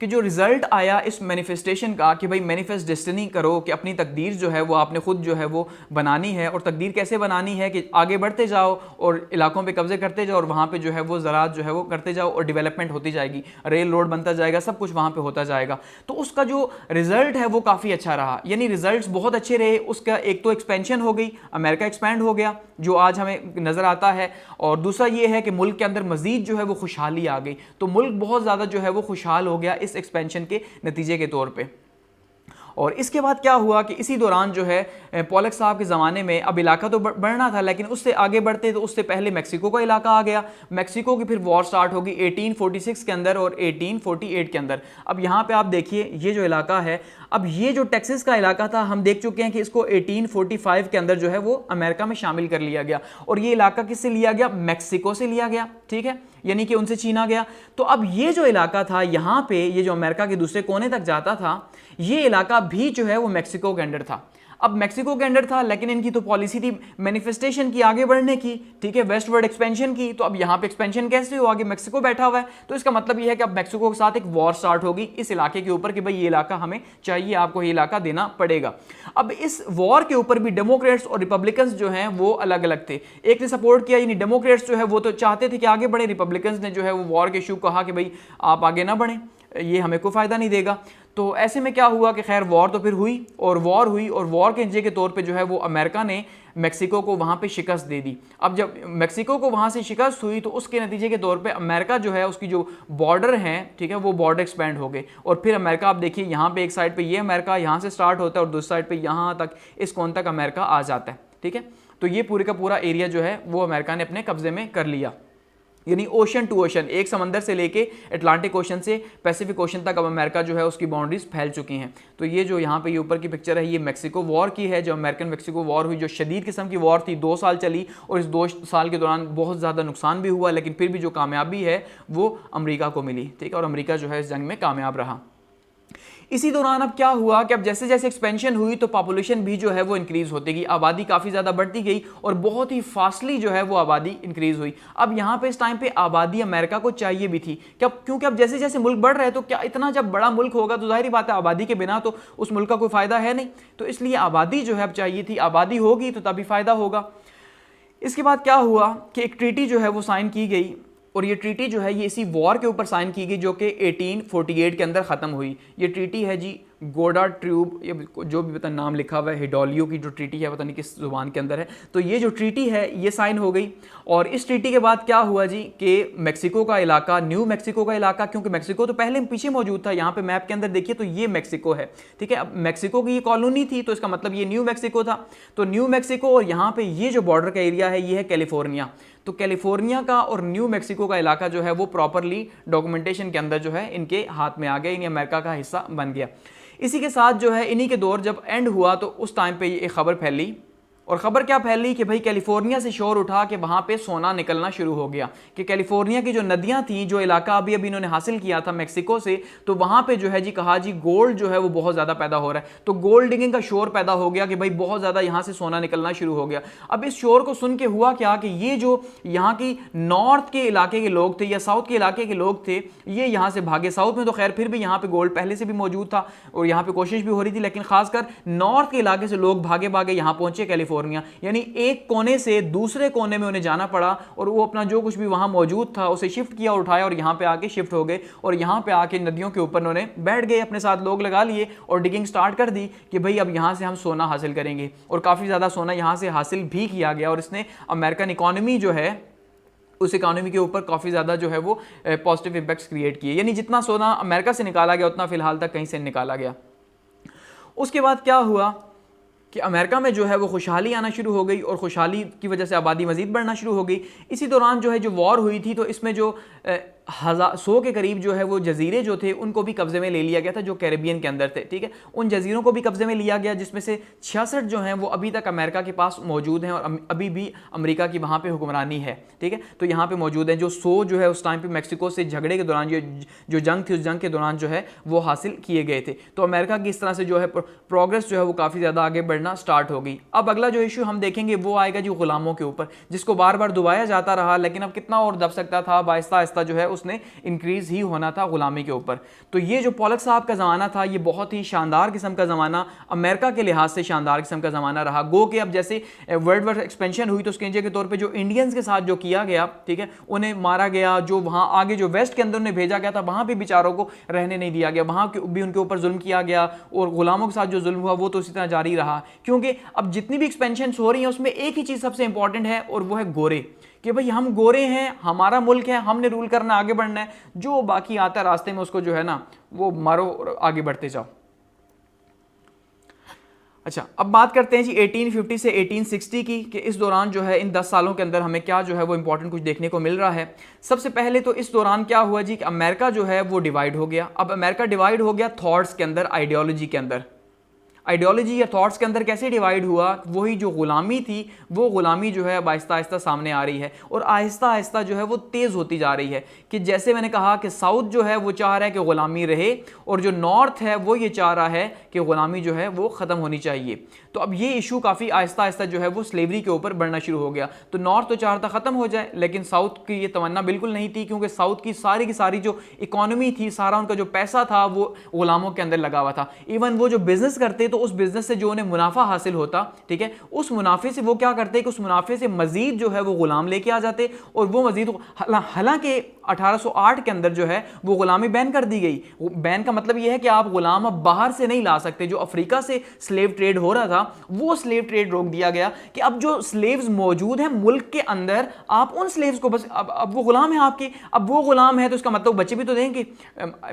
कि जो रिजल्ट आया इस मैनिफेस्टेशन का कि भाई मैनिफेस्ट डेस्टिनी करो, कि अपनी तकदीर जो है वो आपने खुद जो है वो बनानी है। और तकदीर कैसे बनानी है कि आगे बढ़ते जाओ और इलाकों पे कब्जे करते जाओ और वहाँ पे जो है वो ज़राअत जो है वो करते जाओ और डेवलपमेंट होती जाएगी, रेल रोड बनता जाएगा, सब कुछ वहाँ पे होता जाएगा। तो उसका जो रिजल्ट है वो काफ़ी अच्छा रहा, यानी रिजल्ट्स बहुत अच्छे रहे। उसका एक तो एक्सपेंशन हो गई, अमेरिका एक्सपैंड हो गया जो आज हमें नज़र आता है, और दूसरा ये है कि मुल्क के अंदर मज़ीद जो है वो खुशहाली आ गई। तो मुल्क बहुत ज़्यादा जो है वो खुशहाल हो गया इस एक्सपेंशन के नतीजे के तौर पे। और इसके बाद क्या हुआ कि इसी दौरान जो है पॉलक साहब के ज़माने में अब इलाका तो बढ़ना था, लेकिन उससे आगे बढ़ते तो उससे पहले मेक्सिको का इलाका आ गया। मेक्सिको की फिर वॉर स्टार्ट होगी 1846 के अंदर और 1848 के अंदर। अब यहाँ पे आप देखिए ये जो इलाका है, अब ये जो टेक्सास का इलाका था हम देख चुके हैं कि इसको 1845 के अंदर जो है वो अमेरिका में शामिल कर लिया गया। और ये इलाका किससे लिया गया? मैक्सिको से लिया गया, ठीक है, यानी कि उनसे छीना गया। तो अब ये जो इलाका था यहाँ पे, ये जो अमेरिका के दूसरे कोने तक जाता था, ये इलाका भी जो है वो मैक्सिको के अंडर था। अब मैक्सिको के अंडर था, लेकिन इनकी तो पॉलिसी थी मैनिफेस्टेशन की, आगे बढ़ने की, ठीक है, वेस्टवर्ड एक्सपेंशन की। तो अब यहाँ पे एक्सपेंशन कैसे हो, आगे मैक्सिको बैठा हुआ है, तो इसका मतलब ये है कि अब मैक्सिको के साथ एक वॉर स्टार्ट होगी इस इलाके के ऊपर कि भाई ये इलाका हमें चाहिए, आपको ये इलाका देना पड़ेगा। अब इस वॉर के ऊपर भी डेमोक्रेट्स और रिपब्लिकन्स जो हैं वो अलग अलग थे। एक ने सपोर्ट किया, यानी डेमोक्रेट्स जो है वो तो चाहते थे कि आगे बढ़े, रिपब्लिकन्स ने जो है वो वॉर के इशू कहा कि भाई आप आगे ना बढ़ें, ये हमें कोई फ़ायदा नहीं देगा। तो ऐसे में क्या हुआ कि खैर वॉर तो फिर हुई और वॉर हुई, और वॉर के नतीजे के तौर पे जो है वो अमेरिका ने मेक्सिको को वहाँ पे शिकस्त दे दी। अब जब मेक्सिको को वहाँ से शिकस्त हुई तो उसके नतीजे के तौर पे अमेरिका जो है उसकी जो बॉर्डर हैं, ठीक है, वो बॉर्डर एक्सपेंड हो गए। और फिर अमेरिका, आप देखिए यहाँ पे एक साइड पे ये अमेरिका यहाँ से स्टार्ट होता है और दूसरी साइड पे यहाँ तक इस कोन तक अमेरिका आ जाता है, ठीक है। तो ये पूरे का पूरा एरिया जो है वो अमेरिका ने अपने कब्जे में कर लिया, यानी ओशन टू ओशन, एक समंदर से लेके अटलांटिक ओशन से पैसिफिक ओशन तक अब अमेरिका जो है उसकी बाउंड्रीज फैल चुकी हैं। तो ये जो यहाँ पे ये ऊपर की पिक्चर है, ये मेक्सिको वॉर की है, जो अमेरिकन मेक्सिको वॉर हुई, जो शदीद किस्म की वॉर थी, 2 साल चली और इस 2 साल के दौरान बहुत ज़्यादा नुकसान भी हुआ, लेकिन फिर भी जो कामयाबी है वो अमेरिका को मिली, ठीक है, और अमेरिका जो है इस जंग में कामयाब रहा। इसी दौरान अब क्या हुआ कि अब जैसे जैसे एक्सपेंशन हुई तो पॉपुलेशन भी जो है वो इंक्रीज़ होती गई, आबादी काफ़ी ज़्यादा बढ़ती गई और बहुत ही फास्टली जो है वो आबादी इंक्रीज़ हुई। अब यहाँ पे इस टाइम पे आबादी अमेरिका को चाहिए भी थी क्या, क्योंकि अब जैसे जैसे मुल्क बढ़ रहा है तो क्या इतना जब बड़ा मुल्क होगा तो जाहिर बात है आबादी के बिना तो उस मुल्क का कोई फ़ायदा है नहीं, तो इसलिए आबादी जो है अब चाहिए थी, आबादी होगी तो तभी फ़ायदा होगा। इसके बाद क्या हुआ कि एक ट्रीटी जो है वो साइन की गई, और ये ट्रीटी जो है ये इसी वॉर के ऊपर साइन की गई जो कि 1848 के अंदर ख़त्म हुई। ये ट्रीटी है जी गोडा ट्यूब, ये जो भी पता नाम लिखा हुआ है, हिडोलियो की जो ट्रीटी है, पता नहीं किस जुबान के अंदर है। तो ये जो ट्रीटी है ये साइन हो गई, और इस ट्रीटी के बाद क्या हुआ जी कि मेक्सिको का इलाका, न्यू मेक्सिको का इलाका, क्योंकि मेक्सिको तो पहले पीछे मौजूद था, यहाँ पे मैप के अंदर देखिए तो ये मेक्सिको है, ठीक है। अब मेक्सिको की ये कॉलोनी थी तो इसका मतलब ये न्यू मेक्सिको था। तो न्यू मेक्सिको, और यहाँ पे ये जो बॉर्डर का एरिया है ये है कैलिफोर्निया। तो कैलिफोर्निया का और न्यू मेक्सिको का इलाका जो है वो प्रॉपरली डॉक्यूमेंटेशन के अंदर जो है इनके हाथ में आ गया, इन्हें अमेरिका का हिस्सा बन गया। इसी के साथ जो है इन्हीं के दौर जब एंड हुआ तो उस टाइम पे ये एक खबर फैली, और ख़बर क्या फैली कि भाई कैलिफोर्निया से शोर उठा कि वहाँ पे सोना निकलना शुरू हो गया, कि कैलिफोर्निया की जो नदियाँ थी, जो इलाका अभी अभी इन्होंने हासिल किया था मेक्सिको से, तो वहाँ पे जो है जी कहा जी गोल्ड जो है वो बहुत ज़्यादा पैदा हो रहा है। तो गोल्ड डिगिंग का शोर पैदा हो गया कि भाई बहुत ज़्यादा यहाँ से सोना निकलना शुरू हो गया। अब इस शोर को सुन के हुआ क्या कि ये जो यहाँ की नॉर्थ के इलाके के लोग थे या साउथ के इलाके के लोग थे, ये यहाँ से भागे। साउथ में तो खैर फिर भी यहाँ पे गोल्ड पहले से भी मौजूद था और यहाँ पे कोशिश भी हो रही थी, लेकिन खासकर नॉर्थ के इलाके से लोग भागे भागे यहाँ पहुंचे कैलिफोर्निया, यानी एक कोने से दूसरे कोने में उन्हें जाना पड़ा, और वो अपना जो कुछ भी वहां मौजूद था उसे शिफ्ट किया, उठाया और यहाँ पे आके शिफ्ट हो गए, और यहाँ पे आके नदियों के ऊपर उन्होंने बैठ गए, अपने साथ लोग लगा लिए और डिगिंग स्टार्ट कर दी कि भाई अब यहाँ से हम सोना हासिल करेंगे। और काफ़ी ज़्यादा सोना यहाँ से हासिल भी किया गया, और इसने अमेरिकन इकॉनमी जो है उस इकॉनमी के ऊपर काफ़ी ज़्यादा जो है वो पॉजिटिव इम्पैक्ट्स क्रिएट किए। यानी जितना सोना अमेरिका से निकाला गया उतना फिलहाल तक कहीं से निकाला गया। उसके बाद क्या हुआ कि अमेरिका में जो है वो खुशहाली आना शुरू हो गई, और खुशहाली की वजह से आबादी मज़ीद बढ़ना शुरू हो गई। इसी दौरान जो है जो वॉर हुई थी तो इसमें जो 100 के करीब जो है वो जजीरे जो थे उनको भी कब्जे में ले लिया गया था, जो कैरेबियन के अंदर थे, ठीक है। उन जजीरों को भी कब्जे में लिया गया, जिसमें से 66 जो हैं वो अभी तक अमेरिका के पास मौजूद हैं, और अभी भी अमेरिका की वहाँ पे हुक्मरानी है, ठीक है। तो यहाँ पे मौजूद हैं जो 100 जो है उस टाइम पे मेक्सिको से झगड़े के दौरान जो जंग थी, उस जंग के दौरान जो है वो हासिल किए गए थे। तो अमेरिका की इस तरह से जो है प्रोग्रेस जो है वो काफ़ी ज़्यादा आगे बढ़ना स्टार्ट हो गई। अब अगला जो इशू हम देखेंगे वो आएगा जो गुलामों के ऊपर, जिसको बार बार दबाया जाता रहा, लेकिन अब कितना और दब सकता था, आहिस्ता आहिस्ता जो है उसने इंक्रीज ही होना था गुलामी के ऊपर। तो ये जो पॉलक साहब का ज़माना था ये बहुत ही शानदार किस्म का ज़माना, अमेरिका के लिहाज से शानदार किस्म का ज़माना रहा। गो कि अब जैसे वर्ल्ड वार एक्सपेंशन हुई तो उसके नतीजे के तौर पे जो इंडियंस के साथ जो किया गया, ठीक है, उन्हें मारा गया, जो वहाँ आगे जो वेस्ट के अंदर उन्हें भेजा गया था वहाँ भी बेचारों को रहने नहीं दिया गया, वहाँ भी उनके ऊपर जुल्म किया गया, और गुलामों के साथ जो जुल्म हुआ वो तो इसी तरह जारी रहा। क्योंकि अब जितनी भी एक्सपेंशन हो रही है उसमें एक ही चीज़ सबसे इंपॉर्टेंट है और वो है गोरे, कि भाई हम गोरे हैं, हमारा मुल्क है, हमने रूल करना, आगे बढ़ना है, जो बाकी आता है रास्ते में उसको जो है ना वो मारो और आगे बढ़ते जाओ। अच्छा, अब बात करते हैं जी 1850 से 1860 की, कि इस दौरान जो है इन 10 सालों के अंदर हमें क्या जो है वो इंपॉर्टेंट कुछ देखने को मिल रहा है। सबसे पहले तो इस दौरान क्या हुआ जी कि अमेरिका जो है वो डिवाइड हो गया। अब अमेरिका डिवाइड हो गया थॉट्स के अंदर, आइडियोलॉजी के अंदर। आइडियोलॉजी या थॉट्स के अंदर कैसे डिवाइड हुआ, वही जो गुलामी थी वो गुलामी जो है अब आहिस्ता आहिस्ता सामने आ रही है, और आहिस्ता आहिस्ता जो है वो तेज़ होती जा रही है। कि जैसे मैंने कहा कि साउथ जो है वो चाह रहा है कि गुलामी रहे, और जो नॉर्थ है वो ये चाह रहा है कि गुलामी जो है वो ख़त्म होनी चाहिए। तो अब ये इशू काफ़ी आहिस्ता आहिस्ता जो है वो स्लेवरी के ऊपर बढ़ना शुरू हो गया। तो नॉर्थ तो चाहता ख़त्म हो जाए, लेकिन साउथ की ये तमन्ना बिल्कुल नहीं थी, क्योंकि साउथ की सारी जो इकॉनमी थी, सारा उनका जो पैसा था वो गुलामों के अंदर लगा हुआ था। इवन वो जो बिज़नेस करते तो उस बिज़नेस से जो उन्हें मुनाफा हासिल होता, ठीक है, उस मुनाफे से वो क्या करते कि उस मुनाफे से मजीद जो है वो गुलाम लेके आ जाते, और वो मजीद, हालांकि 1808 के अंदर जो है वो गुलामी बैन कर दी गई। बैन का मतलब ये है कि आप गुलाम अब बाहर से नहीं ला सकते। जो अफ्रीका से स्लेव ट्रेड हो रहा था वो स्लेव ट्रेड रोक दिया गया, कि अब जो स्लेव्स मौजूद हैं मुल्क के अंदर, आप उन स्लेव्स को बस, अब वो गुलाम है आपके, अब वो गुलाम है तो इसका मतलब बच्चे भी तो देंगे।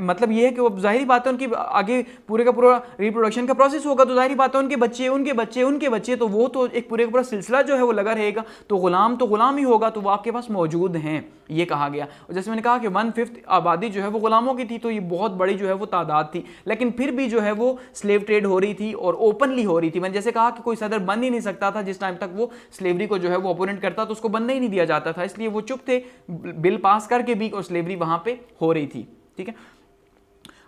मतलब ये है कि वो जाहिर बात है उनकी आगे पूरे का पूरा रिप्रोडक्शन का प्रोसेस होगा, तो जाहिर बात है उनके बच्चे, उनके बच्चे, उनके बच्चे, तो वो तो एक पूरे का पूरा सिलसिला जो है वो लगा रहेगा। तो गुलाम ही होगा, तो वो आपके पास मौजूद हैं, ये कहा गया। और जैसे मैंने कहा कि 1/5 आबादी जो है वो गुलामों की थी, तो ये बहुत बड़ी जो है वो तादाद थी, लेकिन फिर भी जो है वो स्लेव ट्रेड हो रही थी और ओपनली हो रही थी। मैंने जैसे कहा कि कोई सदर बन ही नहीं सकता था जिस टाइम तक वो स्लेवरी को जो है वो अपोनेंट करता, तो उसको बनने ही नहीं दिया जाता था, इसलिए वो चुप थे, बिल पास करके भी, और स्लेवरी वहां पे हो रही थी, ठीक है।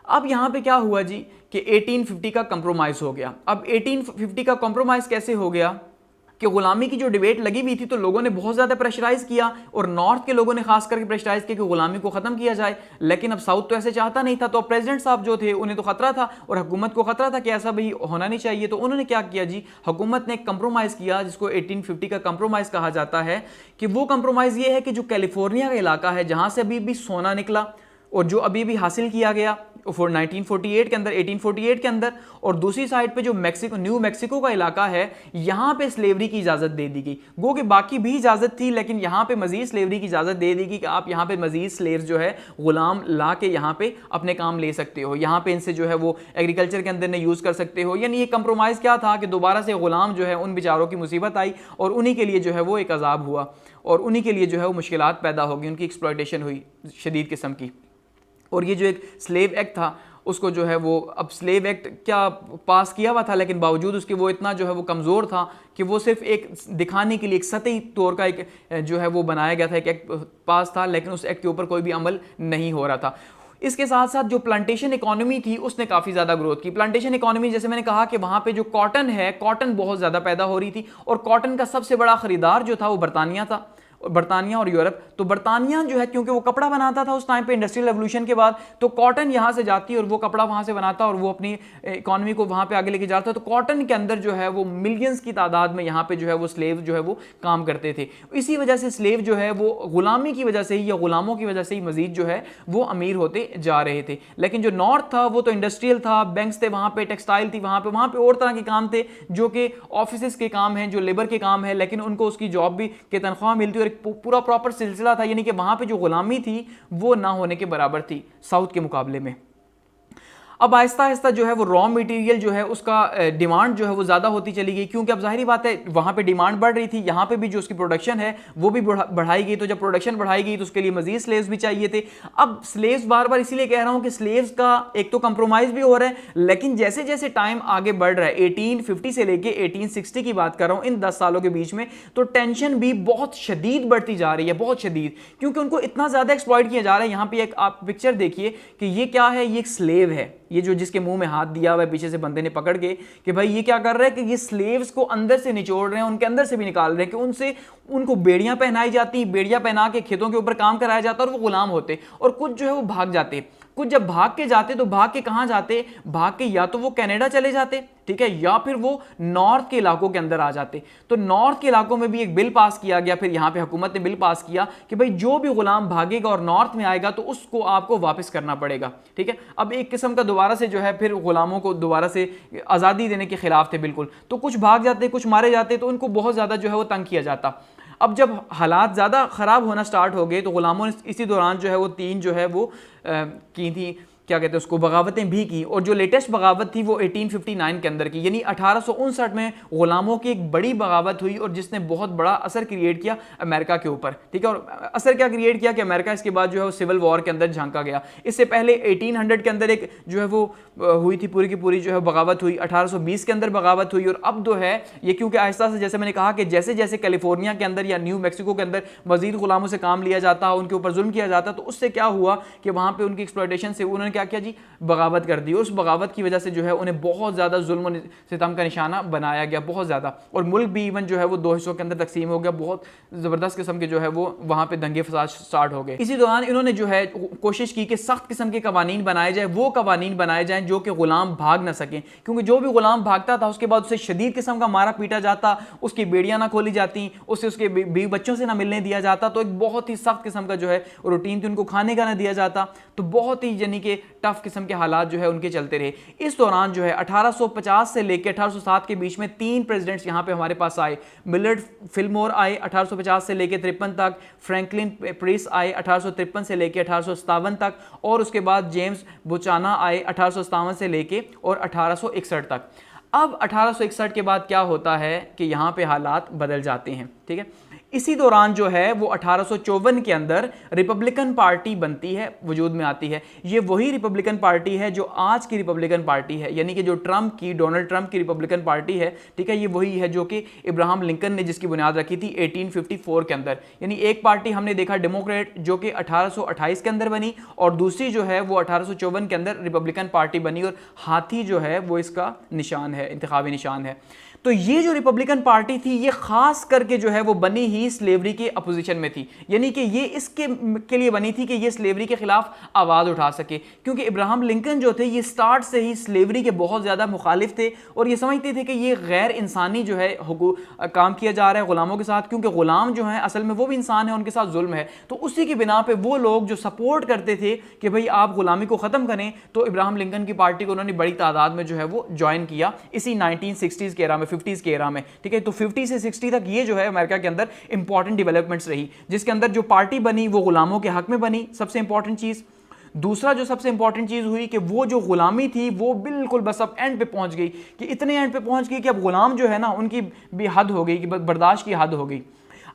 अब यहां पे क्या हुआ जी कि 1850 का कंप्रोमाइज हो गया। अब 1850 का कंप्रोमाइज कैसे हो गया कि गुलामी की जो डिबेट लगी हुई थी तो लोगों ने बहुत ज़्यादा प्रेशराइज किया, और नॉर्थ के लोगों ने खास करके प्रेशराइज किया कि गुलामी को ख़त्म किया जाए, लेकिन अब साउथ तो ऐसे चाहता नहीं था। तो प्रेसिडेंट साहब जो थे उन्हें तो खतरा था, और हुकूमत को खतरा था कि ऐसा भाई होना नहीं चाहिए। तो उन्होंने क्या किया जी, हुकूमत ने एक कंप्रोमाइज़ किया जिसको 1850 का कंप्रोमाइज़ कहा जाता है। कि वो कंप्रोमाइज़ ये है कि जो कैलिफोर्निया का इलाका है जहाँ से अभी भी सोना निकला और जो अभी भी हासिल किया गया 1948 के अंदर, 1848 के अंदर, और दूसरी साइड पे जो न्यू मैक्सिको का इलाका है यहाँ पे स्लेवरी की इजाज़त दे दी गई। गो कि बाकी भी इजाज़त थी, लेकिन यहाँ पे मजीद स्लेवरी की इजाज़त दे दी गई कि आप यहाँ पे मजीद स्लेव्स जो है गुलाम ला के यहाँ पे अपने काम ले सकते हो, यहाँ पे इनसे जो है वो एग्रीकल्चर के अंदर ने यूज़ कर सकते हो। यानी ये कंप्रोमाइज़ क्या था कि दोबारा से गुलाम जो है उन बेचारों की मुसीबत आई, और उन्हीं के लिए जो है वो एक अजाब हुआ, और उन्हीं के लिए जो है वो मुश्किलात पैदा होगी, उनकी एक्सप्लॉयटेशन हुई शदीद किस्म की। और ये जो एक स्लेव एक्ट था उसको जो है वो, अब स्लेव एक्ट क्या पास किया हुआ था, लेकिन बावजूद उसके वो इतना जो है वो कमज़ोर था कि वो सिर्फ एक दिखाने के लिए एक सतही तौर का एक जो है वो बनाया गया था, एक एक्ट पास था, लेकिन उस एक्ट के ऊपर कोई भी अमल नहीं हो रहा था। इसके साथ साथ जो प्लांटेशन इकोनॉमी थी उसने काफ़ी ज़्यादा ग्रोथ की। प्लांटेशन इकोनॉमी जैसे मैंने कहा कि वहाँ पे जो कॉटन है, कॉटन बहुत ज़्यादा पैदा हो रही थी, और कॉटन का सबसे बड़ा ख़रीदार जो था वो बरतानिया था, बरतानिया और यूरोप। तो बरतानिया जो है क्योंकि वो कपड़ा बनाता था उस टाइम पे इंडस्ट्रियल रेवोल्यूशन के बाद, तो कॉटन यहाँ से जाती और वो कपड़ा वहाँ से बनाता और वो अपनी इकोनॉमी को वहाँ पे आगे लेके जाता। तो कॉटन के अंदर जो है वो मिलियंस की तादाद में यहाँ पे जो है वो स्लेव जो है वो काम करते थे। इसी वजह से स्लेव जो है वो गुलामी की वजह से ही या गुलामों की वजह से ही मजीद जो है वो अमीर होते जा रहे थे। लेकिन जो नॉर्थ था वो तो इंडस्ट्रियल था, बैंक्स थे वहाँ पे, टेक्सटाइल थी वहाँ पे और तरह के काम थे जो कि ऑफिस के काम हैं, जो लेबर के काम है, लेकिन उनको उसकी जॉब भी की तनख्वाह मिलती और एक पूरा प्रॉपर सिलसिला था। यानी कि वहां पे जो गुलामी थी वो ना होने के बराबर थी साउथ के मुकाबले में। अब आहिस्ता आहिस्ता जो है वो रॉ मटेरियल जो है उसका डिमांड जो है वो ज़्यादा होती चली गई, क्योंकि अब जाहिर बात है वहाँ पे डिमांड बढ़ रही थी, यहाँ पे भी जो उसकी प्रोडक्शन है वो भी बढ़ाई गई। तो जब प्रोडक्शन बढ़ाई गई तो उसके लिए मजीद स्लेव्स भी चाहिए थे। अब स्लेव्स बार बार इसीलिए कह रहा हूँ कि स्लेव्स का एक तो कंप्रोमाइज़ भी हो रहा है, लेकिन जैसे जैसे टाइम आगे बढ़ रहा है 1850 से लेके 1860 की बात कर रहा हूँ, इन 10 सालों के बीच में, तो टेंशन भी बहुत शदीद बढ़ती जा रही है, बहुत शदीद, क्योंकि उनको इतना ज़्यादा एक्सप्लॉइट किया जा रहा है। यहाँ पे एक आप पिक्चर देखिए कि ये क्या है, ये एक स्लेव है, ये जो जिसके मुंह में हाथ दिया हुआ है पीछे से बंदे ने पकड़ के कि भाई ये क्या कर रहा है कि ये स्लेव्स को अंदर से निचोड़ रहे हैं, उनके अंदर से भी निकाल रहे हैं, कि उनसे उनको बेड़ियां पहनाई जाती, बेड़ियां पहना के खेतों के ऊपर काम कराया जाता और वो गुलाम होते, और कुछ जो है वो भाग जाते। कुछ जब भाग के जाते तो भाग के कहां जाते, भाग के या तो वो कनाडा चले जाते, ठीक है, या फिर वो नॉर्थ के इलाकों के अंदर आ जाते। तो नॉर्थ के इलाकों में भी एक बिल पास किया गया, फिर यहां पे हुकूमत ने बिल पास किया कि भाई जो भी गुलाम भागेगा और नॉर्थ में आएगा तो उसको आपको वापस करना पड़ेगा, ठीक है। अब एक किस्म का दोबारा से जो है फिर गुलामों को दोबारा से आज़ादी देने के खिलाफ थे बिल्कुल। तो कुछ भाग जाते, कुछ मारे जाते, तो उनको बहुत ज़्यादा जो है वो तंग किया जाता। अब जब हालात ज़्यादा ख़राब होना स्टार्ट हो गए तो गुलामों ने इसी दौरान जो है वो 3 जो है वो की थी, क्या कहते हैं उसको, बगावतें भी की। और जो लेटेस्ट बगावत थी वो 1859 के अंदर की, यानी 1859 में गुलामों की एक बड़ी बगावत हुई और जिसने बहुत बड़ा असर क्रिएट किया अमेरिका के ऊपर, ठीक है। और असर क्या क्रिएट किया कि अमेरिका इसके बाद जो है वो सिविल वॉर के अंदर झांका गया। इससे पहले 1800 के अंदर एक जो है वो हुई थी पूरी की पूरी जो है बगावत हुई, 1820 के अंदर बगावत हुई। और अब जो है ये क्योंकि आहिस्ता से, जैसे मैंने कहा कि जैसे जैसे कैलिफोर्निया के अंदर या न्यू मैक्सिको के अंदर मजीद गुलामों से काम लिया जाता, उनके ऊपर जुल्म किया जाता, तो उससे क्या हुआ कि वहाँ पर उनकी एक्सप्लॉयटेशन से उन्होंने क्या किया जी, बगावत कर दी। उस बगावत की वजह से जो है उन्हें बहुत ज़्यादा जुल्म सितम का निशाना बनाया गया, बहुत ज़्यादा। और मुल्क भी इवन जो है वो 2 हिस्सों के अंदर तकसीम हो गया, बहुत ज़बरदस्त किस्म के जो है वो वहाँ पे दंगे फसाद स्टार्ट हो गए। इसी दौरान इन्होंने जो है कोशिश की कि सख्त किस्म के कवानीन बनाए जाए, वो कवानीन बनाए जाएँ जो कि गुलाम भाग ना सकें, क्योंकि जो भी गुलाम भागता था उसके बाद उसे शदीद किस्म का मारा पीटा जाता, उसकी बेड़ियाँ ना खोली जाती, उसे उसके बीवी बच्चों से ना मिलने दिया जाता। तो एक बहुत ही सख्त किस्म का जो है रूटीन थी, उनको खाने का ना दिया जाता। तो बहुत ही यानी कि टफ किस्म के हालात जो है उनके चलते रहे। इस दौरान जो है 1850 से लेकर 1807 के बीच में 3 प्रेसिडेंट्स यहाँ पे हमारे पास आए। मिलर्ड फिलमोर आए 1850 से लेकर 53 तक, फ्रैंकलिन प्रेस आए 1853 से लेकर 1857 तक, और उसके बाद जेम्स बुचाना आए 1857 से लेकर और 1861 तक। अब 1861 के बाद क्या होता है कि यहाँ पे हालात बदल जाते हैं, ठीक है। इसी दौरान जो है वो 1854 के अंदर रिपब्लिकन पार्टी बनती है, वजूद में आती है। ये वही रिपब्लिकन पार्टी है जो आज की रिपब्लिकन पार्टी है, यानी कि जो ट्रंप की, डोनाल्ड ट्रंप की रिपब्लिकन पार्टी है, ठीक है। ये वही है जो कि इब्राहिम लिंकन ने जिसकी बुनियाद रखी थी 1854 के अंदर। यानी एक पार्टी हमने देखा डेमोक्रेट जो कि 1828 के अंदर बनी, और दूसरी जो है वो 1854 के अंदर रिपब्लिकन पार्टी बनी, और हाथी जो है वो इसका निशान है, इंतखाबी निशान है। तो ये जो रिपब्लिकन पार्टी थी ये खास करके जो है वो बनी ही स्लेवरी के अपोजिशन में थी, यानी कि ये इसके के लिए बनी थी कि ये स्लेवरी के खिलाफ आवाज़ उठा सके, क्योंकि इब्राहिम लिंकन जो थे ये स्टार्ट से ही स्लेवरी के बहुत ज़्यादा मुखालिफ थे, और ये समझते थे कि ये गैर इंसानी जो है काम किया जा रहा है गुलामों के साथ, क्योंकि गुलाम जो है असल में वो भी इंसान है, उनके साथ जुल्म है। तो उसी की बिना पे वो लोग जो सपोर्ट करते थे कि भाई आप गुलामी को ख़त्म करें, तो इब्राहिम लिंकन की पार्टी को उन्होंने बड़ी तादाद में जो है वो ज्वाइन किया इसी 1960s के एरा में, 50s के एरा में, ठीक है। तो 50 से 60 तक ये जो है अमेरिका के अंदर इंपॉर्टेंट डेवलपमेंट्स रही, जिसके अंदर जो पार्टी बनी वो गुलामों के हक में बनी, सबसे इंपॉर्टेंट चीज़। दूसरा जो सबसे इंपॉर्टेंट चीज़ हुई कि वो जो गुलामी थी वो बिल्कुल बस अब एंड पे पहुंच गई, कि इतने एंड पे पहुंच गई कि अब गुलाम जो है ना उनकी भी हद हो गई, कि बर्दाश्त की हद हो गई।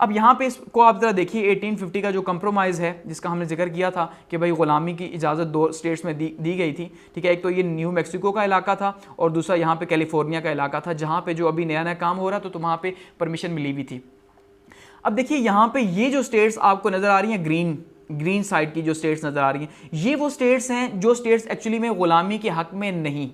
अब यहाँ पे इसको आप ज़रा देखिए 1850 का जो कंप्रोमाइज़ है जिसका हमने जिक्र किया था कि भाई ग़ुलामी की इजाज़त 2 स्टेट्स में दी गई थी, ठीक है। एक तो ये न्यू मैक्सिको का इलाका था और दूसरा यहाँ पे कैलिफोर्निया का इलाका था, जहाँ पे जो अभी नया नया काम हो रहा था, तो वहाँ पे परमिशन मिली हुई थी। अब देखिए यहाँ पे ये जो स्टेट्स आपको नज़र आ रही हैं, ग्रीन साइड की जो स्टेट्स नज़र आ रही हैं, ये वो स्टेट्स हैं जो स्टेट्स एक्चुअली में ग़ुलामी के हक़ में नहीं,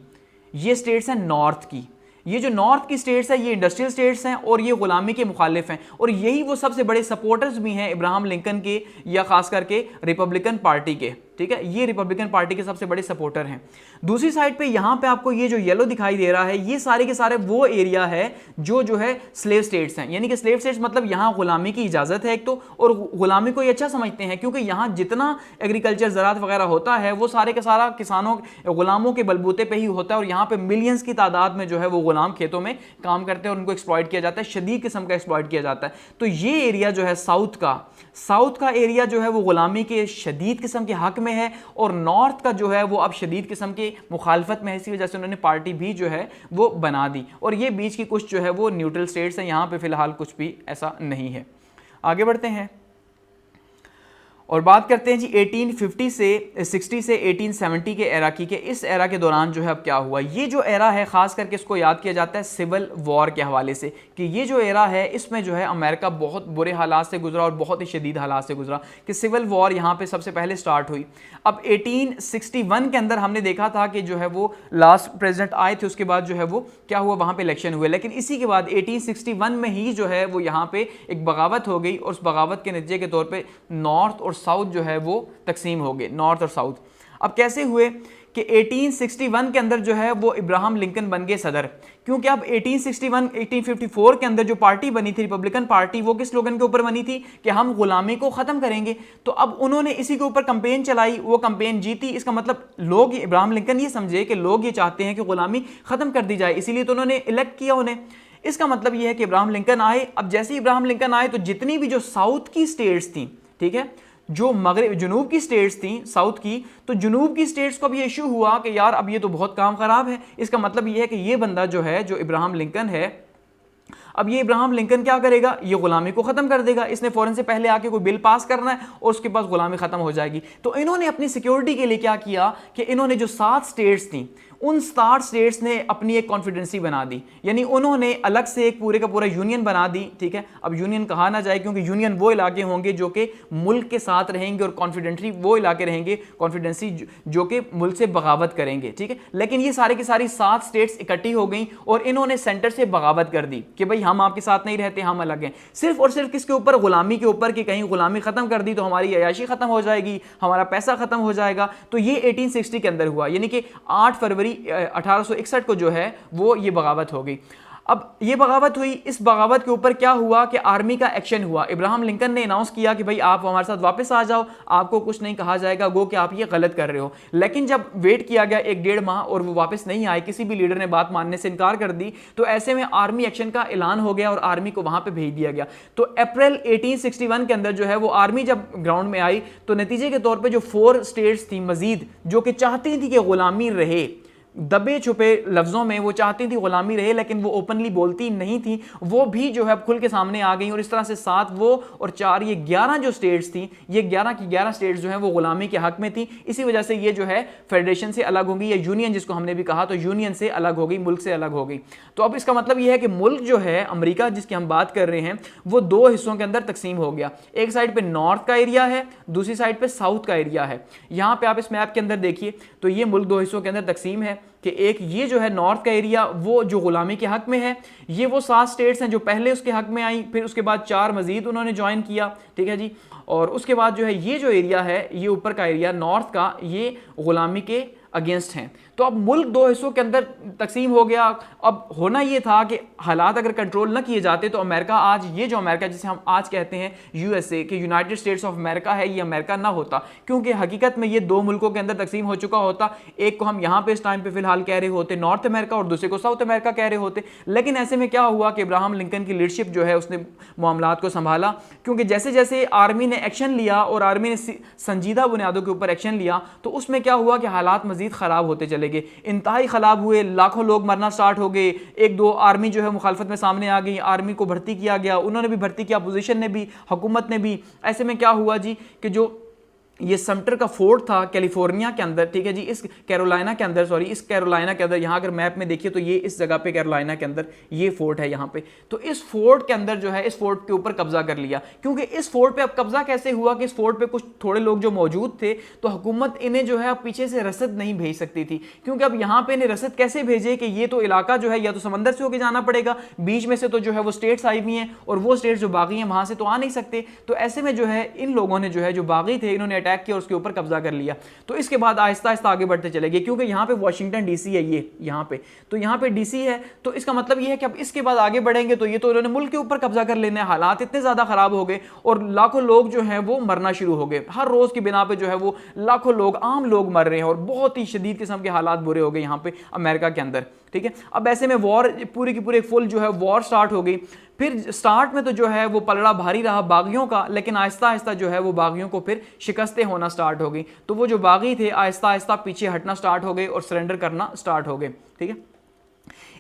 ये स्टेट्स हैं नॉर्थ की। ये जो नॉर्थ की स्टेट्स है ये इंडस्ट्रियल स्टेट्स हैं और ये गुलामी के मुखालिफ हैं, और यही वो सबसे बड़े सपोर्टर्स भी हैं इब्राहिम लिंकन के या खास करके रिपब्लिकन पार्टी के, ठीक है। ये रिपब्लिकन पार्टी के सबसे बड़े सपोर्टर हैं। दूसरी साइड पे यहाँ पे आपको ये जो येलो दिखाई दे रहा है, ये सारे के सारे वो एरिया है जो है स्लेव स्टेट्स हैं, यानी कि स्लेव स्टेट्स मतलब यहाँ गुलामी की इजाज़त है एक तो, और गुलामी को ये अच्छा समझते हैं क्योंकि यहाँ जितना एग्रीकल्चर ज़राअत वगैरह होता है वो सारे का सारा किसानों गुलामों के बलबूते पे ही होता है, और यहाँ पे मिलियंस की तादाद में जो है वो गुलाम खेतों में काम करते हैं और उनको एक्सप्लॉइट किया जाता है, शदीद किस्म का एक्सप्लॉइट किया जाता है। तो ये एरिया जो है साउथ का एरिया जो है वो गुलामी के शदीद किस्म के हक में है, और नॉर्थ का जो है वो अब शदीद किस्म की मुखालफत में है। इसी वजह से उन्होंने पार्टी भी जो है वो बना दी, और ये बीच की कुछ जो है वो न्यूट्रल स्टेट्स हैं, यहाँ पे फिलहाल कुछ भी ऐसा नहीं है। आगे बढ़ते हैं। और बात करते हैं जी 1850 से 60 से 1870 के एरा की, के इस एरा के दौरान जो है अब क्या हुआ। ये जो एरा है ख़ास करके इसको याद किया जाता है सिविल वॉर के हवाले से, कि ये जो एरा है इसमें जो है अमेरिका बहुत बुरे हालात से गुजरा और बहुत ही शदीद हालात से गुजरा, कि सिविल वॉर यहाँ पे सबसे पहले स्टार्ट हुई। अब 1861 के अंदर हमने देखा था कि जो है वो लास्ट प्रेसिडेंट आए थे, उसके बाद जो है वो क्या हुआ, वहाँ पे इलेक्शन हुए, लेकिन इसी के बाद 1861 में ही जो है वो यहाँ पे एक बगावत हो गई और उस बगावत के नतीजे के तौर पे नॉर्थ और साउथ जो है वो तकसीम हो गए, नॉर्थ और साउथ। अब कैसे हुए कि 1861 के अंदर जो है वो इब्राहम लिंकन बन गए सदर, क्योंकि अब 1854 के अंदर जो पार्टी बनी थी रिपब्लिकन पार्टी, वो किस स्लोगन के ऊपर बनी थी कि हम गुलामी को ख़त्म करेंगे। तो अब उन्होंने इसी के ऊपर कंपेन चलाई, वो कंपेन जीती। इसका मतलब लोग, इब्राहम लिंकन ये समझे कि लोग ये चाहते हैं कि गुलामी ख़त्म कर दी जाए, इसीलिए तो उन्होंने इलेक्ट किया उन्हें। इसका मतलब ये है कि इब्राहम लिंकन आए। अब जैसे ही इब्राहम लिंकन आए तो जितनी भी जो साउथ की स्टेट्स थी, ठीक है, जो मगरब जनूब की स्टेट्स थी साउथ की, तो जनूब की स्टेट्स को अब ये इशू हुआ कि यार अब ये तो बहुत काम खराब है। इसका मतलब ये है कि ये बंदा जो है, जो इब्राहम लिंकन है, अब ये इब्राहम लिंकन क्या करेगा, ये गुलामी को खत्म कर देगा। इसने फौरन से पहले आके कोई बिल पास करना है और उसके पास गुलामी खत्म हो जाएगी। तो इन्होंने अपनी सिक्योरिटी के लिए क्या किया कि इन्होंने जो 7 स्टेट्स थी, उन 7 स्टेट्स ने अपनी एक कॉन्फिडेंसी बना दी, यानी उन्होंने अलग से एक पूरे का पूरा यूनियन बना दी। ठीक है, अब यूनियन कहा ना जाए, क्योंकि यूनियन वो इलाके होंगे जो कि मुल्क के साथ रहेंगे और कॉन्फिडेंटली वो इलाके रहेंगे, कॉन्फिडेंसी जो कि मुल्क से बगावत करेंगे। ठीक है, लेकिन ये सारे की सारी 7 स्टेट्स इकट्ठी हो गई और इन्होंने सेंटर से बगावत कर दी कि भाई हम आपके साथ नहीं रहते, हम अलग हैं। सिर्फ और सिर्फ किसके ऊपर, गुलामी के ऊपर, कि कहीं गुलामी खत्म कर दी तो हमारी अयाशी खत्म हो जाएगी, हमारा पैसा खत्म हो जाएगा। तो ये 1860 के अंदर हुआ, यानी कि 8 फरवरी 1861 को जो है वो ये बगावत हो गई। अब ये बगावत हुई, इस बगावत के ऊपर क्या हुआ कि आर्मी का एक्शन हुआ। इब्राहम लिंकन ने अनाउंस किया कि भाई आप हमारे साथ वापस आ जाओ, आपको कुछ नहीं कहा जाएगा, गो कि आप ये गलत कर रहे हो। लेकिन जब वेट किया गया 1-1.5 माह और वो वापस नहीं आए, किसी भी लीडर ने बात मानने से इनकार कर दी, तो ऐसे में आर्मी एक्शन का ऐलान हो गया और आर्मी को वहां पर भेज दिया गया। तो अप्रैल 1861 के अंदर जो है वो आर्मी जब ग्राउंड में आई, तो नतीजे के तौर पर जो 4 स्टेट्स थी मजीद जो कि चाहती थी कि गुलामी रहे, दबे छुपे लफ्जों में वो चाहती थी गुलामी रहे, लेकिन वो ओपनली बोलती नहीं थी, वो भी जो है खुल के सामने आ गई। और इस तरह से 7 वो और 4 ये 11 जो स्टेट्स थी, ये 11 की 11 स्टेट्स जो है वो गुलामी के हक में थी। इसी वजह से ये जो है फेडरेशन से अलग होगी, या यूनियन जिसको हमने भी कहा, तो यूनियन से अलग हो गई, मुल्क से अलग हो गई। तो अब इसका मतलब ये है कि मुल्क जो है अमेरिका जिसकी हम बात कर रहे हैं, वो 2 हिस्सों के अंदर तकसीम हो गया। एक साइड पे नॉर्थ का एरिया है, दूसरी साइड पे साउथ का एरिया है। यहां पे आप इस मैप के अंदर देखिए तो ये मुल्क 2 हिस्सों के अंदर तकसीम है, कि एक ये जो है नॉर्थ का एरिया वो जो गुलामी के हक में है, ये वो 7 स्टेट्स हैं जो पहले उसके हक में आई, फिर उसके बाद 4 मजीद उन्होंने ज्वाइन किया। ठीक है जी, और उसके बाद जो है ये जो एरिया है, ये ऊपर का एरिया नॉर्थ का, ये गुलामी के अगेंस्ट हैं। तो अब मुल्क 2 हिस्सों के अंदर तकसीम हो गया। अब होना ये था कि हालात अगर कंट्रोल न किए जाते तो अमेरिका आज, ये जो अमेरिका जिसे हम आज कहते हैं यूएसए, कि यूनाइटेड स्टेट्स ऑफ अमेरिका है, ये अमेरिका ना होता, क्योंकि हकीकत में ये 2 मुल्कों के अंदर तकसीम हो चुका होता। एक को हम यहाँ पे इस टाइम पे फिलहाल कह रहे होते नॉर्थ अमेरिका और दूसरे को साउथ अमेरिका कह रहे होते। लेकिन ऐसे में क्या हुआ कि इब्राहम लिंकन की लीडरशिप जो है उसने मामलात को संभाला, क्योंकि जैसे जैसे आर्मी ने एक्शन लिया और आर्मी ने संजीदा बुनियादों के ऊपर एक्शन लिया, तो उसमें क्या हुआ कि हालात मजीद खराब होते चले गए, इंतहाई खराब हुए, लाखों लोग मरना स्टार्ट हो गए। 1-2 आर्मी जो है मुखालफत में सामने आ गई, आर्मी को भर्ती किया गया, उन्होंने भी भर्ती किया, अपोजिशन ने भी, हुकूमत ने भी। ऐसे में क्या हुआ जी कि जो ये समटर का फोर्ट था कैलिफोर्निया के अंदर, ठीक है जी, इस कैरोलिना के अंदर, सॉरी इस कैरोलिना के अंदर, यहाँ अगर मैप में देखिए तो ये इस जगह पे कैरोलिना के अंदर ये फोर्ट है यहाँ पे। तो इस फोर्ट के अंदर जो है, इस फोर्ट के ऊपर कब्जा कर लिया। क्योंकि इस फोर्ट पे अब कब्जा कैसे हुआ कि इस फोर्ट पे कुछ थोड़े लोग जो मौजूद थे, तो हुकूमत इन्हें जो है अब पीछे से रसद नहीं भेज सकती थी, क्योंकि अब यहाँ पे इन्हें रसद कैसे भेजे कि ये तो इलाका जो है या तो समंदर से होकर जाना पड़ेगा, बीच में से तो जो है वो स्टेट्स आई हुई हैं और वो स्टेट्स जो बागी हैं वहां से तो आ नहीं सकते। तो ऐसे में जो है इन लोगों ने जो है, जो बागी थे, इन्होंने अटैक किया और उसके ऊपर कर लिया। तो इसके बाद आहिस्ता आहिस्ता आगे बढ़ते चले गए, क्योंकि यहां पे वाशिंगटन डीसी है, ये यहां पे, तो यहां पे डीसी है। तो इसका मतलब ये है कि अब इसके बाद आगे बढ़ेंगे तो ये तो इन्होंने मुल्क के ऊपर कब्जा कर लेने। हालात इतने ज्यादा खराब हो गए और लाखों लोग जो हैं वो मरना शुरू हो गए। हर रोज की बिना पे जो है वो लाखों लोग, आम लोग मर रहे हैं और बहुत ही शदीद किस्म के हालात बुरे हो गए यहां पे अमेरिका के अंदर। ठीक है, अब ऐसे में वॉर पूरी की पूरी फुल जो है वॉर स्टार्ट हो गई। फिर स्टार्ट में तो जो है वो पलड़ा भारी रहा बागियों का, लेकिन आहिस्ता आहिस्ता जो है वो बागियों को फिर शिकस्तें होना स्टार्ट हो गई। तो वो जो बागी थे आहिस्ता आहिस्ता पीछे हटना स्टार्ट हो गए और सरेंडर करना स्टार्ट हो गए। ठीक है,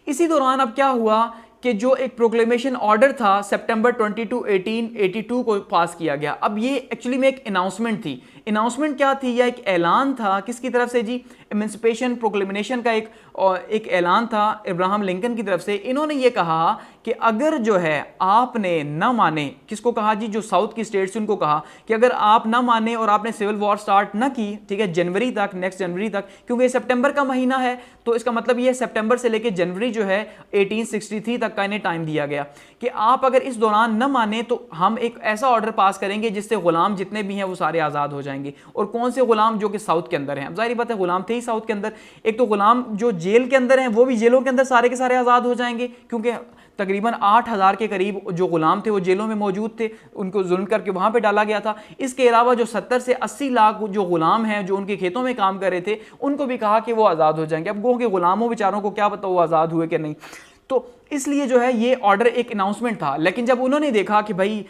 इसी दौरान अब क्या हुआ कि जो एक प्रोक्लेमेशन ऑर्डर था सितंबर 22 1882 को पास किया गया। अब ये एक्चुअली में एक अनाउंसमेंट थी। अनाउंसमेंट क्या थी? यह एक ऐलान था किसकी तरफ से जी? एमेंसिपेशन प्रोक्लेमेशन का एक ऐलान था अब्राहम लिंकन की तरफ से। इन्होंने ये कहा कि अगर जो है आपने न माने, किसको कहा जी? जो साउथ की स्टेट्स उनको कहा कि अगर आप न माने और आपने सिविल वॉर स्टार्ट न की, ठीक है, जनवरी तक, नेक्स्ट जनवरी तक, क्योंकि सितंबर का महीना है, तो इसका मतलब ये सितंबर से लेकर जनवरी जो है 1863 तक का इन्हें टाइम दिया गया कि आप अगर इस दौरान न माने तो हम एक ऐसा ऑर्डर पास करेंगे जिससे गुलाम जितने भी हैं वो सारे आज़ाद हो जाएंगे। और कौन से गुलाम? जो कि साउथ के अंदर हैं। जाहिर बात है गुलाम थे ही साउथ के अंदर। एक तो गुलाम जो जेल के अंदर हैं वो भी जेलों के अंदर सारे के सारे आज़ाद हो जाएंगे, क्योंकि तकरीबन 8000 के करीब जो गुलाम थे वो जेलों में मौजूद थे, उनको जुल्म करके वहाँ पे डाला गया था। इसके अलावा जो 70 से 80 लाख जो गुलाम हैं जो उनके खेतों में काम कर रहे थे, उनको भी कहा कि वो आज़ाद हो जाएंगे। अब गो के गुलामों बेचारों को क्या पता वो आज़ाद हुए कि नहीं। तो इसलिए जो है ये ऑर्डर एक अनाउंसमेंट था। लेकिन जब उन्होंने देखा कि भाई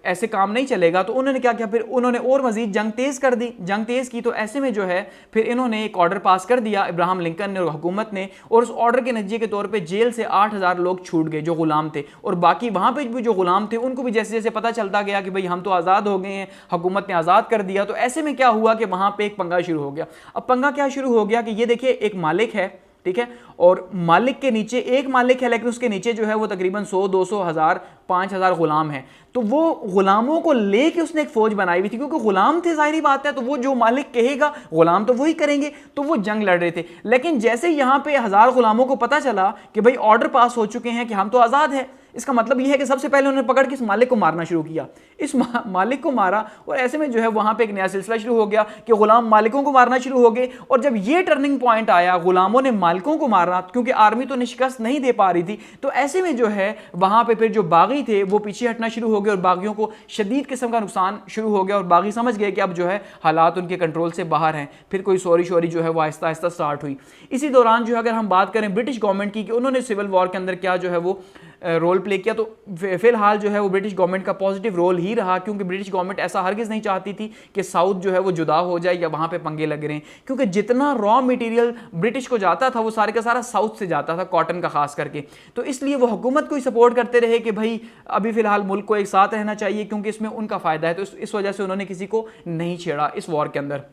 ऐसे काम नहीं चलेगा, तो उन्होंने क्या किया? फिर उन्होंने और मजीद जंग तेज़ कर दी। जंग तेज़ की तो ऐसे में जो है फिर इन्होंने एक ऑर्डर पास कर दिया अब्राहम लिंकन ने और हुकूमत ने, और उस ऑर्डर के नतीजे के तौर पर जेल से 8000 लोग छूट गए जो गुलाम थे। और बाकी वहाँ पर भी जो गुलाम थे उनको भी जैसे जैसे पता चलता गया कि भाई हम तो आज़ाद हो गए हैं, हुकूमत ने आज़ाद कर दिया, तो ऐसे में क्या हुआ कि वहाँ पर एक पंगा शुरू हो गया। अब पंगा क्या शुरू हो गया कि ये देखिए एक मालिक है, ठीक है, और मालिक के नीचे एक मालिक है, लेकिन उसके नीचे जो है वो तकरीबन 100, 200, 1000, 5000 गुलाम हैं। तो वो गुलामों को लेके उसने एक फौज बनाई हुई थी, क्योंकि गुलाम थे, जाहिर बात है, तो वो जो मालिक कहेगा गुलाम तो वही करेंगे। तो वो जंग लड़ रहे थे। लेकिन जैसे यहां पे 1000 गुलामों को पता चला कि भाई ऑर्डर पास हो चुके हैं कि हम तो आजाद हैं, इसका मतलब यह है कि सबसे पहले उन्होंने पकड़ के इस मालिक को मारना शुरू किया। इस मालिक को मारा, और ऐसे में जो है वहां पे एक नया सिलसिला शुरू हो गया कि गुलाम मालिकों को मारना शुरू हो गए। और जब ये टर्निंग पॉइंट आया, गुलामों ने मालिकों को मारना, क्योंकि आर्मी तो शिकस्त नहीं दे पा रही थी, तो ऐसे में जो है वहां पे फिर जो बागी थे वो पीछे हटना शुरू हो गए, और बागियों को शदीद किस्म का नुकसान शुरू हो गया। और बागी समझ गए कि अब जो है हालात उनके कंट्रोल से बाहर हैं। फिर कोई सॉरी शोरी जो है वो आहिस्ता आहिस्ता स्टार्ट हुई। इसी दौरान जो है अगर हम बात करें ब्रिटिश गवर्नमेंट की कि उन्होंने सिविल वॉर के अंदर क्या जो है वो रोल प्ले किया, तो फिलहाल जो है वो ब्रिटिश गवर्नमेंट का पॉजिटिव रोल ही रहा, क्योंकि ब्रिटिश गवर्नमेंट ऐसा हरगिज़ नहीं चाहती थी कि साउथ जो है वो जुदा हो जाए या वहाँ पे पंगे लग रहे हैं, क्योंकि जितना रॉ मटेरियल ब्रिटिश को जाता था वो सारे का सारा साउथ से जाता था, कॉटन का खास करके। तो इसलिए वो हुकूमत को ही सपोर्ट करते रहे कि भाई अभी फ़िलहाल मुल्क को एक साथ रहना चाहिए, क्योंकि इसमें उनका फ़ायदा है। तो इस वजह से उन्होंने किसी को नहीं छेड़ा इस वॉर के अंदर।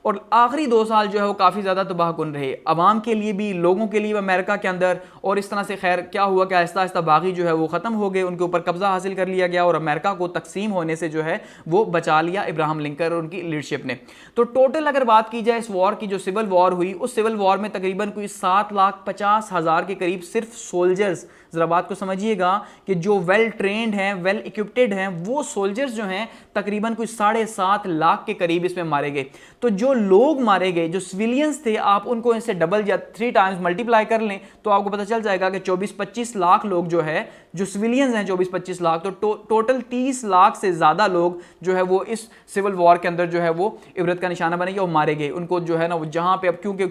और आखिरी 2 साल जो है वो काफ़ी ज़्यादा तबाहकुन रहे, अवाम के लिए भी, लोगों के लिए भी अमेरिका के अंदर। और इस तरह से खैर क्या हुआ कि आहिस्ता आहिस्ता बागी जो है वो ख़त्म हो गए, उनके ऊपर कब्ज़ा हासिल कर लिया गया, और अमेरिका को तकसीम होने से जो है वो बचा लिया अब्राहम लिंकन और उनकी लीडरशिप ने। तो टोटल अगर बात की जाए इस वॉर की, जो सिविल वॉर हुई, उस सिविल वॉर में तकरीबन कोई 7,50,000 के करीब सिर्फ सोल्जर्स, ज़रा बात को समझिएगा कि जो वेल ट्रेंड हैं, वेल इक्विप्टेड हैं, वो सोल्जर्स जो हैं तकरीबन कोई 7.5 लाख के करीब इसमें मारे गए। तो जो लोग मारे गए, जो सिविलियंस थे, आप उनको इससे डबल या 3 टाइम्स मल्टीप्लाई कर लें तो आपको पता चल जाएगा कि 24-25 लाख लोग जो है, जो सिविलियंस हैं 24-25 लाख, तो टोटल 30 लाख से ज़्यादा लोग जो है वो इस सिविल वॉर के अंदर जो है वो इबरत का निशाना बने गए और मारे गए। उनको जो है ना, जहाँ पे अब क्योंकि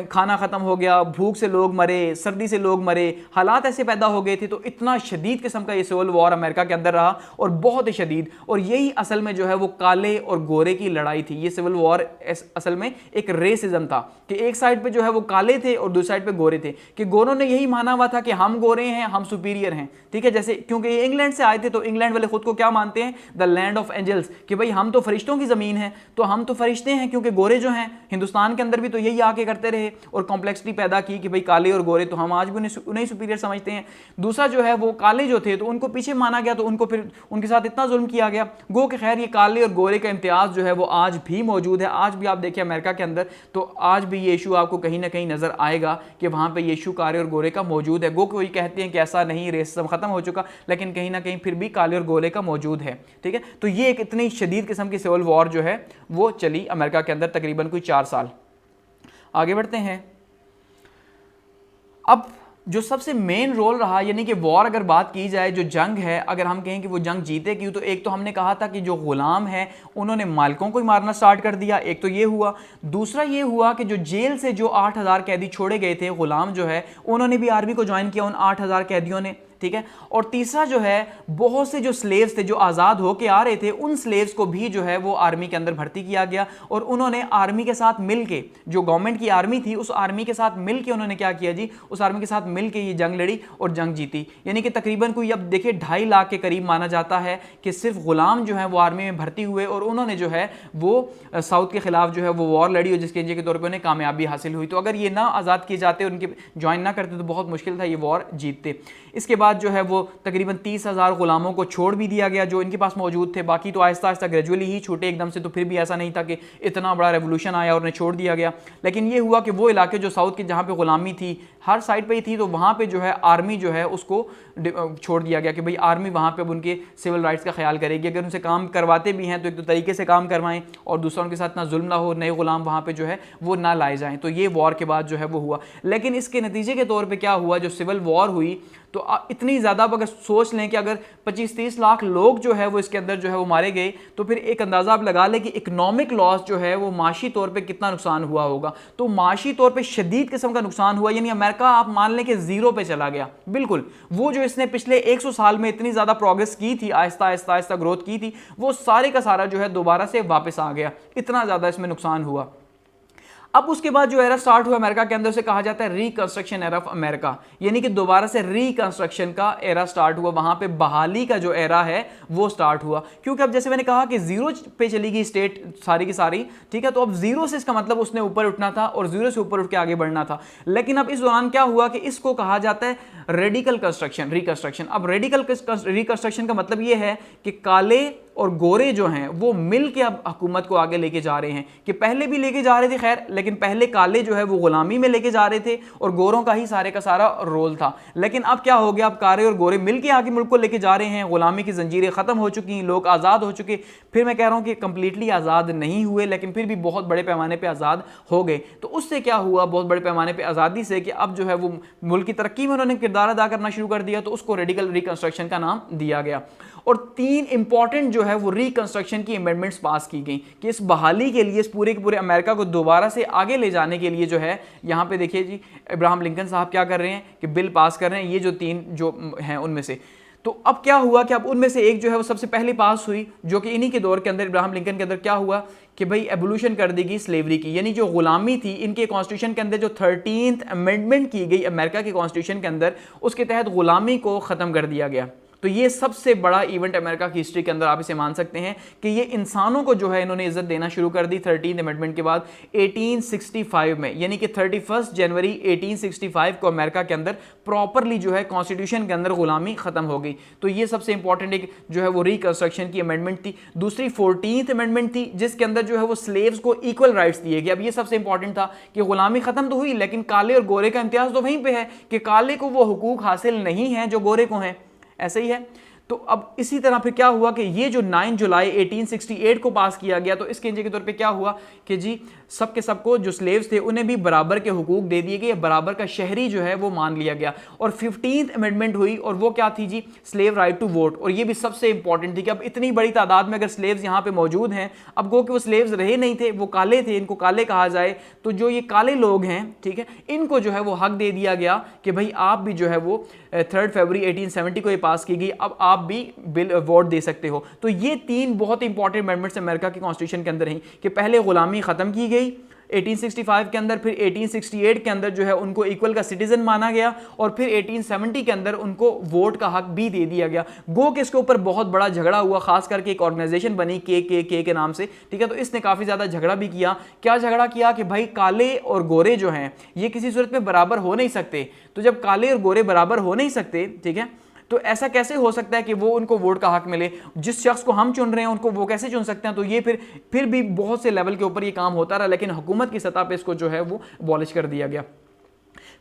खाना ख़त्म हो गया, भूख से लोग मरे, सर्दी से लोग मरे, हालात ऐसे पैदा हो गए थे, तो इतना शदीद किस्म का ये सिविल वॉर अमेरिका के अंदर रहा, और बहुत ही शदीद। और यही असल में जो है वो काले और गोरे की लड़ाई थी। ये सिविल वॉर असल में एक रेसिज्म था कि एक साइड पे जो है वो काले थे और दूसरी साइड पे गोरे थे, कि गोरों ने यही माना हुआ था कि हम गोरे हैं, हम सुपीरियर हैं, ठीक है। जैसे क्योंकि ये इंग्लैंड से आए थे, तो इंग्लैंड वाले खुद को क्या मानते हैं? द लैंड ऑफ एंजल्स, कि भाई हम तो फरिश्तों की ज़मीन है, तो हम तो फरिश्ते हैं, क्योंकि गोरे जो हैं हिंदुस्तान के अंदर भी तो यही आके करते रहे और कॉम्प्लेक्सिटी पैदा की कि भाई काले और गोरे, तो हम आज भी उन्हें सुपीरियर समझते हैं। दूसरा जो है वो काले जो थे, तो उनको पीछे माना गया, तो उनको फिर उनके साथ इतना जुल्म किया गया। गो के खैर ये काले और गोरे का इम्तियाज़ जो है वो आज भी मौजूद है। आज भी आप देखिए अमेरिका के अंदर, तो आज भी ये इशू आपको कहीं ना कहीं नज़र आएगा कि वहाँ पे ये इशू काले और गोरे का मौजूद है। गो कोई कहते हैं कि ऐसा नहीं, रेसिज्म ख़त्म हो चुका, लेकिन कहीं ना कहीं फिर भी काले और गोरे का मौजूद है, ठीक है। तो ये एक इतनी शदीद किस्म की सिविल वॉर जो है वो चली अमेरिका के अंदर तकरीबन कोई 4 साल। आगे बढ़ते हैं। अब जो सबसे मेन रोल रहा, यानी कि वॉर अगर बात की जाए, जो जंग है, अगर हम कहें कि वो जंग जीते क्यों, तो एक तो हमने कहा था कि जो गुलाम है उन्होंने मालिकों को ही मारना स्टार्ट कर दिया, एक तो ये हुआ। दूसरा ये हुआ कि जो जेल से जो 8000 कैदी छोड़े गए थे, गुलाम जो है, उन्होंने भी आर्मी को ज्वाइन किया, उन 8000 कैदियों ने, ठीक है। और तीसरा जो है बहुत से जो स्लेव्स थे जो आज़ाद होके आ रहे थे, उन स्लेव्स को भी जो है वो आर्मी के अंदर भर्ती किया गया और उन्होंने आर्मी के साथ मिलके, जो गवर्नमेंट की आर्मी थी उस आर्मी के साथ मिलके उन्होंने क्या किया जी, उस आर्मी के साथ मिलके ये जंग लड़ी और जंग जीती। यानी कि तकरीबन कोई अब देखिए 2.5 लाख के करीब माना जाता है कि सिर्फ गुलाम जो है वो आर्मी में भर्ती हुए और उन्होंने जो है वो साउथ के खिलाफ जो है वो वॉर लड़ी और जिसके के तौर पर उन्हें कामयाबी हासिल हुई। तो अगर ये ना आज़ाद किए जाते, उनके ज्वाइन ना करते तो बहुत मुश्किल था ये वॉर जीतते। इसके बाद जो है वो तकरीबन 30,000 गुलामों को छोड़ भी दिया गया जो इनके पास मौजूद थे, बाकी तो आहिस्ता आहिस्ता ग्रेजुअली ही छूटे एकदम से, तो फिर भी ऐसा नहीं था कि इतना बड़ा रेवोल्यूशन आया और उन्हें छोड़ दिया गया। लेकिन ये हुआ कि वो इलाके जो साउथ के जहाँ पे गुलामी थी हर साइड पे ही थी, तो वहाँ पे जो है आर्मी जो है उसको छोड़ दिया गया कि भाई आर्मी वहाँ पे अब उनके सिविल राइट्स का ख्याल करेगी। अगर उनसे काम करवाते भी हैं तो एक तो तरीके से काम करवाएं और दूसरा उनके साथ ना जुल्म ना हो, नए गुलाम वहाँ पे जो है वो ना लाए जाएं। तो ये वॉर के बाद जो है वो हुआ। लेकिन इसके नतीजे के तौर पे क्या हुआ, जो सिविल वॉर हुई तो इतनी ज़्यादा, अगर सोच लें कि अगर 25-30 लाख लोग जो है वो इसके अंदर जो है वो मारे गए, तो फिर एक अंदाज़ा आप लगा लें कि इकोनॉमिक लॉस जो है वो माशी तौर पे कितना नुकसान हुआ होगा। तो माशी तौर पे शदीद किस्म का नुकसान हुआ, यानी अमेरिका आप मान लें कि जीरो पे चला गया बिल्कुल। वो जो इसने पिछले 100 साल में इतनी ज़्यादा प्रोग्रेस की थी, आहिस्ता आहिस्ता आहिस्ता ग्रोथ की थी, वो सारे का सारा जो है दोबारा से वापस आ गया, इतना ज़्यादा इसमें नुकसान हुआ। अब उसके बाद जो एरा स्टार्ट हुआ अमेरिका के अंदर, से कहा जाता है रिकंस्ट्रक्शन एरा ऑफ अमेरिका, यानी कि दोबारा से रिकंस्ट्रक्शन का एरा स्टार्ट हुआ, वहां पे बहाली का जो एरा है वो स्टार्ट हुआ। क्योंकि अब जैसे मैंने कहा कि जीरो पे चली गई स्टेट सारी की सारी, ठीक है, तो अब जीरो से इसका मतलब उसने ऊपर उठना था और जीरो से ऊपर उठ के आगे बढ़ना था। लेकिन अब इस दौरान क्या हुआ कि इसको कहा जाता है रेडिकल कंस्ट्रक्शन, रिकंस्ट्रक्शन। अब रेडिकल रिकंस्ट्रक्शन का मतलब ये है कि काले और गोरे जो हैं वो मिल के अब हुकूमत को आगे लेके जा रहे हैं, कि पहले भी लेके जा रहे थे खैर, लेकिन पहले काले जो है वो गुलामी में लेके जा रहे थे और गोरों का ही सारे का सारा रोल था। लेकिन अब क्या हो गया, अब काले और गोरे मिल के आगे मुल्क को लेके जा रहे हैं, गुलामी की जंजीरें खत्म हो चुकी, लोग आज़ाद हो चुके। फिर मैं कह रहा हूँ कि कंप्लीटली आज़ाद नहीं हुए, लेकिन फिर भी बहुत बड़े पैमाने पर आज़ाद हो गए। तो उससे क्या हुआ, बहुत बड़े पैमाने पर आज़ादी से, कि अब जो है वो मुल्क की तरक्की में उन्होंने किरदार अदा करना शुरू कर दिया, तो उसको रेडिकल रिकंस्ट्रक्शन का नाम दिया गया। और 3 इंपॉर्टेंट जो है वो रिकंस्ट्रक्शन की अमेंडमेंट्स पास की गई कि इस बहाली के लिए, इस पूरे के पूरे अमेरिका को दोबारा से आगे ले जाने के लिए जो है, यहाँ पे देखिए जी अब्राहम लिंकन साहब क्या कर रहे हैं कि बिल पास कर रहे हैं, ये जो 3 जो हैं उनमें से। तो अब क्या हुआ कि अब उनमें से एक जो है वो सबसे पहले पास हुई, जो कि इन्हीं के दौर के अंदर अब्राहम लिंकन के अंदर क्या हुआ कि भाई एबोल्यूशन कर देगी स्लेवरी की, यानी जो गुलामी थी इनके कॉन्स्टिट्यूशन के अंदर जो 13th अमेंडमेंट की गई अमेरिका के कॉन्स्टिट्यूशन के अंदर, उसके तहत गुलामी को ख़त्म कर दिया गया। तो ये सबसे बड़ा इवेंट अमेरिका की हिस्ट्री के अंदर आप इसे मान सकते हैं कि ये इंसानों को जो है इन्होंने इज्जत देना शुरू कर दी 13th अमेंडमेंट के बाद 1865 में, यानी कि 31 जनवरी 1865 को अमेरिका के अंदर प्रॉपरली जो है कॉन्स्टिट्यूशन के अंदर गुलामी खत्म हो गई। तो ये सबसे इंपॉर्टेंट एक जो है वो रिकंस्ट्रक्शन की अमेंडमेंट थी। दूसरी 14th अमेंडमेंट थी, जिसके अंदर जो है वो स्लेव्स को इक्वल राइट्स दिए गए। अब ये सबसे इंपॉर्टेंट था कि गुलामी खत्म तो हुई, लेकिन काले और गोरे का इम्तियाज तो वहीं पर है कि काले को वो हुकूक हासिल नहीं है जो गोरे को हैं, ऐसे ही है। तो अब इसी तरह फिर क्या हुआ कि ये जो 9 जुलाई 1868 को पास किया गया, तो इसके के तौर पे क्या हुआ कि जी सबके सबको जो स्लेव्स थे उन्हें भी बराबर के हुकूक दे दिए गए, बराबर का शहरी जो है वो मान लिया गया। और 15th अमेंडमेंट हुई, और वो क्या थी जी, स्लेव राइट टू वोट। और ये भी सबसे इंपॉर्टेंट थी कि अब इतनी बड़ी तादाद में अगर स्लेव्स यहाँ पे मौजूद हैं, अब गो कि वो स्लेव्स रहे नहीं थे, वो काले थे, इनको काले कहा जाए, तो जो ये काले लोग हैं, ठीक है, इनको जो है वो हक दे दिया गया कि भाई आप भी जो है वो 3 फरवरी 1870 को ये पास की गई, अब आप भी बिल वोट दे सकते हो। तो ये 3 बहुत इंपॉर्टेंट अमेंडमेंट्स अमेरिका के कॉन्स्टिट्यूशन के अंदर हैं कि पहले गुलामी खत्म की गई 1865 के अंदर, फिर 1868 के अंदर जो है उनको इक्वल का सिटीजन माना गया, और फिर 1870 के अंदर उनको वोट का हक भी दे दिया गया। गो कि इसके ऊपर बहुत बड़ा झगड़ा हुआ, खास करके एक ऑर्गेनाइजेशन बनी के नाम से, ठीक है, तो इसने काफ़ी ज़्यादा झगड़ा भी किया। क्या झगड़ा किया कि भाई काले और गोरे जो हैं ये किसी सूरत में बराबर हो नहीं सकते। तो जब काले और गोरे बराबर हो नहीं सकते, ठीक है, तो ऐसा कैसे हो सकता है कि वो उनको वोट का हक मिले, जिस शख्स को हम चुन रहे हैं उनको वो कैसे चुन सकते हैं। तो ये फिर भी बहुत से लेवल के ऊपर ये काम होता रहा, लेकिन हुकूमत की सतह पे इसको जो है वो अबॉलिश कर दिया गया।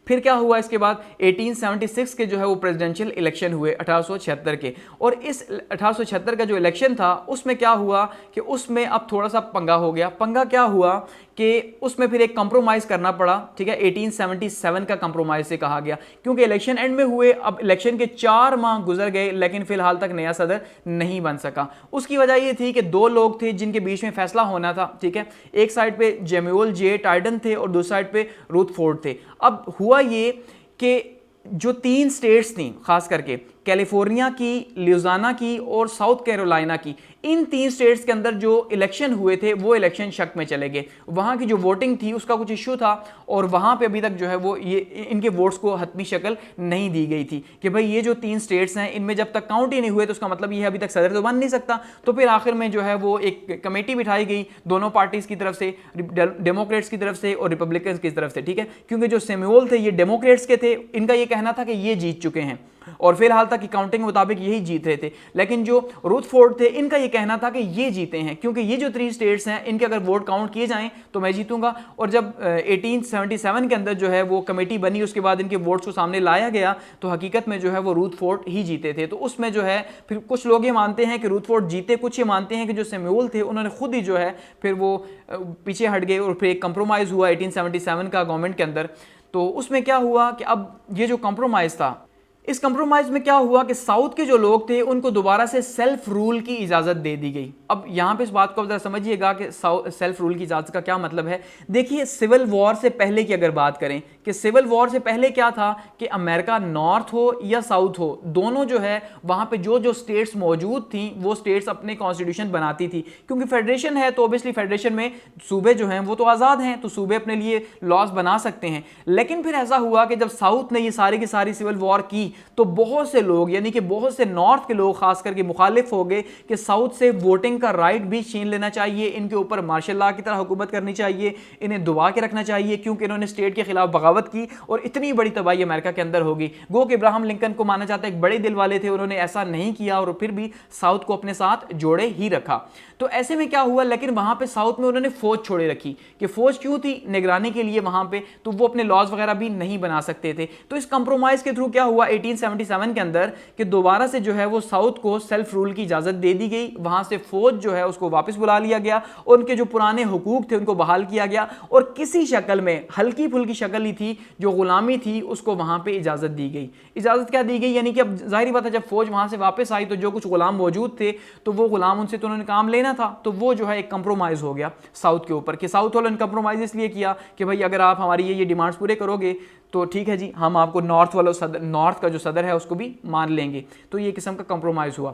फिर क्या हुआ इसके बाद 1876 के जो है वो प्रेसिडेंशियल इलेक्शन हुए 1876 के, और इस 1876 का जो इलेक्शन था उसमें क्या हुआ कि उसमें अब थोड़ा सा पंगा हो गया। पंगा क्या हुआ कि उसमें फिर एक कंप्रोमाइज़ करना पड़ा, ठीक है, 1877 का कंप्रोमाइज़ से कहा गया, क्योंकि इलेक्शन एंड में हुए, अब इलेक्शन के 4 माह गुजर गए, लेकिन फिलहाल तक नया सदर नहीं बन सका। उसकी वजह ये थी कि 2 लोग थे जिनके बीच में फैसला होना था, ठीक है, एक साइड पे जेम्यूल जे टाइडन थे और दूसरी साइड पे रूथ फोर्ड थे। अब हुआ ये कि जो 3 स्टेट्स थी खास करके कैलिफोर्निया की, ल्यूजियाना की और साउथ कैरोलिना की, इन 3 स्टेट्स के अंदर जो इलेक्शन हुए थे वो इलेक्शन शक में चले गए। वहाँ की जो वोटिंग थी उसका कुछ इशू था और वहाँ पे अभी तक जो है वो ये इनके वोट्स को हतमी शक्ल नहीं दी गई थी कि भाई ये जो 3 स्टेट्स हैं इनमें जब तक काउंट ही नहीं हुए तो उसका मतलब ये अभी तक सदर तो बन नहीं सकता। तो फिर आखिर में जो है वो एक कमेटी बिठाई गई दोनों पार्टीज की तरफ से, डेमोक्रेट्स की तरफ से और रिपब्लिकन की तरफ से, ठीक है, क्योंकि जो सैमुअल थे ये डेमोक्रेट्स के थे, इनका ये कहना था कि ये जीत चुके हैं और फिलहाल तक की काउंटिंग के मुताबिक यही जीत रहे थे। लेकिन जो रूथफोर्ड थे इनका ये कहना था कि ये जीते हैं क्योंकि ये जो 3 स्टेट्स हैं इनके अगर वोट काउंट किए जाएं तो मैं जीतूंगा। और जब 1877 के अंदर जो है वो कमेटी बनी, उसके बाद इनके वोट्स को सामने लाया गया तो हकीकत में जो है वो रूथफोर्ड ही जीते थे। तो उसमें जो है फिर कुछ लोग ये मानते हैं कि रूथफोर्ड जीते, कुछ ये मानते हैं कि जो सैमुअल थे उन्होंने खुद ही जो है फिर वो पीछे हट गए और फिर एक कंप्रोमाइज़ हुआ 1877 का गवर्नमेंट के अंदर। तो उसमें क्या हुआ कि अब ये जो कंप्रोमाइज़ था, इस कंप्रोमाइज में क्या हुआ कि साउथ के जो लोग थे उनको दोबारा से सेल्फ रूल की इजाजत दे दी गई। अब यहां पे इस बात को जरा समझिएगा कि सेल्फ रूल की इजाजत का क्या मतलब है। देखिए सिविल वॉर से पहले की अगर बात करें कि सिविल वॉर से पहले क्या था कि अमेरिका नॉर्थ हो या साउथ हो, दोनों जो है वहां पे जो जो स्टेट्स मौजूद थी वो स्टेट्स अपने कॉन्स्टिट्यूशन बनाती थी, क्योंकि फेडरेशन है तो ऑब्वियसली फेडरेशन में सूबे जो हैं वो तो आज़ाद हैं, तो सूबे अपने लिए लॉज बना सकते हैं। लेकिन फिर ऐसा हुआ कि जब साउथ ने ये सारी की सारी सिविल वॉर की तो बहुत से लोग यानी कि बहुत से नॉर्थ के लोग खास करके मुखालिफ हो गए कि साउथ से वोटिंग का राइट भी छीन लेना चाहिए, इनके ऊपर मार्शल लॉ की तरह हुकूमत करनी चाहिए, इन्हें दबा के रखना चाहिए क्योंकि इन्होंने स्टेट के खिलाफ बगावत की और इतनी बड़ी तबाही अमेरिका के अंदर होगी। गो कि इब्राहिम लिंकन को माना जाता है एक बड़े दिल वाले थे, उन्होंने ऐसा नहीं किया और फिर भी साउथ को अपने साथ जोड़े ही रखा। तो ऐसे में क्या हुआ, लेकिन वहां पे साउथ में उन्होंने फौज छोड़े रखी कि फौज क्यों थी, निगरानी के लिए वहां पे, तो वो अपने लॉज वगैरह भी नहीं बना सकते थे। तो इस कंप्रोमाइज के थ्रू क्या हुआ 1877 के अंदर कि दोबारा से जो है वो साउथ को सेल्फ रूल की इजाजत दे दी गई, वहां से फौज जो है उसको वापस बुला लिया गया और उनके जो पुराने हुकूक थे उनको बहाल किया गया और किसी शक्ल में हल्की फुल्की शक्ल ही थी जो गुलामी थी उसको वहां पे इजाजत दी गई। इजाजत क्या दी गई, यानी कि अब जाहिर बात है जब फौज वहां से वापस आई तो जो कुछ गुलाम मौजूद थे तो वो गुलाम उनसे तो उन्होंने काम लेना था, तो वो जो है एक कंप्रोमाइज हो गया साउथ के ऊपर कि साउथ वालों ने कंप्रोमाइज इसलिए किया कि भाई अगर आप हमारी ये डिमांड्स पूरे करोगे तो ठीक है जी, हम आपको नॉर्थ वालों नॉर्थ का जो सदर है उसको भी मान लेंगे। तो ये किस्म का कंप्रोमाइज हुआ।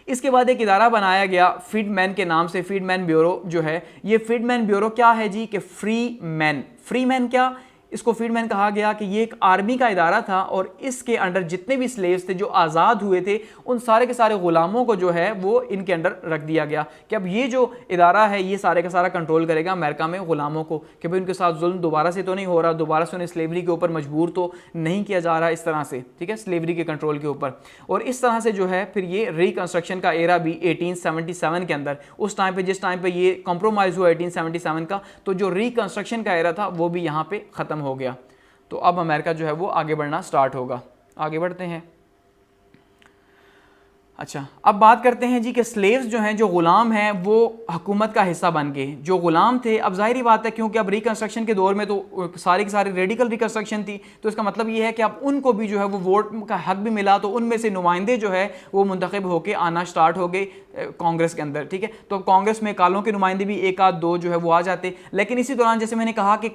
इसके बाद एक इदारा बनाया गया फीडमैन के नाम से, फीडमैन ब्यूरो जो है, ये फीडमैन ब्यूरो क्या है जी कि फ्री मैन क्या, इसको फीडमैन कहा गया कि ये एक आर्मी का इदारा था और इसके अंडर जितने भी स्लेव्स थे जो आज़ाद हुए थे उन सारे के सारे गुलामों को जो है वो इनके अंडर रख दिया गया कि अब ये जो इदारा है ये सारे का सारा कंट्रोल करेगा अमेरिका में गुलामों को कि भाई उनके साथ जुल्म दोबारा से तो नहीं हो रहा, दोबारा से उन्हें स्लेवरी के ऊपर मजबूर तो नहीं किया जा रहा इस तरह से, ठीक है, स्लेवरी के कंट्रोल के ऊपर। और इस तरह से जो है फिर ये रिकंस्ट्रक्शन का एरा भी 1877 के अंदर, उस टाइम पे जिस टाइम पे ये कॉम्प्रोमाइज़ हुआ 1877 का, तो जो रिकंस्ट्रक्शन का एरा था वो भी यहाँ पे ख़त्म हो गया। तो अब अमेरिका जो है वो आगे बढ़ना स्टार्ट होगा। आगे बढ़ते हैं। अच्छा, अब बात करते हैं जी कि स्लेव्स जो हैं, जो गुलाम हैं, वो हुकूमत का हिस्सा बन गए। जो गुलाम थे, अब जाहिर बात है क्योंकि अब रिकंस्ट्रक्शन के दौर में तो सारी की सारी रेडिकल रिकंस्ट्रक्शन थी, तो इसका मतलब ये है कि अब उनको भी जो है वो वोट का हक भी मिला, तो उनमें से नुमाइंदे जो है वो मुंतखब होकर आना स्टार्ट हो गए कांग्रेस के अंदर, ठीक है। तो कांग्रेस में कालों के नुमाइंदे भी एक आध दो जो है वो आ जाते, लेकिन इसी दौरान जैसे मैंने कहा कि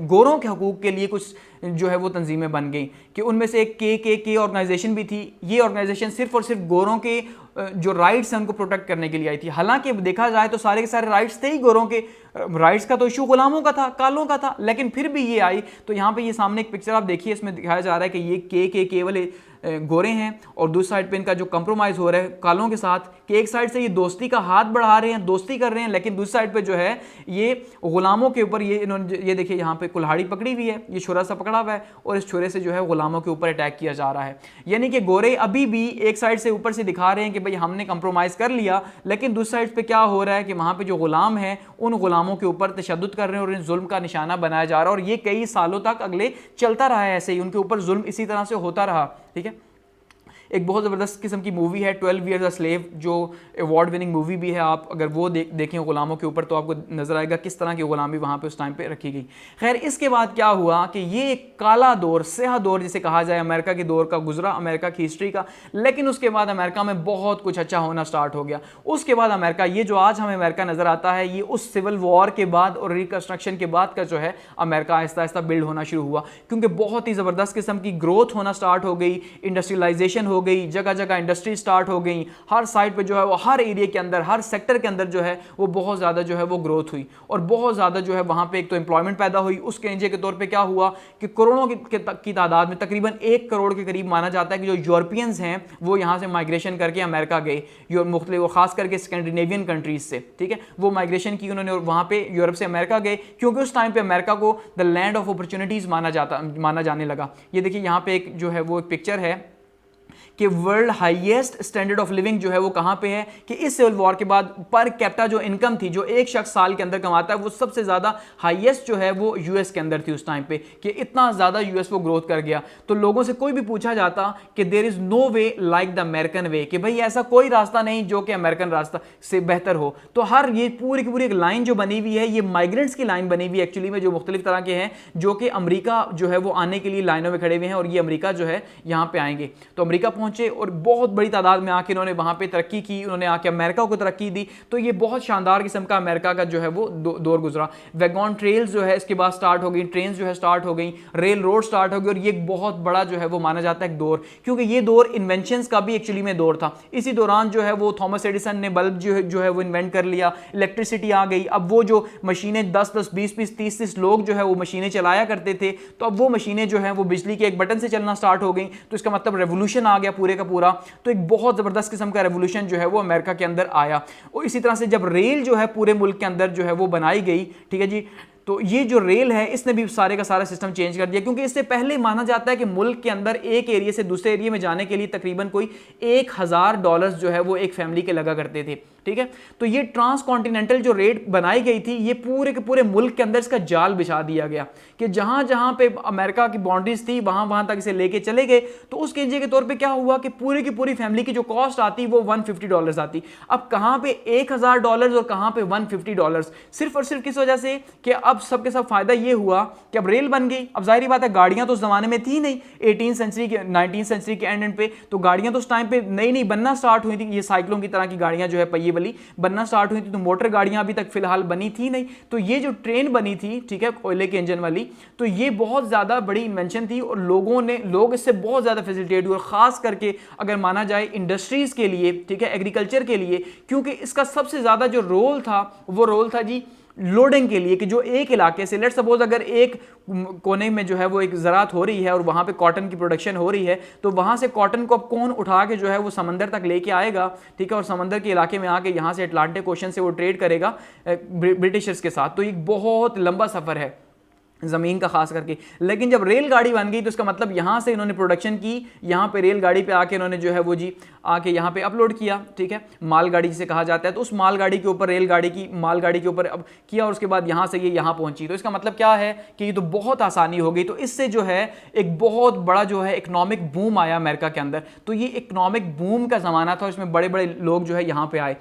गोरों के हकूक़ के लिए कुछ जो है वो तंजीमें बन गई कि उनमें से एक के ऑर्गेनाइजेशन भी थी। ये ऑर्गेनाइजेशन सिर्फ और सिर्फ गोरों के जो राइट्स हैं उनको प्रोटेक्ट करने के लिए आई थी। हालांकि देखा जाए तो सारे के सारे राइट्स थे ही गोरों के, राइट्स का तो इशू गुलामों का था, कालों का था, लेकिन फिर भी ये आई। तो यहाँ पे ये सामने एक पिक्चर आप देखिए, इसमें दिखाया जा रहा है कि ये के वाले गोरे हैं और दूसरी साइड पे इनका जो कंप्रोमाइज़ हो रहा है कालों के साथ कि एक साइड से ये दोस्ती का हाथ बढ़ा रहे हैं, दोस्ती कर रहे हैं, लेकिन दूसरी साइड पे जो है ये गुलामों के ऊपर ये इन्होंने, ये देखिए यहाँ पे कुल्हाड़ी पकड़ी हुई है, ये छुरा सा पकड़ा हुआ है और इस छुरे से जो है गुलामों के ऊपर अटैक किया जा रहा है। यानी कि गोरे अभी भी एक साइड से ऊपर से दिखा रहे हैं कि भाई हमने कंप्रोमाइज़ कर लिया, लेकिन दूसरी साइड पर क्या हो रहा है कि वहाँ पर जो गुलाम हैं उन गुलामों के ऊपर तशद्दुद कर रहे हैं और इन जुल्म का निशाना बनाया जा रहा है। और ये कई सालों तक अगले चलता रहा है, ऐसे ही उनके ऊपर जुल्म इसी तरह से होता रहा, ठीक है। एक बहुत ज़बरदस्त किस्म की मूवी है 12 Years a Slave, जो अवार्ड विनिंग मूवी भी है। आप अगर वो देखें गुलामों के ऊपर तो आपको नजर आएगा किस तरह की गुलामी वहाँ पे उस टाइम पे रखी गई। खैर इसके बाद क्या हुआ कि ये एक काला दौर, स्याह दौर जिसे कहा जाए अमेरिका के दौर का गुजरा, अमेरिका की हिस्ट्री का। लेकिन उसके बाद अमेरिका में बहुत कुछ अच्छा होना स्टार्ट हो गया। उसके बाद अमेरिका, ये जो आज हमें अमेरिका नजर आता है, ये उस सिविल वॉर के बाद और रिकंस्ट्रक्शन के बाद का जो है अमेरिका आहिस्ता आहिस्ता बिल्ड होना शुरू हुआ, क्योंकि बहुत ही ज़बरदस्त किस्म की ग्रोथ होना स्टार्ट हो गई, इंडस्ट्रियलाइजेशन हो गई, जगह जगह इंडस्ट्री स्टार्ट हो गई, हर साइड पे जो है वो हर एरिया के अंदर, हर सेक्टर के अंदर जो है वो बहुत ज़्यादा जो है वो ग्रोथ हुई और बहुत ज़्यादा जो है वहाँ पे एक तो एम्प्लॉयमेंट पैदा हुई। उसके नतीजे के तौर पे क्या हुआ कि करोड़ों की तादाद में, तकरीबन 1 करोड़ के करीब माना जाता है कि जो यूरोपियंस हैं वो यहाँ से माइग्रेशन करके अमेरिका गए, मुख्तलिफ खास करके स्कैंडिनेवियन कंट्रीज से, ठीक है, वो माइग्रेशन की उन्होंने और वहाँ पे यूरोप से अमेरिका गए, क्योंकि उस टाइम पे अमेरिका को द लैंड ऑफ अपॉर्चुनिटीज़ माना जाने लगा। ये देखिए यहाँ पे एक जो है वो एक पिक्चर है कि world highest standard of living जो है वो कहाँ पे है कि इस सिविल वॉर के बाद पर कैपिटा जो इनकम थी, जो एक शख्स साल के अंदर कमाता है, वो सबसे ज़्यादा हाईएस्ट जो है वो यूएस के अंदर थी उस टाइम पे, कि इतना ज़्यादा यूएस वो ग्रोथ कर गया। तो लोगों से कोई भी पूछा जाता कि there is no way like the American way, कि भाई ऐसा कोई रास्ता नहीं जो कि अमेरिकन रास्ता से बेहतर हो। तो हर ये पूरी की पूरी एक लाइन जो बनी हुई है, ये माइग्रेंट्स की लाइन बनी हुई है एक्चुअली में, जो मुख्तलिफ तरह के हैं, जो कि अमेरिका जो है वो आने के लिए लाइनों में खड़े हुए हैं और ये अमेरिका जो है यहाँ पे आएंगे। तो अमेरिका पहुंचे और बहुत बड़ी तादाद में आके इन्होंने वहां पे तरक्की की, उन्होंने आके अमेरिका को तरक्की दी। तो ये बहुत शानदार किस्म का अमेरिका का जो है वो दौर गुजरा। वैगन ट्रेल्स जो है इसके बाद स्टार्ट हो गई, ट्रेन जो है स्टार्ट हो गई, रेल रोड स्टार्ट हो गई, और ये एक बहुत बड़ा जो है वो माना जाता है एक दौर, क्योंकि ये दौर इन्वेंशंस का भी एक्चुअली में दौर था। इसी दौरान जो है वो थॉमस एडिसन ने बल्ब जो है वो इन्वेंट कर लिया, इलेक्ट्रिसिटी आ गई। अब वो जो मशीनें 10-10, 20-20, 30-30 लोग जो है वो मशीनें चलाया करते थे, तो अब वो मशीनें जो है वो बिजली के एक बटन से चलना स्टार्ट हो गई। तो इसका मतलब रेवोल्यूशन आ गया पूरे का पूरा। तो एक बहुत जबरदस्त किस्म का रेवोल्यूशन जो है वो अमेरिका के अंदर आया। और इसी तरह से जब रेल जो है पूरे मुल्क के अंदर जो है वो बनाई गई, ठीक है जी, तो ये जो रेल है इसने भी सारे का सारा सिस्टम चेंज कर दिया, क्योंकि इससे पहले माना जाता है कि मुल्क के अंदर एक एरिया से दूसरे एरिया में जाने के लिए तकरीबन कोई $1000 जो है वो एक फैमिली के लगा करते थे, ठीक है। तो ये ट्रांस कॉन्टिनेंटल जो रेल बनाई गई थी, ये पूरे के पूरे मुल्क के अंदर इसका जाल बिछा दिया गया कि जहां जहां पे अमेरिका की बाउंड्रीज थी वहां वहां तक इसे लेके चले गए। तो उसके नतीजे के तौर पे क्या हुआ कि पूरी की पूरी फैमिली की जो कॉस्ट आती वो $150 आती। अब कहां पे $1000 और कहां पे $150, सिर्फ और सिर्फ किस वजह से कि अब सबके सब फायदा ये हुआ कि अब रेल बन गई। अब जाहिर बात है गाड़ियां तो उस जमाने में थी नहीं, 18th सेंचुरी के 19th सेंचुरी के एंड पे, तो गाड़ियां तो उस टाइम पे नई नई बनना स्टार्ट हुई थी। ये साइकिलों की तरह की गाड़ियां जो है पहिए वाली बनना स्टार्ट हुई थी, तो मोटर गाड़ियां अभी तक फिलहाल बनी थी नहीं। तो ये जो ट्रेन बनी थी, ठीक है, कोयले के इंजन वाली, तो ये बहुत ज्यादा बड़ी इन्वेंशन थी और लोग इससे बहुत ज्यादा फैसिलिटेट हुए, खास करके अगर माना जाए इंडस्ट्रीज के लिए, ठीक है, एग्रीकल्चर के लिए, क्योंकि इसका सबसे ज्यादा जो रोल था वो रोल था जी लोडिंग के लिए, कि जो एक इलाके से, लेट सपोज अगर एक कोने में जो है वो एक ज़राअत हो रही है और वहाँ पे कॉटन की प्रोडक्शन हो रही है, तो वहाँ से कॉटन को अब कौन उठा के जो है वो समंदर तक लेके आएगा, ठीक है, और समंदर के इलाके में आके यहाँ से अटलांटिक ओशन से वो ट्रेड करेगा ब्रिटिशर्स के साथ। तो एक बहुत लंबा सफ़र है ज़मीन का खास करके। लेकिन जब रेलगाड़ी बन गई तो इसका मतलब यहाँ से इन्होंने प्रोडक्शन की, यहाँ पे रेलगाड़ी पे आके इन्होंने जो है वो जी आके यहाँ पे अपलोड किया, ठीक है, मालगाड़ी जिसे कहा जाता है। तो उस मालगाड़ी के ऊपर मालगाड़ी के ऊपर अब किया और उसके बाद यहाँ से ये यहाँ पहुँची। तो इसका मतलब क्या है कि ये तो बहुत आसानी हो गई। तो इससे जो है एक बहुत बड़ा जो है इकनॉमिक बूम आया अमेरिका के अंदर। तो ये इकनॉमिक बूम का ज़माना था, इसमें बड़े बड़े लोग जो है यहाँ पे आए।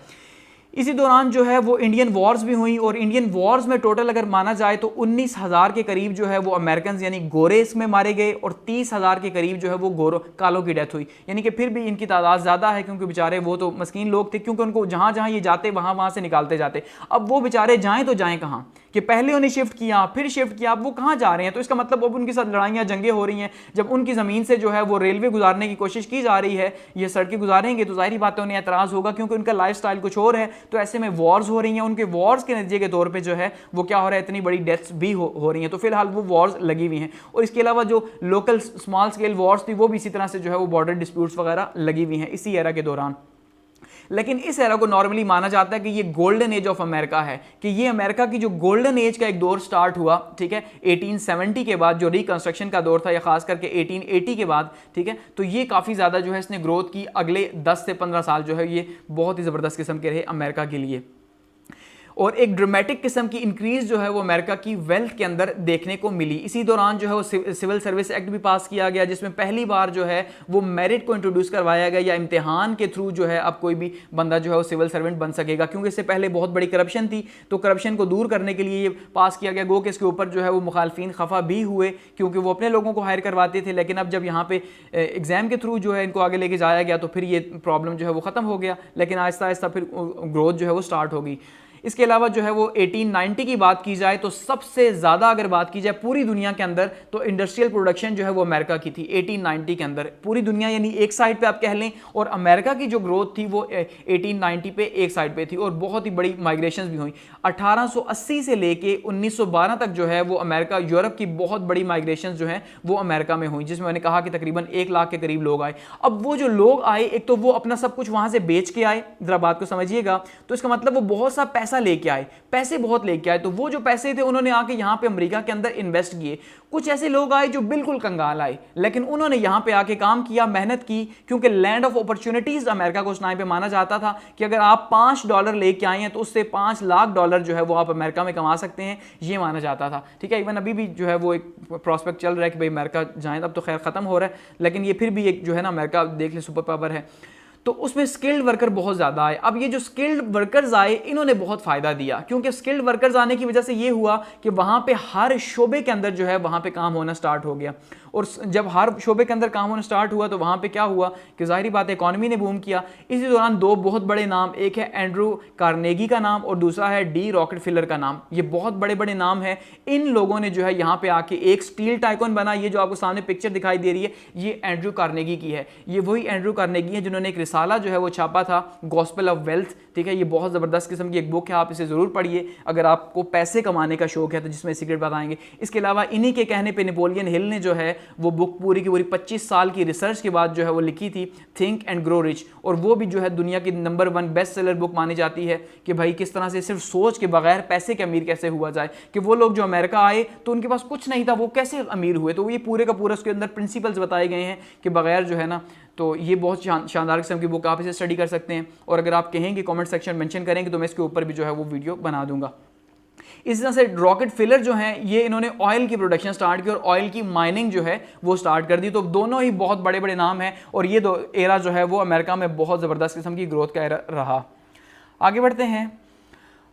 इसी दौरान जो है वो इंडियन वॉर्स भी हुई और इंडियन वॉर्स में टोटल अगर माना जाए तो 19,000 के करीब जो है वो अमेरिकन यानी गोरे इसमें मारे गए और 30,000 के करीब जो है वो कालों की डेथ हुई। यानी कि फिर भी इनकी तादाद ज़्यादा है, क्योंकि बेचारे वो तो मस्कीन लोग थे, क्योंकि उनको जहाँ जहाँ ये जाते वहाँ से निकालते जाते। अब वो बेचारे जाएँ तो जाएँ कहाँ, कि पहले उन्हें शिफ्ट किया फिर शिफ्ट किया, अब वो कहाँ जा रहे हैं। तो इसका मतलब अब उनके साथ लड़ाइयाँ जंगें हो रही हैं। जब उनकी ज़मीन से जो है वो रेलवे गुजारने की कोशिश की जा रही है, ये सड़कें गुजारेंगे, तो जाहिर बात है उन्हें एतराज़ होगा, क्योंकि उनका लाइफ स्टाइल कुछ और है। तो ऐसे में वॉर्स हो रही हैं, उनके वॉर्स के नतीजे के तौर पे जो है वो क्या हो रहा है, इतनी बड़ी डेथ्स भी हो रही हैं। तो फिलहाल वो वॉर्स लगी हुई हैं। और इसके अलावा जो लोकल स्मॉल स्केल वॉर्स थी वो भी इसी तरह से जो है वो बॉर्डर डिस्प्यूट्स वगैरह लगी हुई हैं इसी एरा के दौरान। लेकिन इस एरा को नॉर्मली माना जाता है कि ये गोल्डन एज ऑफ अमेरिका है, कि ये अमेरिका की जो गोल्डन एज का एक दौर स्टार्ट हुआ, ठीक है, 1870 के बाद जो रिकंस्ट्रक्शन का दौर था, या खास करके 1880 के बाद, ठीक है। तो ये काफ़ी ज़्यादा जो है इसने ग्रोथ की। अगले 10 से 15 साल जो है ये बहुत ही ज़बरदस्त किस्म के रहे अमेरिका के लिए। और एक ड्रामेटिक किस्म की इंक्रीज जो है वो अमेरिका की वेल्थ के अंदर देखने को मिली। इसी दौरान जो है वो सिविल सर्विस एक्ट भी पास किया गया, जिसमें पहली बार जो है वो मेरिट को इंट्रोड्यूस करवाया गया, या इम्तिहान के थ्रू जो है अब कोई भी बंदा जो है वो सिविल सर्वेंट बन सकेगा, क्योंकि इससे पहले बहुत बड़ी करप्शन थी। तो करप्शन को दूर करने के लिए ये पास किया गया। गो कि इसके ऊपर जो है वो मुखालफिन खफा भी हुए, क्योंकि वो अपने लोगों को हायर करवाते थे, लेकिन अब जब यहाँ पे एग्जाम के थ्रू जो है इनको आगे लेके जाया गया तो फिर ये प्रॉब्लम जो है वो खत्म हो गया, लेकिन आहिस्ता आहिस्ता फिर ग्रोथ जो है वो स्टार्ट होगी। इसके अलावा जो है वो 1890 की बात की जाए तो सबसे ज़्यादा अगर बात की जाए पूरी दुनिया के अंदर तो इंडस्ट्रियल प्रोडक्शन जो है वो अमेरिका की थी 1890 के अंदर। पूरी दुनिया यानी एक साइड पे आप कह लें, और अमेरिका की जो ग्रोथ थी वो 1890 पे एक साइड पे थी, और बहुत ही बड़ी माइग्रेशन भी हुई। 1880 से लेके 1912 तक जो है वो अमेरिका, यूरोप की बहुत बड़ी माइग्रेशन जो है वो अमेरिका में हुई, जिसमें मैंने कहा कि तकरीबन 1 लाख के करीब लोग आए। अब वो जो लोग आए, एक तो वो अपना सब कुछ वहां से बेच के आए, जरा बात को समझिएगा, तो इसका मतलब वो बहुत सा पैसा लेके आए, पैसे बहुत लेके आए। तो वो जो पैसे थे उन्होंने आके यहां पे अमेरिका के अंदर इन्वेस्ट किए। कुछ ऐसे लोग आए जो बिल्कुल कंगाल आए, लेकिन उन्होंने यहां पे आके काम किया, मेहनत की, क्योंकि लैंड ऑफ अपॉर्चुनिटीज अमेरिका को उस टाइम पे माना जाता था कि अगर आप $5 लेके आए हैं तो उससे $5 लाख जो है वो आप अमेरिका में कमा सकते हैं, ये माना जाता था। ठीक है, इवन अभी भी जो है वो एक प्रोस्पेक्ट चल रहा है कि भाई अमेरिका जाए, अब तो खैर खत्म हो रहा है, लेकिन ये फिर भी एक जो है ना अमेरिका देख ले सुपर पावर है। तो उसमें स्किल्ड वर्कर बहुत ज़्यादा आए। अब ये जो स्किल्ड वर्कर्स आए इन्होंने बहुत फ़ायदा दिया, क्योंकि स्किल्ड वर्कर्स आने की वजह से ये हुआ कि वहाँ पे हर शोबे के अंदर जो है वहाँ पे काम होना स्टार्ट हो गया। और जब हर शोबे के अंदर काम होना स्टार्ट हुआ तो वहाँ पे क्या हुआ कि ज़ाहिरी बात है इकॉनमी ने बूम किया। इसी दौरान दो बहुत बड़े नाम, एक है एंड्रू कार्नेगी का नाम और दूसरा है डी रॉकेटफिलर का नाम। ये बहुत बड़े बड़े नाम हैं। इन लोगों ने जो है यहाँ पे आके एक स्टील टाइकॉन बना। ये जो आपको सामने पिक्चर दिखाई दे रही है ये एंड्रू कार्नेगी की है। ये वही एंड्रू कार्नेगी है जिन्होंने एक रिसाला जो है वो छापा था, गॉस्पेल ऑफ वेल्थ। ठीक है, ये बहुत ज़बरदस्त किस्म की एक बुक है, आप इसे ज़रूर पढ़िए अगर आपको पैसे कमाने का शौक है, तो जिसमें सीक्रेट बताएंगे। इसके अलावा इन्हीं के कहने पे नेपोलियन हिल ने जो है वो बुक पूरी की पूरी 25 साल की रिसर्च के बाद जो है वो लिखी थी, थिंक एंड ग्रो रिच। और वो भी जो है दुनिया की नंबर 1 बेस्ट सेलर बुक मानी जाती है कि भाई किस तरह से सिर्फ सोच के बगैर पैसे के अमीर कैसे हुआ जाए, कि वो लोग जो अमेरिका आए तो उनके पास कुछ नहीं था, वो कैसे अमीर हुए। तो ये पूरे का पूरा उसके अंदर प्रिंसिपल्स बताए गए हैं कि बगैर जो है ना, तो ये बहुत शानदार किस्म की बुक, आप इसे स्टडी कर सकते हैं। और अगर आप कहेंगे कमेंट सेक्शन मेंशन करेंगे तो मैं इसके ऊपर भी जो है वो वीडियो बना दूंगा। इस तरह से रॉकेटफिलर जो हैं ये इन्होंने ऑयल की प्रोडक्शन स्टार्ट की और ऑयल की माइनिंग जो है वो स्टार्ट कर दी। तो दोनों ही बहुत बड़े बड़े नाम हैं और ये दो एरा जो है वो अमेरिका में बहुत ज़बरदस्त किस्म की ग्रोथ का एरा रहा। आगे बढ़ते हैं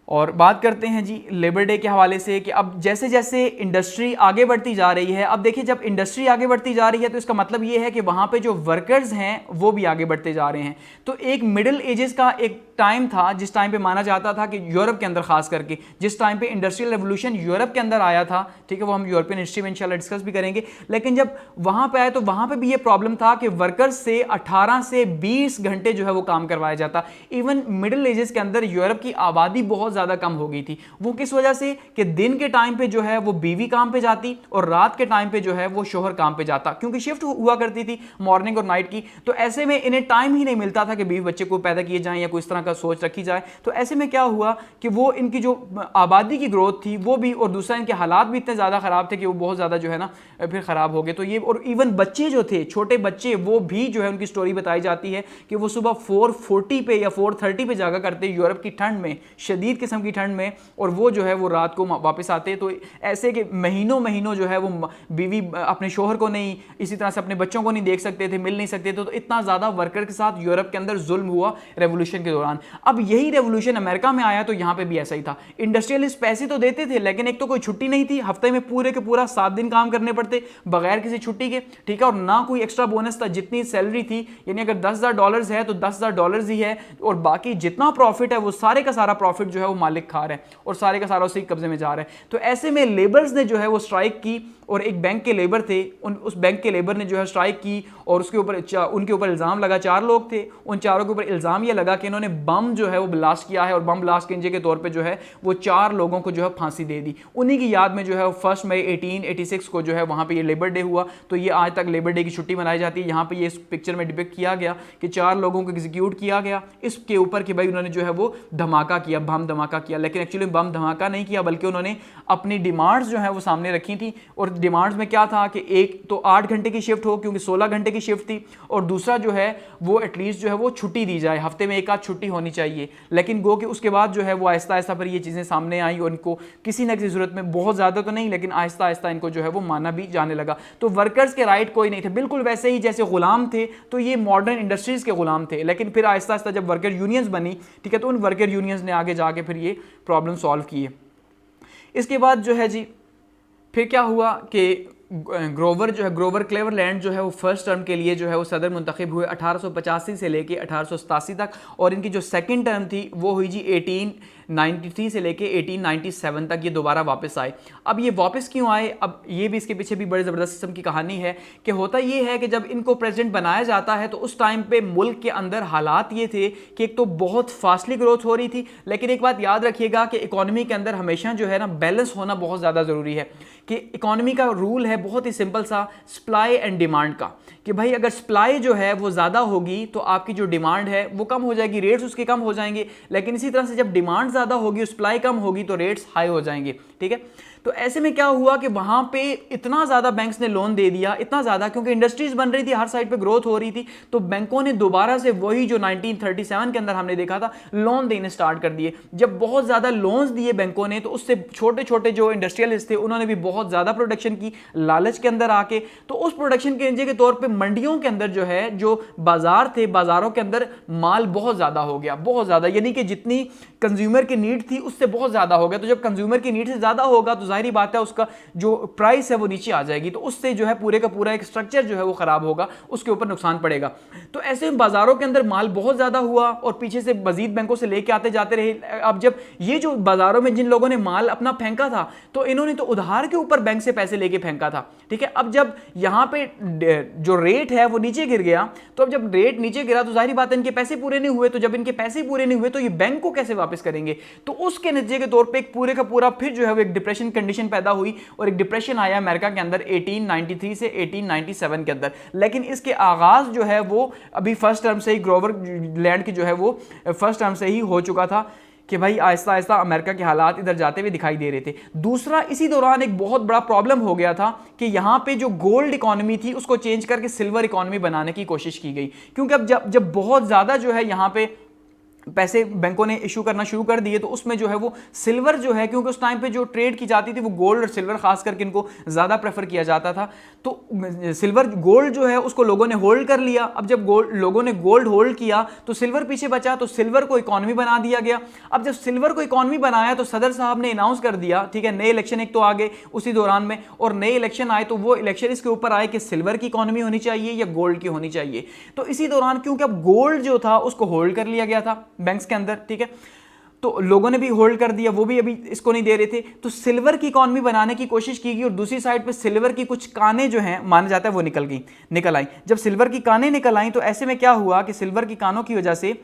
और बात करते हैं जी लेबर डे के हवाले से कि अब जैसे जैसे इंडस्ट्री आगे बढ़ती जा रही है, अब देखिए जब इंडस्ट्री आगे बढ़ती जा रही है तो इसका मतलब ये है कि वहाँ पे जो वर्कर्स हैं वो भी आगे बढ़ते जा रहे हैं। तो एक मिडिल एजेस का एक टाइम था जिस टाइम पे माना जाता था कि यूरोप के अंदर खास करके जिस टाइम पे इंडस्ट्रियल रेवोल्यूशन यूरोप के अंदर आया था, ठीक है, वो हम यूरोपियन हिस्ट्री में इंशाल्लाह डिस्कस भी करेंगे। लेकिन जब वहाँ पे आए तो वहाँ पे भी ये प्रॉब्लम था कि वर्कर्स से 18 से 20 घंटे जो है वो काम करवाया जाता। इवन मिडिल एजेस के अंदर यूरोप की आबादी बहुत ज़्यादा कम हो गई थी। वो किस वजह से कि दिन के टाइम पे जो है वो बीवी काम पे जाती और रात के टाइम पे जो है वो शोहर काम पे जाता, क्योंकि शिफ्ट हुआ करती थी मॉर्निंग और नाइट की। तो ऐसे में इन्हें टाइम ही नहीं मिलता था कि बीवी बच्चे को पैदा किए जाएं या कोई इस तरह का सोच रखी जाए। तो ऐसे में क्या हुआ कि वो इनकी जो आबादी की ग्रोथ थी वो भी, और दूसरा इनके हालात भी इतने ज़्यादा ख़राब थे कि वो बहुत ज़्यादा जो है ना फिर ख़राब हो गए। तो ये, और इवन बच्चे जो थे, छोटे बच्चे, वो भी जो है उनकी स्टोरी बताई जाती है कि वो सुबह 4:40 पे या 4:30 पे जागा करते यूरोप की ठंड में, शदीद किस्म की ठंड में, और वो जो है वो रात को वापस आते। तो ऐसे कि महीनों महीनों जो है वो बीवी अपने शोहर को नहीं, इसी तरह से अपने बच्चों को नहीं देख सकते थे, मिल नहीं सकते थे। तो इतना ज़्यादा वर्कर के साथ यूरोप के अंदर जुल्म हुआ रेवोल्यूशन के दौरान। अब यही रेवोल्यूशन अमेरिका में आया तो यहाँ पे भी ऐसा ही था। इंडस्ट्रियलिस्ट पैसे तो देते थे लेकिन एक तो कोई छुट्टी नहीं थी, हफ्ते में पूरे के पूरा 7 दिन काम करने पड़ते बगैर किसी छुट्टी के, ठीक है, और ना कोई एक्स्ट्रा बोनस था। जितनी सैलरी थी, यानी अगर $10,000 है तो $10,000 ही है, और बाकी जितना प्रॉफिट है वो सारे का सारा प्रॉफिट जो है वो मालिक खा रहे हैं और सारे का सारा उसी कब्जे में जा रहा है। तो ऐसे में लेबर्स ने जो है वो स्ट्राइक की, और एक बैंक के लेबर थे, उस बैंक के लेबर ने जो है स्ट्राइक की, और उसके ऊपर उनके ऊपर इल्ज़ाम लगा। 4 लोग थे, उन चारों के ऊपर इल्ज़ाम ये लगा कि इन्होंने बम जो है वो ब्लास्ट किया है, और बम ब्लास्ट के के तौर पे जो है वो 4 लोगों को जो है फांसी दे दी। उन्हीं की याद में जो है 1 मई 1886 को जो है वहाँ पे ये लेबर डे हुआ। तो ये आज तक लेबर डे की छुट्टी मनाई जाती है। यहाँ पे ये इस पिक्चर में डिपिक्ट किया गया कि 4 लोगों को एग्जीक्यूट किया गया इसके ऊपर कि भाई उन्होंने जो है वो धमाका किया, बम धमाका किया। लेकिन एक्चुअली बम धमाका नहीं किया, बल्कि उन्होंने अपनी डिमांड्स जो है वो सामने रखी थी। और डिमांड्स में क्या था कि एक तो 8 घंटे की शिफ्ट हो, क्योंकि 16 घंटे की शिफ्ट थी, और दूसरा जो है वो एटलीस्ट जो है वो छुट्टी दी जाए, हफ्ते में एक आध छुट्टी होनी चाहिए, लेकिन गो कि उसके बाद जो है वो आहिस्ता आहिस्ता पर ये चीज़ें सामने आई और इनको किसी न किसी सूरत में, बहुत ज़्यादा तो नहीं लेकिन आहिस्ता आहिस्ता इनको जो है वो माना भी जाने लगा। तो वर्कर्स के राइट कोई नहीं थे, बिल्कुल वैसे ही जैसे गुलाम थे, तो ये मॉडर्न इंडस्ट्रीज़ के गुलाम थे। लेकिन फिर आहिस्ता आहिस्ता जब वर्कर यूनियंस बनी, ठीक है, तो उन वर्कर यूनियंस ने आगे जाके फिर ये प्रॉब्लम सॉल्व किए। इसके बाद जो है जी फिर क्या हुआ कि ग्रोवर क्लेवरलैंड जो है वो फर्स्ट टर्म के लिए जो है वो सदर मुंतखब हुए 1885 से लेके 1887 तक, और इनकी जो सेकंड टर्म थी वो हुई जी 1893 से लेके 1897 तक ये दोबारा वापस आए। अब ये वापस क्यों आए, अब ये भी इसके पीछे भी बड़े ज़बरदस्त किस्म की कहानी है कि होता ये है कि जब इनको प्रेसिडेंट बनाया जाता है तो उस टाइम पे मुल्क के अंदर हालात ये थे कि एक तो बहुत फास्टली ग्रोथ हो रही थी, लेकिन एक बात याद रखिएगा कि इकॉनमी के अंदर हमेशा जो है ना बैलेंस होना बहुत ज़्यादा ज़रूरी है। कि इकॉनमी का रूल है बहुत ही सिंपल सा, सप्लाई एंड डिमांड का, कि भाई अगर सप्लाई जो है वो ज़्यादा होगी तो आपकी जो डिमांड है वो कम हो जाएगी, रेट्स उसके कम हो जाएंगे, लेकिन इसी तरह से जब डिमांड ज़्यादा होगी, सप्लाई कम होगी, तो रेट्स हाई हो जाएंगे। ठीक है, तो ऐसे में क्या हुआ कि वहाँ पे इतना ज़्यादा बैंक्स ने लोन दे दिया, इतना ज़्यादा, क्योंकि इंडस्ट्रीज बन रही थी, हर साइड पे ग्रोथ हो रही थी, तो बैंकों ने दोबारा से वही जो 1937 के अंदर हमने देखा था, लोन देने स्टार्ट कर दिए। जब बहुत ज़्यादा लोन्स दिए बैंकों ने, तो उससे छोटे छोटे जो इंडस्ट्रियलिस्ट थे उन्होंने भी बहुत ज़्यादा प्रोडक्शन की, लालच के अंदर आके, तो उस प्रोडक्शन के नतीजे के तौर पर मंडियों के अंदर जो है, जो बाजार थे, बाजारों के अंदर माल बहुत ज़्यादा हो गया, बहुत ज़्यादा, यानी कि जितनी कंज्यूमर की नीड थी उससे बहुत ज़्यादा हो गया। तो जब कंज्यूमर की नीड से ज़्यादा होगा तो जाहिर बात है उसका जो प्राइस है वो नीचे आ जाएगी, तो उससे जो है पूरे का पूरा एक स्ट्रक्चर जो है वो खराब होगा, उसके ऊपर नुकसान पड़ेगा। तो ऐसे बाजारों के अंदर माल बहुत ज़्यादा हुआ और पीछे से मजीद बैंकों से लेके आते जाते रहे। अब जब ये जो बाजारों में जिन लोगों ने माल अपना फेंका था, तो इन्होंने तो उधार के ऊपर बैंक से पैसे लेके फेंका था। ठीक है, अब जब यहाँ पे जो रेट है वो नीचे गिर गया, तो अब जब रेट नीचे गिरा तो जाहिर बात है इनके पैसे पूरे नहीं हुए, तो जब इनके पैसे पूरे नहीं हुए तो ये बैंक को कैसे वापस करेंगे, तो उसके नतीजे के तौर पे एक पूरे का पूरा फिर जो है वो एक डिप्रेशन कंडीशन पैदा हुई और एक डिप्रेशन आया अमेरिका के अंदर 1893 से 1897 के अंदर। लेकिन इसके आगाज जो है वो अभी फर्स्ट टर्म से ही, ग्रोवर लैंड की जो है वो फर्स्ट टर्म से ही हो चुका था कि भाई आहिस्ता आहिस्ता अमेरिका के हालात इधर जाते हुए दिखाई दे रहे थे। दूसरा, इसी दौरान एक बहुत बड़ा प्रॉब्लम हो गया था कि यहाँ पे जो गोल्ड इकोनॉमी थी उसको चेंज करके सिल्वर इकोनॉमी बनाने की कोशिश की गई, क्योंकि अब जब बहुत ज़्यादा जो है यहाँ पे पैसे बैंकों ने इशू करना शुरू कर दिए, तो उसमें जो है वो सिल्वर जो है, क्योंकि उस टाइम पे जो ट्रेड की जाती थी वो गोल्ड और सिल्वर खास करके इनको ज़्यादा प्रेफर किया जाता था, तो सिल्वर गोल्ड जो है उसको लोगों ने होल्ड कर लिया। अब जब लोगों ने गोल्ड होल्ड किया तो सिल्वर पीछे बचा, तो सिल्वर को इकॉनमी बना दिया गया। अब जब सिल्वर को इकॉनमी बनाया तो सदर साहब ने अनाउंस कर दिया, ठीक है, नए इलेक्शन एक तो आ गए उसी दौरान में, और नए इलेक्शन आए तो वो इलेक्शन इसके ऊपर आए कि सिल्वर की इकॉनमी होनी चाहिए या गोल्ड की होनी चाहिए। तो इसी दौरान क्योंकि अब गोल्ड जो था उसको होल्ड कर लिया गया था बैंक्स के अंदर, ठीक है, तो लोगों ने भी होल्ड कर दिया, वो भी अभी इसको नहीं दे रहे थे, तो सिल्वर की इकॉनमी बनाने की कोशिश की गई और दूसरी साइड पे सिल्वर की कुछ कानें जो हैं माना जाता है वो निकल आई। जब सिल्वर की कानें निकल आई तो ऐसे में क्या हुआ कि सिल्वर की कानों की वजह से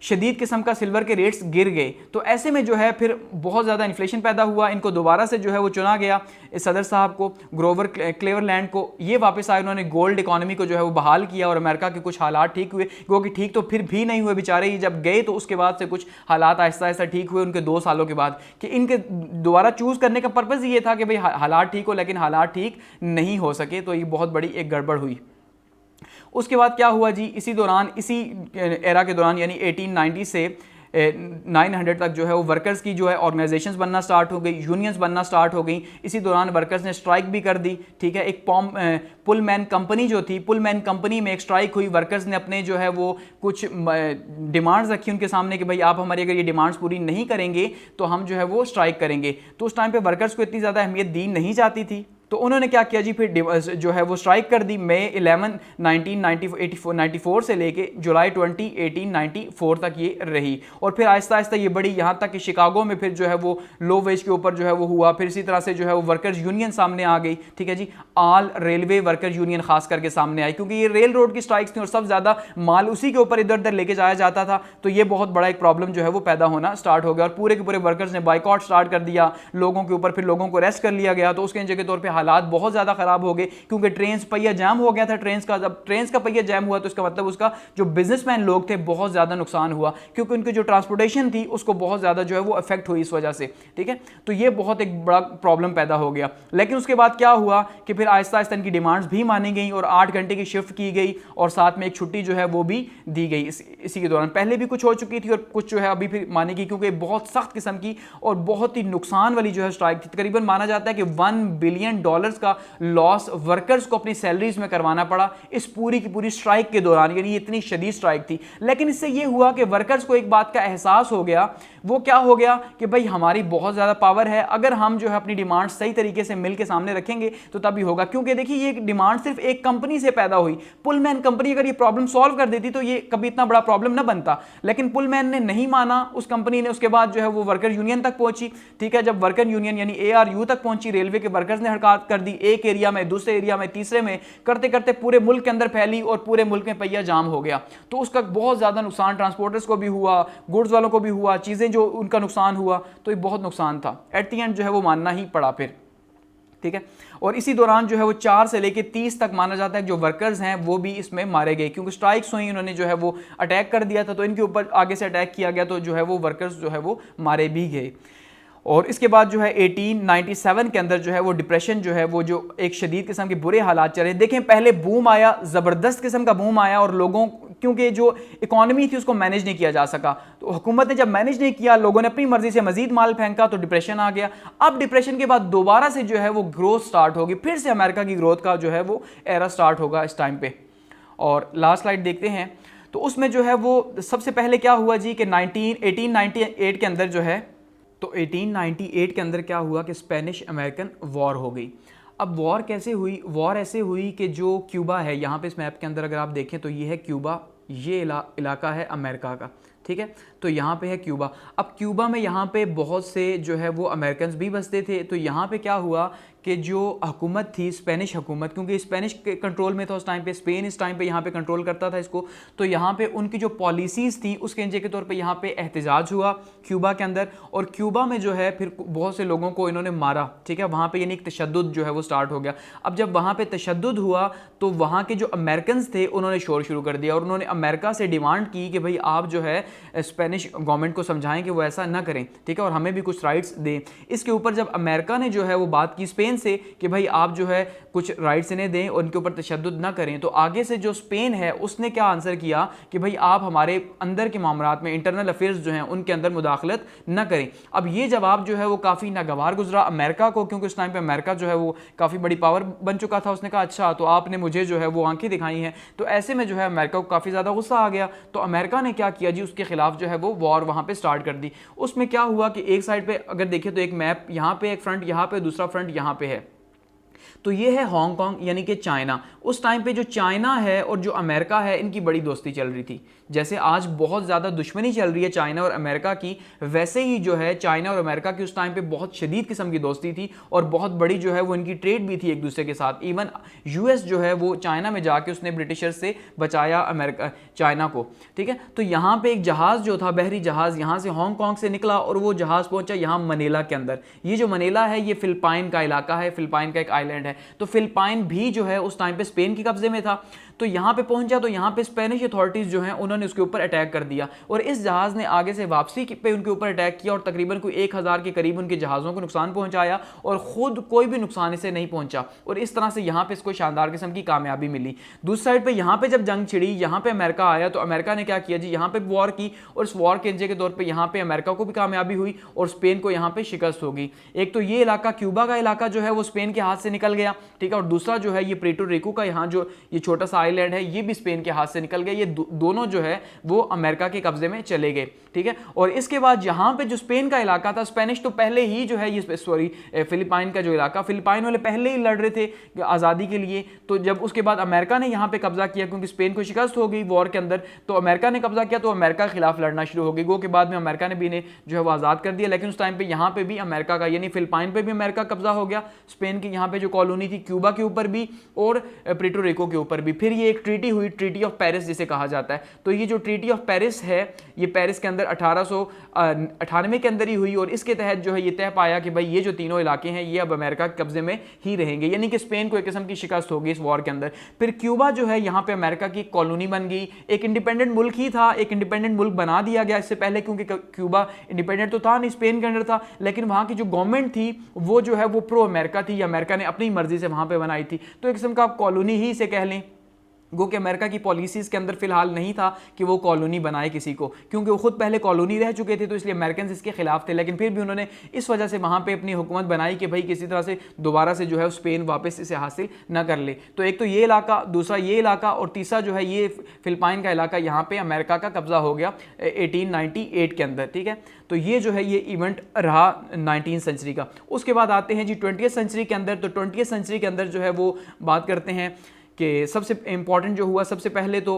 शदीद किस्म का सिल्वर के रेट्स गिर गए, तो ऐसे में जो है फिर बहुत ज़्यादा इन्फ्लेशन पैदा हुआ। इनको दोबारा से जो है वो चुना गया, इस सदर साहब को, ग्रोवर क्लेवरलैंड को, ये वापस आए, उन्होंने गोल्ड इकोनॉमी को जो है वो बहाल किया और अमेरिका के कुछ हालात ठीक हुए, क्योंकि ठीक तो फिर भी नहीं हुए बेचारे, ये जब गए तो उसके बाद से कुछ हालात आहिस्ता आहिस्ता ठीक हुए उनके 2 सालों के बाद, कि इनके दोबारा चूज़ करने का पर्पज़ ये था कि भाई हालात ठीक हो, लेकिन हालात ठीक नहीं हो सके, तो ये बहुत बड़ी एक गड़बड़ हुई। उसके बाद क्या हुआ जी, इसी दौरान, इसी एरा के दौरान यानी 1890 से 900 तक जो है वो वर्कर्स की जो है ऑर्गेनाइजेशंस बनना स्टार्ट हो गई, यूनियंस बनना स्टार्ट हो गई। इसी दौरान वर्कर्स ने स्ट्राइक भी कर दी, ठीक है, एक पुलमैन कंपनी जो थी, पुलमैन कंपनी में एक स्ट्राइक हुई, वर्कर्स ने अपने जो है वो कुछ डिमांड्स रखी उनके सामने कि भाई आप हमारी अगर ये डिमांड्स पूरी नहीं करेंगे तो हम जो है वो स्ट्राइक करेंगे। तो उस टाइम पे वर्कर्स को इतनी ज़्यादा अहमियत दी नहीं जाती थी, तो उन्होंने क्या किया जी, फिर जो है वो स्ट्राइक कर दी मई 11 1994 से लेके जुलाई 20 1894 तक ये रही, और फिर आहिस्ता आहिस्ता ये बड़ी, यहाँ तक कि शिकागो में फिर जो है वो लो वेज के ऊपर जो है वो हुआ। फिर इसी तरह से जो है वो वर्कर्स यूनियन सामने आ गई, ठीक है जी, ऑल रेलवे वर्कर यूनियन खास करके सामने आई, क्योंकि ये रेल रोड की स्ट्राइक्स थी और सब ज़्यादा माल उसी के ऊपर इधर उधर लेके जाया जाता था, तो ये बहुत बड़ा एक प्रॉब्लम जो है वो पैदा होना स्टार्ट हो गया और पूरे के पूरे वर्कर्स ने बाइकआउट स्टार्ट कर दिया लोगों के ऊपर, फिर लोगों को अरेस्ट कर लिया गया। तो उसके नतीजे के तौर पर हालात बहुत ज़्यादा ख़राब हो गए, क्योंकि ट्रेन पहिया जैम हो गया था। ट्रेन का जब ट्रेन का पहिया जैम हुआ तो इसका मतलब उसका जो बिजनेसमैन लोग थे बहुत ज़्यादा नुकसान हुआ, क्योंकि उनकी जो ट्रांसपोर्टेशन थी उसको बहुत ज़्यादा जो है वो इफेक्ट हुई इस वजह से। ठीक है, तो ये बहुत एक बड़ा प्रॉब्लम पैदा हो गया। लेकिन उसके बाद क्या हुआ कि फिर आहिस्ता आहिस्ता इनकी डिमांड्स भी मानी गई और 8 घंटे की शिफ्ट की गई और साथ में एक छुट्टी जो है वो भी दी गई। इसी के दौरान पहले भी कुछ हो चुकी थी और कुछ जो है अभी फिर मानी गई, क्योंकि बहुत सख्त किस्म की और बहुत ही नुकसान वाली जो है स्ट्राइक थी। तकरीबन माना जाता है कि $1 बिलियन का लॉस वर्कर्स को अपनी सैलरीज में करवाना पड़ा इस पूरी की पूरी स्ट्राइक के दौरान, यानी इतनी शदीद स्ट्राइक थी। लेकिन इससे ये हुआ कि वर्कर्स को एक बात का एहसास हो गया। वो क्या हो गया कि भाई हमारी बहुत ज़्यादा पावर है, अगर हम जो है अपनी डिमांड सही तरीके से मिल के सामने रखेंगे तो तभी होगा। क्योंकि देखिए ये डिमांड सिर्फ एक कंपनी से पैदा हुई। पुलमैन कंपनी अगर ये प्रॉब्लम सॉल्व कर देती तो ये कभी इतना बड़ा प्रॉब्लम ना बनता, लेकिन पुलमैन ने नहीं माना उस कंपनी ने। उसके बाद जो है वो वर्कर यूनियन तक पहुंची। ठीक है, जब वर्कर यूनियन यानी ARU तक पहुंची, रेलवे के वर्कर्स ने हड़ताल कर दी, एक एरिया में, दूसरे एरिया में, तीसरे में, करते करते पूरे मुल्क के अंदर फैली और पूरे मुल्क में पहिया जाम हो गया। तो उसका बहुत ज़्यादा नुकसान ट्रांसपोर्टर्स को भी हुआ, गुड्स वालों को भी हुआ, चीज़ें जो उनका नुकसान हुआ, तो ये बहुत नुकसान था। एट दी एंड जो है वो मानना ही पड़ा फिर। ठीक है, और इसी दौरान जो है वो 4 से लेके 30 तक माना जाता है जो वर्कर्स हैं वो भी इसमें मारे गए, क्योंकि स्ट्राइक्स हुई, उन्होंने जो है वो अटैक कर दिया था, तो इनके ऊपर आगे से अटैक किया गया, तो जो है वो वर्कर्स जो है वो मारे भी गए। और इसके बाद जो है 1897 के अंदर जो है वो डिप्रेशन जो है वो जो एक शदीद किस्म के बुरे हालात चले। देखें पहले बूम आया, ज़बरदस्त किस्म का बूम आया, और लोगों क्योंकि जो इकॉनमी थी उसको मैनेज नहीं किया जा सका, तो हुकूमत ने जब मैनेज नहीं किया, लोगों ने अपनी मर्जी से मजीद माल फेंका, तो डिप्रेशन आ गया। अब डिप्रेशन के बाद दोबारा से जो है वो ग्रोथ स्टार्ट होगी, फिर से अमेरिका की ग्रोथ का जो है वो एरा स्टार्ट होगा इस टाइम पे। और लास्ट स्लाइड देखते हैं, तो उसमें जो है वो सबसे पहले क्या हुआ जी कि 1898 के अंदर जो है, तो 1898 के अंदर क्या हुआ कि स्पेनिश अमेरिकन वॉर हो गई। अब वॉर कैसे हुई? वॉर ऐसे हुई कि जो क्यूबा है, यहाँ पे इस मैप के अंदर अगर आप देखें तो ये है क्यूबा, ये इलाका है अमेरिका का। ठीक है, तो यहाँ पे है क्यूबा। अब क्यूबा में यहाँ पे बहुत से जो है वो अमेरिकन्स भी बसते थे। तो यहाँ पे क्या हुआ कि जो हुकूमत थी, स्पेनिश हुकूमत, क्योंकि स्पेनिश के कंट्रोल में था उस टाइम पे, स्पेन इस टाइम पे यहाँ पे कंट्रोल करता था इसको, तो यहाँ पे उनकी जो पॉलिसीज़ थी उसके नतीजे के तौर पे यहाँ पे एहतजाज हुआ क्यूबा के अंदर, और क्यूबा में जो है फिर बहुत से लोगों को इन्होंने मारा। ठीक है, वहाँ पे यानी एक तशद्दुद जो है वो स्टार्ट हो गया। अब जब वहाँ पे तशद्दुद हुआ तो वहाँ के जो अमेरिकन थे उन्होंने शोर शुरू कर दिया और उन्होंने अमेरिका से डिमांड की कि भाई आप जो है स्पेनिश गवर्नमेंट को समझाएं कि वो ऐसा ना करें। ठीक है, और हमें भी कुछ राइट्स दें। इसके ऊपर जब अमेरिका ने जो है वो बात की स्पेन से कि भाई आप जो है कुछ राइट्स इन्हें दें और उनके ऊपर तशद्दुद ना करें, तो आगे से जो स्पेन है उसने क्या आंसर किया कि भाई आप हमारे अंदर के मामलात में, इंटरनल अफेयर्स जो हैं उनके अंदर मुदाखलत ना करें। अब ये जवाब जो है वो काफ़ी नागवार गुजरा अमेरिका को, क्योंकि उस टाइम पे अमेरिका जो है वो काफ़ी बड़ी पावर बन चुका था। उसने कहा अच्छा तो आपने मुझे जो है वो आंखें दिखाई हैं, तो ऐसे में जो है अमेरिका को काफ़ी ज़्यादा गुस्सा आ गया। तो अमेरिका ने क्या किया जी, उसके खिलाफ जो है वो वॉर वहाँ पे स्टार्ट कर दी। उसमें क्या हुआ कि एक साइड पे अगर देखिए तो एक मैप, यहाँ पे एक फ्रंट, यहाँ पे दूसरा फ्रंट यहाँ पे है, तो ये है हांगकांग यानी कि चाइना। उस टाइम पे जो चाइना है और जो अमेरिका है इनकी बड़ी दोस्ती चल रही थी। जैसे आज बहुत ज़्यादा दुश्मनी चल रही है चाइना और अमेरिका की, वैसे ही जो है चाइना और अमेरिका की उस टाइम पे बहुत शदीद किस्म की दोस्ती थी और बहुत बड़ी जो है वो इनकी ट्रेड भी थी एक दूसरे के साथ। इवन यूएस जो है वो चाइना में जाके उसने ब्रिटिशर्स से बचाया अमेरिका चाइना को। ठीक है, तो यहाँ पे एक जहाज़ जो था, बहरी जहाज़, यहाँ से हांगकांग से निकला और वो जहाज़ पहुँचा यहाँ मनीला के अंदर। ये जो मनीला है ये फिलिपाइन का इलाका है, फिलिपाइन का एक आइलैंड है। तो फिलिपाइन भी जो है उस टाइम पे स्पेन के कब्जे में था। तो यहाँ पे पहुंचा तो यहाँ पे स्पेनिश अथॉरिटीज़ जो हैं उन्होंने उसके ऊपर अटैक कर दिया और इस जहाज़ ने आगे से वापसी पे उनके ऊपर अटैक किया और तकरीबन कोई 1000 के करीब उनके जहाज़ों को नुकसान पहुंचाया और ख़ुद कोई भी नुकसान इसे नहीं पहुंचा। और इस तरह से यहाँ पे इसको शानदार किस्म की कामयाबी मिली। दूसरी साइड पर यहाँ पर जब जंग छिड़ी, यहाँ पर अमेरिका आया तो अमेरिका ने क्या किया जी, यहाँ पर वॉर की और इस वॉर के नतीजे के तौर पर यहाँ पर अमेरिका को भी कामयाबी हुई और स्पेन को यहाँ पर शिकस्त होगी। एक तो ये इलाका, क्यूबा का इलाका जो है वो स्पेन के हाथ से निकल गया। ठीक है, और दूसरा जो है ये प्रेटो रिको का यहाँ जो ये छोटा सा आइलैंड है ये भी स्पेन के हाथ से निकल गया। ये दोनों जो है वो अमेरिका के कब्जे में चले गए। ठीक है, और इसके बाद यहाँ पे जो स्पेन का इलाका था, स्पेनिश तो पहले ही जो है ये फिलिपाइन का जो इलाका, फिलिपाइन वाले पहले ही लड़ रहे थे आज़ादी के लिए। तो जब उसके बाद अमेरिका ने यहाँ पे कब्जा किया क्योंकि स्पेन को शिकस्त हो गई वॉर के अंदर, तो अमेरिका ने कब्जा किया तो अमेरिका के खिलाफ लड़ना शुरू हो गई। गो के बाद में अमेरिका ने भी इन्हें जो है वो आज़ाद कर दिया। लेकिन उस टाइम पे यहाँ पे भी अमेरिका का यानी फिलिपाइन पे भी अमेरिका कब्जा हो गया, स्पेन की यहाँ पे जो कॉलोनी थी क्यूबा के ऊपर भी और प्रेटो रिको के ऊपर भी। फिर ये एक ट्रीटी हुई, ट्रीटी ऑफ पेरिस जिसे कहा जाता है। तो तो ये जो ट्रीटी ऑफ पेरिस है ये पेरिस के अंदर 1898 के अंदर ही हुई और इसके तहत जो है ये तय पाया कि भाई ये जो तीनों इलाके हैं ये अब अमेरिका के कब्जे में ही रहेंगे, यानी कि स्पेन को एक किस्म की शिकस्त होगी इस वॉर के अंदर। फिर क्यूबा जो है यहाँ पे अमेरिका की कॉलोनी बन गई, एक इंडिपेंडेंट मुल्क ही था, एक इंडिपेंडेंट मुल्क बना दिया गया इससे पहले, क्योंकि क्यूबा इंडिपेंडेंट तो था नहीं, स्पेन के अंडर था, लेकिन वहाँ की जो गवर्नमेंट थी वो जो है वो प्रो अमेरिका थी, या अमेरिका ने अपनी मर्जी से वहाँ पे बनाई थी, तो एक किस्म का आप कॉलोनी ही इसे कह लें। गो कि अमेरिका की पॉलिसीज़ के अंदर फिलहाल नहीं था कि वो कॉलोनी बनाए किसी को, क्योंकि वो खुद पहले कॉलोनी रह चुके थे, तो इसलिए अमेरिकन इसके खिलाफ थे, लेकिन फिर भी उन्होंने इस वजह से वहाँ पे अपनी हुकूमत बनाई कि भाई किसी तरह से दोबारा से जो है स्पेन वापस इसे हासिल ना कर ले। तो एक तो ये इलाका, दूसरा ये इलाका, और तीसरा जो है ये फिलिपाइन का इलाका, यहाँ पर अमेरिका का कब्जा हो गया 1898 के अंदर, ठीक है। तो ये जो है ये इवेंट रहा 19वीं सेंचुरी का। उसके बाद आते हैं जी 20वीं सेंचुरी के अंदर। तो 20वीं सेंचुरी के अंदर जो है वो बात करते हैं कि सबसे इंपॉर्टेंट जो हुआ, सबसे पहले तो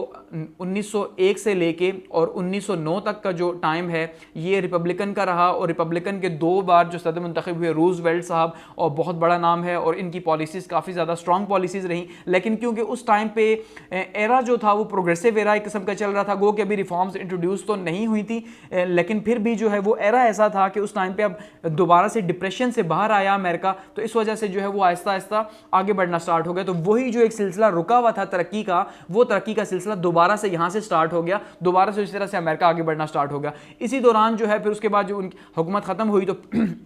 1901 से लेके और 1909 तक का जो टाइम है ये रिपब्लिकन का रहा, और रिपब्लिकन के 2 बार जो सदर मुंतखब हुए रूजवेल्ट साहब, और बहुत बड़ा नाम है और इनकी पॉलिसीज़ काफ़ी ज़्यादा स्ट्रॉन्ग पॉलिसीज़ रहीं, लेकिन क्योंकि उस टाइम पे एरा जो था वो प्रोग्रेसिव एरा एक किस्म का चल रहा था, गो कि अभी रिफॉर्म्स इंट्रोड्यूस तो नहीं हुई थी, लेकिन फिर भी जो है वो एरा ऐसा था कि उस टाइम पे अब दोबारा से डिप्रेशन से बाहर आया अमेरिका, तो इस वजह से जो है वो आहिस्ता आहिस्ता आगे बढ़ना स्टार्ट हो गया। तो वही जो एक सिलसिला रुका हुआ था तरक्की का, वो तरक्की का सिलसिला दोबारा से यहां से स्टार्ट हो गया, दोबारा से इस तरह से अमेरिका आगे बढ़ना स्टार्ट हो गया। इसी दौरान जो है फिर उसके बाद जो उनकी हुकूमत खत्म हुई तो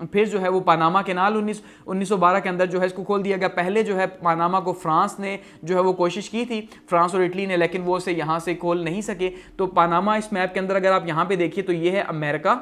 फिर जो है वो पानामा कैनाल 1912 के अंदर जो है इसको खोल दिया गया। पहले जो है पानामा को फ्रांस ने जो है वो कोशिश की थी, फ्रांस और इटली ने, लेकिन वो उसे यहां से खोल नहीं सके। तो पानामा इस मैप के अंदर अगर आप यहां पे देखिए तो ये है अमेरिका,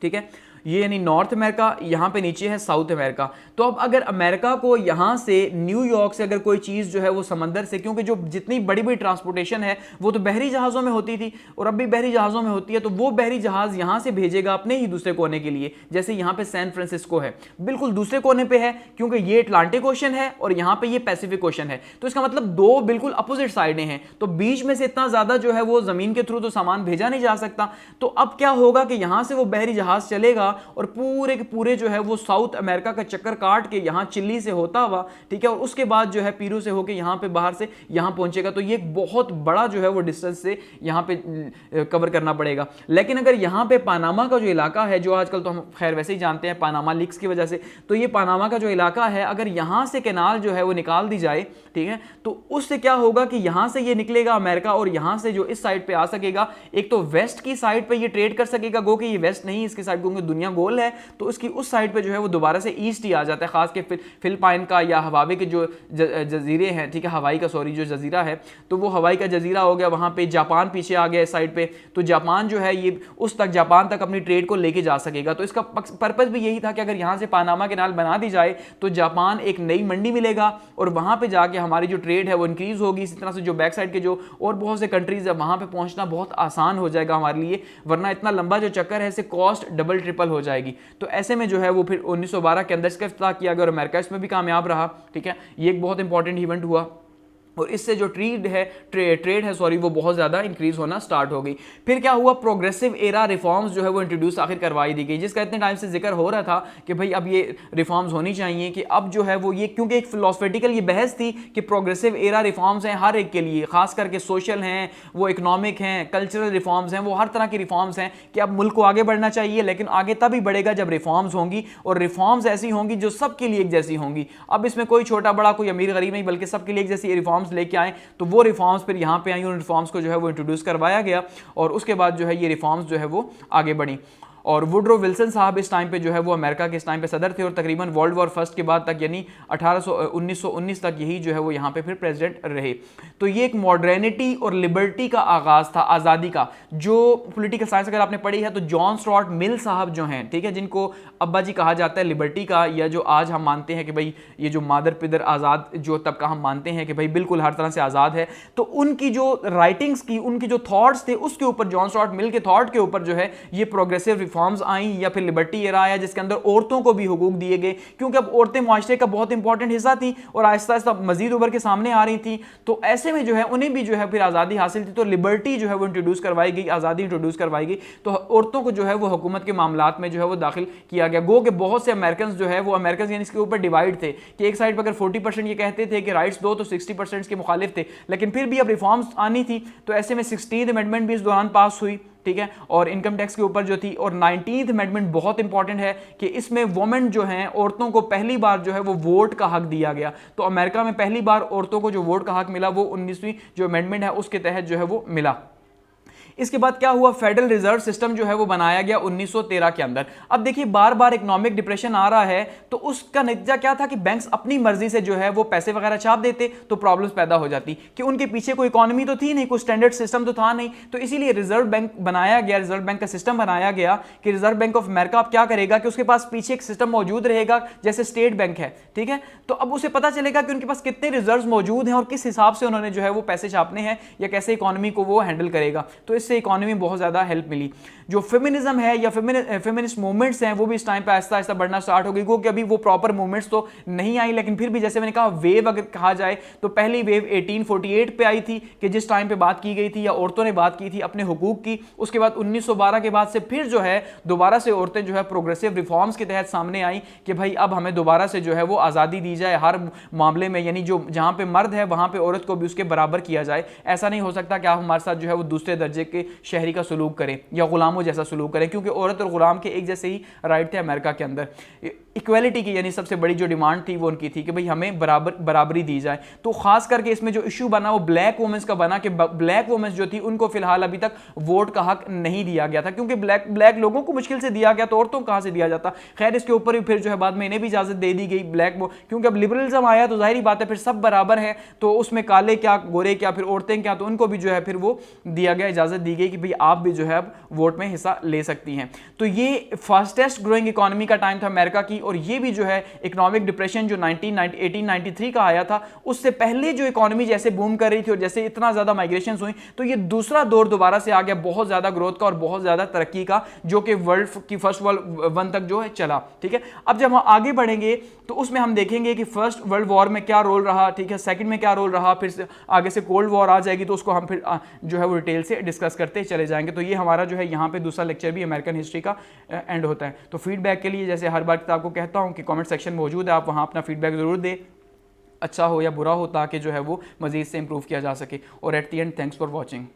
ठीक है, ये यानी नॉर्थ अमेरिका, यहाँ पे नीचे है साउथ अमेरिका। तो अब अगर अमेरिका को यहाँ से न्यूयॉर्क से अगर कोई चीज़ जो है वो समंदर से, क्योंकि जो जितनी बड़ी बड़ी ट्रांसपोर्टेशन है वो तो बहरी जहाज़ों में होती थी और अब भी बहरी जहाज़ों में होती है, तो वो बहरी जहाज़ यहाँ से भेजेगा अपने ही दूसरे कोने के लिए। जैसे यहाँ पे सैन फ्रांसिस्को है, बिल्कुल दूसरे कोने पर है, क्योंकि ये अटलांटिक ओशन है और यहाँ पर ये पैसिफिक ओशन है, तो इसका मतलब 2 बिल्कुल अपोजिट साइडें हैं, तो बीच में से इतना ज़्यादा जो है वो ज़मीन के थ्रू तो सामान भेजा नहीं जा सकता। तो अब क्या होगा कि यहाँ से वो बहरी जहाज़ चलेगा और पूरे के पूरे जो है वो साउथ अमेरिका का चक्कर काट के यहाँ चिली से होता हुआ, ठीक है, और उसके बाद जो है पीरू से होके यहाँ पे बाहर से यहाँ पहुंचेगा। तो ये एक बहुत बड़ा जो है वो डिस्टेंस से यहाँ पे कवर करना पड़ेगा। लेकिन अगर यहाँ पे पानामा का जो इलाका है, जो आजकल तो हम खैर वैसे ही जानते हैं पानामा लीक्स की वजह से, तो ये पानामा का जो इलाका है अगर यहाँ से कैनाल जो है वो निकाल दी जाए, ठीक है, तो उससे क्या होगा कि यहाँ से ये निकलेगा अमेरिका और यहाँ से जो इस साइड पे आ सकेगा, एक तो वेस्ट की साइड पे ये ट्रेड कर सकेगा, गो कि ये वेस्ट नहीं इसकी साइड, क्योंकि दुनिया गोल है, तो उसकी उस साइड पे जो है वो दोबारा से ईस्ट ही आ जाता है, खास के फिलिपाइन का या हवाई के जो जजीरे हैं, ठीक है, हवाई का सॉरी जो जजीरा है, तो वो हवाई का जजीरा हो गया, वहाँ पे जापान पीछे आ गया इस साइड पे, तो जापान जो है ये उस तक जापान तक अपनी ट्रेड को लेके जा सकेगा। तो इसका पर्पस भी यही था कि अगर यहाँ से पानामा कैनाल बना दी जाए तो जापान एक नई मंडी मिलेगा और वहाँ पे जाके हमारी जो ट्रेड है वो इंक्रीज होगी। इसी तरह से जो बैक साइड के जो और बहुत से कंट्रीज है वहाँ पे पहुँचना बहुत आसान हो जाएगा हमारे लिए, वरना इतना लंबा जो चक्कर है इससे कॉस्ट डबल ट्रिपल हो जाएगी। तो ऐसे में जो है वो फिर 1912 के अंदर इसका इफ्तिताह किया गया और अमेरिका इसमें भी कामयाब रहा, ठीक है, ये एक बहुत इंपॉर्टेंट इवेंट हुआ और इससे जो ट्रेड है सॉरी वो बहुत ज़्यादा इंक्रीज होना स्टार्ट हो गई। फिर क्या हुआ, प्रोग्रेसिव एरा रिफॉर्म्स जो है वो इंट्रोड्यूस आखिर करवाई दी गई, जिसका इतने टाइम से जिक्र हो रहा था कि भाई अब ये रिफॉर्म्स होनी चाहिए, कि अब जो है वो ये, क्योंकि एक फिलोसफेटिकल ये बहस थी कि प्रोग्रेसिव एरा रिफॉर्म्स हैं हर एक के लिए, खास करके सोशल हैं, वो इकोनॉमिक हैं, कल्चरल रिफॉर्म्स हैं, वो हर तरह की रिफॉर्म्स हैं कि अब मुल्क को आगे बढ़ना चाहिए, लेकिन आगे तभी बढ़ेगा जब रिफॉर्म्स होंगी और रिफॉर्म्स ऐसी होंगी जो सबके लिए एक जैसी होंगी। अब इसमें कोई छोटा बड़ा कोई अमीर गरीब नहीं, बल्कि सबके लिए एक जैसी रिफॉर्म्स लेके आए, तो वो रिफॉर्म्स फिर यहाँ पे आई, उन रिफॉर्म्स को जो है वो इंट्रोड्यूस करवाया गया और उसके बाद जो है ये रिफॉर्म्स जो है वो आगे बढ़ी। और वुडरो विल्सन साहब इस टाइम पे जो है वो अमेरिका के इस टाइम पे सदर थे और तकरीबन वर्ल्ड वॉर फर्स्ट के बाद तक यानी 1919 तक यही जो है वो यहाँ पे फिर प्रेसिडेंट रहे। तो ये एक मॉडर्निटी और लिबर्टी का आगाज़ था, आज़ादी का। जो पॉलिटिकल साइंस अगर आपने पढ़ी है तो जॉन स्टुअर्ट मिल साहब जो हैं, ठीक है, जिनको अब्बा जी कहा जाता है लिबर्टी का, या जो आज हम मानते हैं कि भाई ये जो मादर पिदर आज़ाद जो तबका हम मानते हैं कि भाई बिल्कुल हर तरह से आज़ाद है, तो उनकी जो राइटिंग्स की, उनकी जो थॉट्स थे उसके ऊपर, जॉन स्टुअर्ट मिल के थॉट के ऊपर जो है ये प्रोग्रेसिव रिफॉर्म्स आई या फिर लिबर्टी एरा आया जिसके अंदर औरतों को भी हुकूक दिए गए, क्योंकि अब औरतें माशरे का बहुत इंपॉर्टेंट हिस्सा थी और आहिस्ता आहिस्ता मजीद उभर के सामने आ रही थी। तो ऐसे में जो है उन्हें भी जो है फिर आज़ादी हासिल थी, तो लिबर्टी जो है वो इंट्रोड्यूस करवाई गई, आज़ादी इंट्रोड्यूस करवाई गई, तो औरतों को जो है वो हुकूमत के मामलात में जो है वो दाखिल किया गया। गो कि बहुत से अमेरिकन जो है वो अमेरिकन यानी इसके ऊपर डिवाइड थे कि एक साइड पर अगर 40% ये कहते थे कि राइट्स दो तो 60% के मुखालिफ थे, लेकिन फिर भी अब रिफॉर्म्स आनी थी। तो ऐसे में 16th अमेंडमेंट भी इस दौरान पास हुई, ठीक है, और इनकम टैक्स के ऊपर जो थी। और 19th अमेंडमेंट बहुत इंपॉर्टेंट है कि इसमें वुमेन जो हैं, औरतों को पहली बार जो है वो वोट का हक दिया गया। तो अमेरिका में पहली बार औरतों को जो वोट का हक मिला वो 19वीं जो अमेंडमेंट है उसके तहत जो है वो मिला। इसके बाद क्या हुआ, फेडरल रिजर्व सिस्टम जो है वो बनाया गया 1913 के अंदर। अब देखिए बार बार इकोनॉमिक डिप्रेशन आ रहा है, तो उसका नतीजा क्या था कि बैंक्स अपनी मर्जी से जो है वो पैसे वगैरह छाप देते, तो प्रॉब्लम्स पैदा हो जाती कि उनके पीछे कोई इकोनॉमी तो थी नहीं, कोई स्टैंडर्ड सिस्टम तो था नहीं। तो इसीलिए रिजर्व बैंक बनाया गया, रिजर्व बैंक का सिस्टम बनाया गया कि रिजर्व बैंक ऑफ अमेरिका अब क्या करेगा कि उसके पास पीछे एक सिस्टम मौजूद रहेगा जैसे स्टेट बैंक है, ठीक है। तो अब उसे पता चलेगा कि उनके पास कितने रिजर्व मौजूद हैं और किस हिसाब से उन्होंने जो है वो पैसे छापने हैं या कैसे इकोनॉमी को वो हैंडल करेगा। तो इससे इकोनॉमी बहुत ज़्यादा हेल्प मिली। जो फेमिनिज्म है या फेमिनिस्ट मूवमेंट्स हैं वो भी इस टाइम पे आहिस्ता आहिस्ता बढ़ना स्टार्ट हो गई, क्योंकि अभी वो प्रॉपर मूवमेंट्स तो नहीं आई, लेकिन फिर भी जैसे मैंने कहा वेव अगर कहा जाए तो पहली वेव 1848 पे आई थी कि जिस टाइम पे बात की गई थी या औरतों ने बात की थी अपने हुकूक की। उसके बाद 1912 के बाद से फिर जो है दोबारा से औरतें जो है प्रोग्रेसिव रिफॉर्म्स के तहत सामने आई कि भाई अब हमें दोबारा से जो है वो आज़ादी दी जाए हर मामले में, यानी जो जहाँ पे मर्द है वहाँ पे औरत को भी उसके बराबर किया जाए। ऐसा नहीं हो सकता कि आप हमारे साथ जो है वो दूसरे दर्जे के शहरी का सलूक करें या गुलामों जैसा सलूक करें, क्योंकि औरत और गुलाम के एक जैसे ही राइट थे अमेरिका के अंदर। इक्वालिटी की यानी सबसे बड़ी जो डिमांड थी वो उनकी थी कि भाई हमें बराबरी दी जाए। तो खास करके इसमें जो इशू बना वो ब्लैक वुमेन्स का बना कि ब्लैक वुमेन्स जो थी उनको फिलहाल अभी तक वोट का हक नहीं दिया गया था, क्योंकि ब्लैक लोगों को मुश्किल से दिया गया तो औरतों को कहां से दिया जाता। खैर इसके ऊपर भी फिर जो है बाद में इन्हें भी इजाजत दे दी गई क्योंकि अब लिबरलिज्म आया तो जाहिर बात है फिर सब बराबर है, तो उसमें काले क्या गोरे क्या फिर औरतें क्या, तो उनको भी जो है फिर वो दिया गया, इजाजत दी गई कि भाई आप भी जो है अब वोट में हिस्सा ले सकती हैं। तो ये फास्टेस्ट ग्रोइंग इकोनॉमी का टाइम था अमेरिका की, और ये भी जो है इकोनॉमिक डिप्रेशन जो 1893 का आया था उससे पहले जो इकोनॉमी जैसे बूम कर रही थी और जैसे इतना ज्यादा माइग्रेशन हुई, तो ये दूसरा दौर दोबारा से आ गया बहुत ज्यादा ग्रोथ का और बहुत ज्यादा तरक्की का, जो कि वर्ल्ड की फर्स्ट वर्ल्ड वन तक जो है चला। ठीक है, अब जब हम आगे बढ़ेंगे तो उसमें हम देखेंगे कि फर्स्ट वर्ल्ड वॉर में क्या रोल रहा, ठीक है, सेकंड में क्या रोल रहा, फिर से आगे से कोल्ड वॉर आ जाएगी तो उसको हम फिर जो है वो डिटेल से डिस्कस करते चले जाएंगे। तो ये हमारा जो है यहाँ पे दूसरा लेक्चर भी अमेरिकन हिस्ट्री का एंड होता है। तो फीडबैक के लिए जैसे हर बार आपको कहता हूँ कि कमेंट सेक्शन मौजूद है, आप वहाँ अपना फीडबैक ज़रूर दें, अच्छा हो या बुरा हो, ताकि जो है वो मज़ीद से इंप्रूव किया जा सके। और at the end thanks for watching.